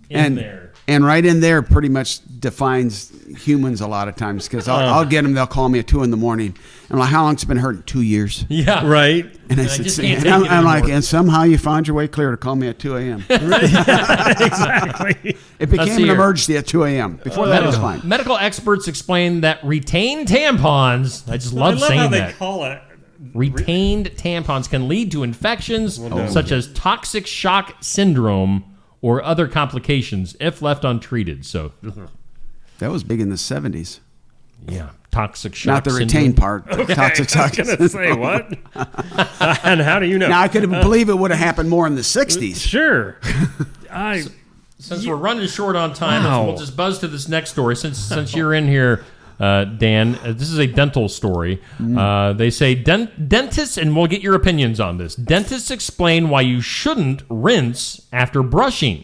in there. And right in there pretty much defines humans a lot of times, because I'll get them, they'll call me at 2 a.m. I'm like, how long's it been hurting? 2 years. Yeah. Right. And I said, I'm like, and somehow you found your way clear to call me at 2 a.m. Exactly. It became an emergency at 2 a.m. Before that, it was fine. Medical experts explain that retained tampons, I just love saying how that. they call it. Retained tampons can lead to infections such as toxic shock syndrome or other complications if left untreated. So that was big in the 70s. Yeah, toxic shock Not the syndrome. retained part. Okay, Toxic shock I was going to say, what? And how do you know? Now, I could believe it would have happened more in the 60s. Sure. Since we're running short on time, Wow. we'll just buzz to this next story. Since you're in here, Dan, this is a dental story. They say dentists, and we'll get your opinions on this. Dentists explain why you shouldn't rinse after brushing.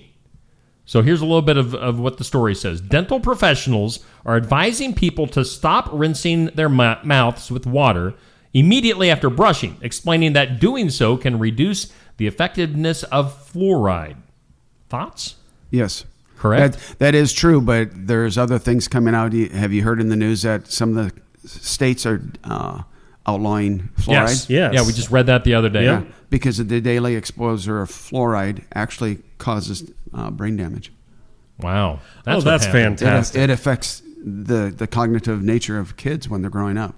So here's a little bit of what the story says. Dental professionals are advising people to stop rinsing their mouths with water immediately after brushing, explaining that doing so can reduce the effectiveness of fluoride. Thoughts? Yes. Correct. That is true, but there's other things coming out. Have you heard in the news that some of the states are outlawing fluoride? Yes. Yeah, we just read that the other day. Yeah, because of the daily exposure of fluoride actually causes brain damage. Wow. That's fantastic. It affects the cognitive nature of kids when they're growing up.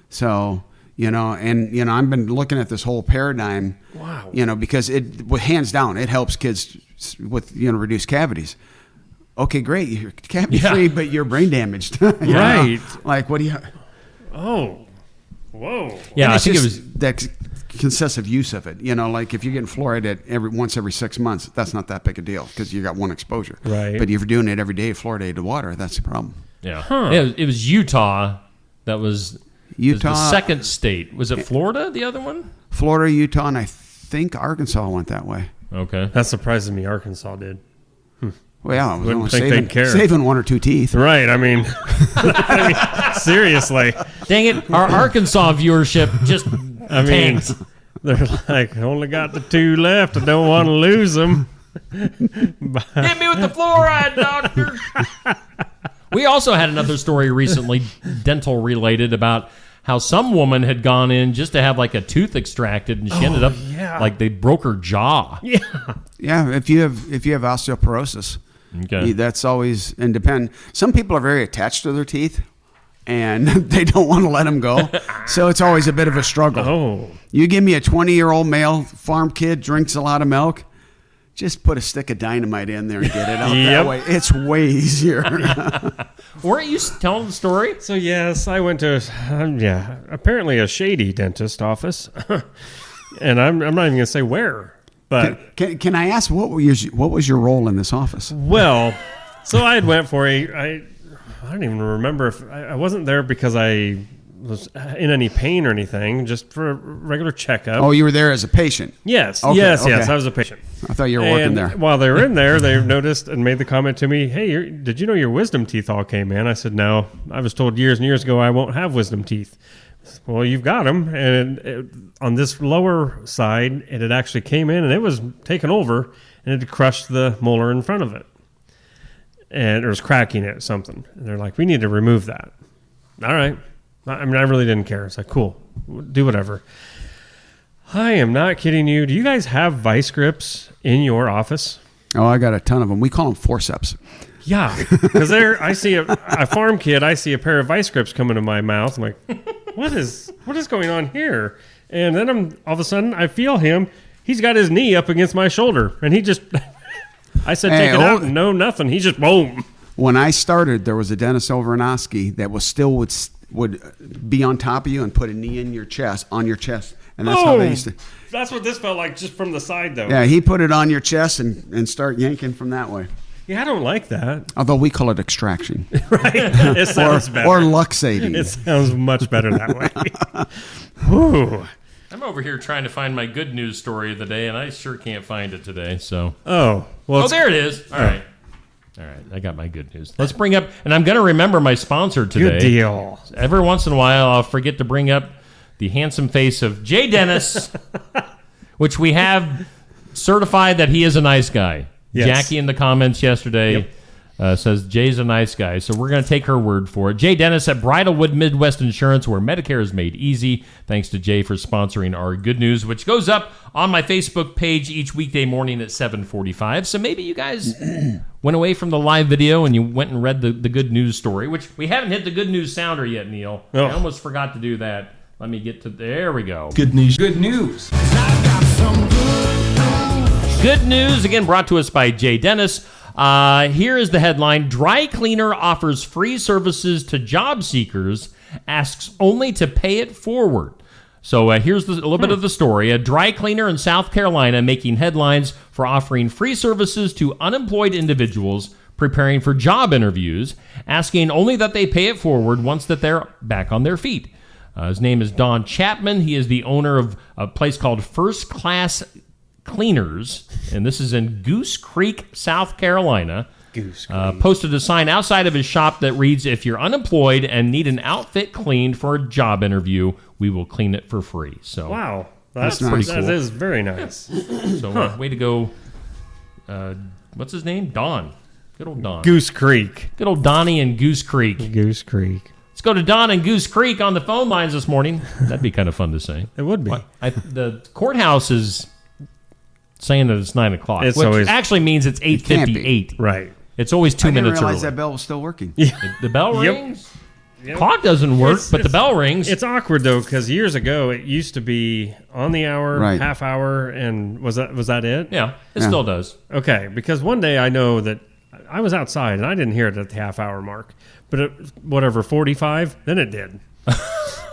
So, I've been looking at this whole paradigm. Wow. Because hands down, it helps kids with, reduced cavities. Okay, great. You're cavity free, but you're brain damaged. Right. Like, what do you... Oh. Whoa. Yeah, I think it was... that excessive use of it. Like if you're getting fluoride once every 6 months, that's not that big a deal because you got one exposure. Right. But if you're doing it every day, fluoridated water, that's the problem. Yeah. Huh. It was Utah that was... Utah, the second state. Was it Florida, the other one? Florida, Utah, and I think Arkansas went that way. Okay. That surprises me. Arkansas did. Well, yeah, I was Wouldn't only think they'd care. saving 1 or 2 teeth. Right. I mean, seriously. Dang it. Our Arkansas viewership just tanked. They're like, only got the 2 left. I don't want to lose them. Hit me with the fluoride, doctor. We also had another story recently, dental related, about how some woman had gone in just to have like a tooth extracted, and she ended up like they broke her jaw. Yeah. Yeah, if you have osteoporosis, that's always some people are very attached to their teeth and they don't want to let them go. So it's always a bit of a struggle. Oh. You give me a 20-year-old male farm kid, drinks a lot of milk, just put a stick of dynamite in there and get it out that way. It's way easier. Weren't you telling the story? So, yes, I went to, apparently a shady dentist office. And I'm not even going to say where. But can I ask, what was your role in this office? Well, so I had went for I don't even remember if I wasn't there because I was in any pain or anything, just for a regular checkup. Oh, you were there as a patient? Yes. Okay, yes. okay. I was a patient. I thought you were working And there. While they were in there, they noticed and made the comment to me, hey, did you know your wisdom teeth all came in? I said, no. I was told years and years ago I won't have wisdom teeth. Well, you've got them. And on this lower side, it had actually came in and it was taken over and it had crushed the molar in front of it. And it was cracking it or something. And they're like, we need to remove that. All right. I mean, I really didn't care. It's like, cool. Do whatever. I am not kidding you. Do you guys have vice grips in your office? Oh, I got a ton of them. We call them forceps. Yeah. Because I see a farm kid, I see a pair of vice grips come into my mouth. I'm like, what is going on here? And then all of a sudden, I feel him. He's got his knee up against my shoulder. And he just... I said, take it out. No, nothing. He just, boom. When I started, there was a dentist over in Osky that was still would be on top of you and put a knee in your chest, on your chest. And that's how they used to. That's what this felt like, just from the side, though. Yeah, he put it on your chest and start yanking from that way. Yeah, I don't like that. Although we call it extraction. Right. It sounds better. Or luxating. It sounds much better that way. Whew. I'm over here trying to find my good news story of the day, and I sure can't find it today. So, well, there it is. All right, I got my good news. Let's bring up, and I'm going to remember my sponsor today. Good deal. Every once in a while, I'll forget to bring up the handsome face of Jay Dennis, which we have certified that he is a nice guy. Yes. Jackie in the comments yesterday says Jay's a nice guy, so we're going to take her word for it. Jay Dennis at Bridalwood Midwest Insurance, where Medicare is made easy. Thanks to Jay for sponsoring our good news, which goes up on my Facebook page each weekday morning at 7:45. So maybe you guys went away from the live video and you went and read the good news story, which we haven't hit the good news sounder yet, Neil. Oh. I almost forgot to do that. Let me get to... There we go. Good news. Good news. Good news, again, brought to us by Jay Dennis. Here is the headline. Dry cleaner offers free services to job seekers, asks only to pay it forward. So here's a little bit of the story. A dry cleaner in South Carolina making headlines for offering free services to unemployed individuals preparing for job interviews, asking only that they pay it forward once that they're back on their feet. His name is Don Chapman. He is the owner of a place called First Class Cleaners, and this is in Goose Creek, South Carolina. Posted a sign outside of his shop that reads, if you're unemployed and need an outfit cleaned for a job interview, we will clean it for free. So wow, that's pretty cool. That is very nice. So way to go. What's his name? Don. Good old Don. Goose Creek. Good old Donnie and Goose Creek. Goose Creek. Let's go to Don and Goose Creek on the phone lines this morning. That'd be kind of fun to say. It would be. The courthouse is saying that it's 9 o'clock, it's which always, actually means it's 8:58. Right. It's always 2 minutes early. I didn't realize that bell was still working. The bell rings. Yep. Clock doesn't work, but the bell rings. It's awkward though, because years ago it used to be on the hour, right. half hour, and was that it? Yeah, it still does. Okay, because one day I know that I was outside and I didn't hear it at the half hour mark, but at whatever 45, then it did. I'm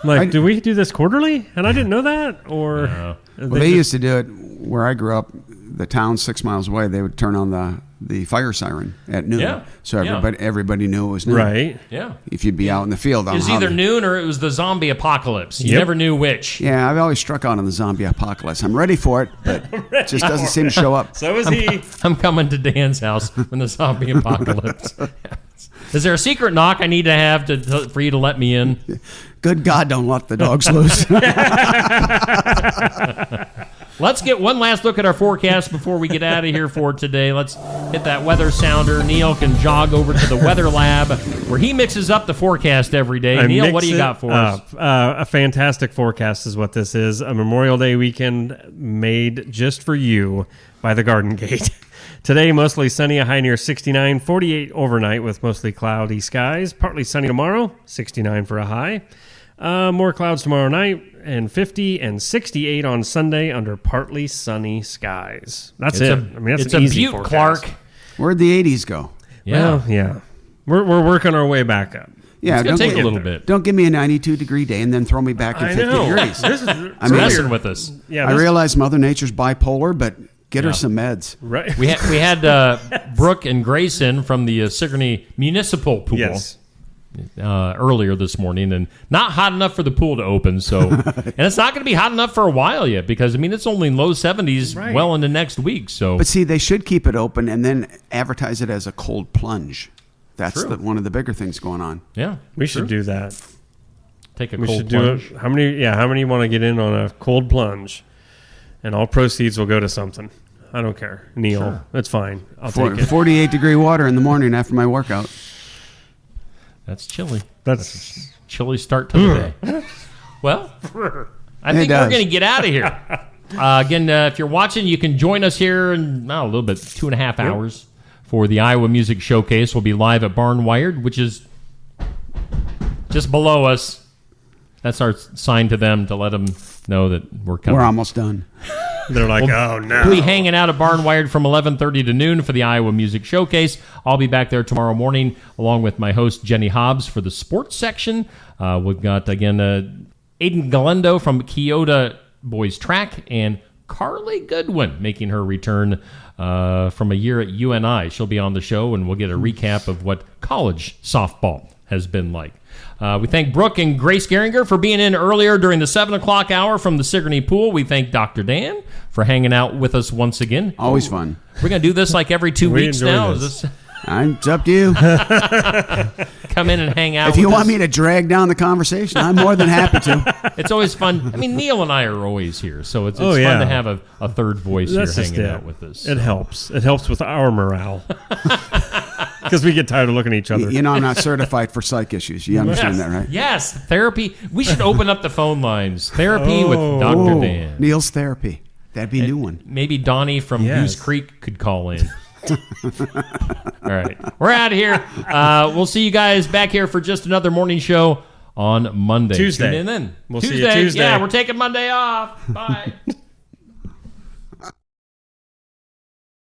like, do we do this quarterly? And I didn't know that, or well, they used to do it where I grew up. The town 6 miles away, they would turn on the fire siren at noon. Yeah. So everybody knew it was noon. Right. Yeah. If you'd be out in the field. It was either noon or it was the zombie apocalypse. You never knew which. Yeah, I've always struck out on the zombie apocalypse. I'm ready for it, but it just doesn't seem to show up. So is he. I'm coming to Dan's house when the zombie apocalypse. Is there a secret knock I need to have for you to let me in? Good God, don't let the dogs loose. Let's get one last look at our forecast before we get out of here for today. Let's hit that weather sounder. Neil can jog over to the weather lab where he mixes up the forecast every day. Neil, what do you got for us? A fantastic forecast is what this is. A Memorial Day weekend made just for you by the Garden Gate. Today, mostly sunny, a high near 69, 48 overnight with mostly cloudy skies. Partly sunny tomorrow, 69 for a high. More clouds tomorrow night, and 50 and 68 on Sunday under partly sunny skies. That's it. I mean, that's an easy forecast. Clark. Where'd the 80s go? Yeah. Well, yeah. We're working our way back up. Yeah, it's going to take a little bit. Don't give me a 92-degree day and then throw me back at 50 degrees. This is messing with us. Yeah, I realize Mother Nature's bipolar, but get her some meds. Right. We had Brooke and Grace in from the Sigourney Municipal Pool. Yes. earlier this morning, and not hot enough for the pool to open. So, and it's not going to be hot enough for a while yet, because I mean it's only low 70s well into next week. So, but see, they should keep it open and then advertise it as a cold plunge. That's one of the bigger things going on. Yeah, we should do that. Take a we cold should plunge. Do it. How many want to get in on a cold plunge? And all proceeds will go to something. I don't care, Neil. That's fine. I'll take it. 48-degree water in the morning after my workout. That's chilly. That's a chilly start to the day. Well, I think we're going to get out of here. Again, if you're watching, you can join us here in a little bit, 2.5 hours for the Iowa Music Showcase. We'll be live at Barnwired, which is just below us. That's our sign to them to let them know that we're coming. We're almost done. They're like, oh, no. We'll be hanging out at Barnwired from 11:30 to noon for the Iowa Music Showcase. I'll be back there tomorrow morning along with my host, Jenny Hobbs, for the sports section. We've got, again, Aiden Galendo from Kyoto Boys Track and Carly Goodwin making her return from a year at UNI. She'll be on the show, and we'll get a recap of what college softball has been like. We thank Brooke and Grace Geringer for being in earlier during the 7 o'clock hour from the Sigourney Pool. We thank Dr. Dan for hanging out with us once again. Always fun. We're going to do this like every 2 weeks now. Is this... It's up to you. Come in and hang out if you want me to drag down the conversation, I'm more than happy to. It's always fun. I mean, Neil and I are always here, so it's fun to have a third voice here hanging out with us. It helps. It helps with our morale. Because we get tired of looking at each other. You know, I'm not certified for psych issues. You understand that, right? Yes, therapy. We should open up the phone lines. Therapy with Dr. Dan. Neil's Therapy. That'd be a new one. Maybe Donnie from Goose Creek could call in. All right. We're out of here. We'll see you guys back here for just another morning show on Monday. Tuesday. Tune in then. We'll see you Tuesday. Yeah, we're taking Monday off. Bye.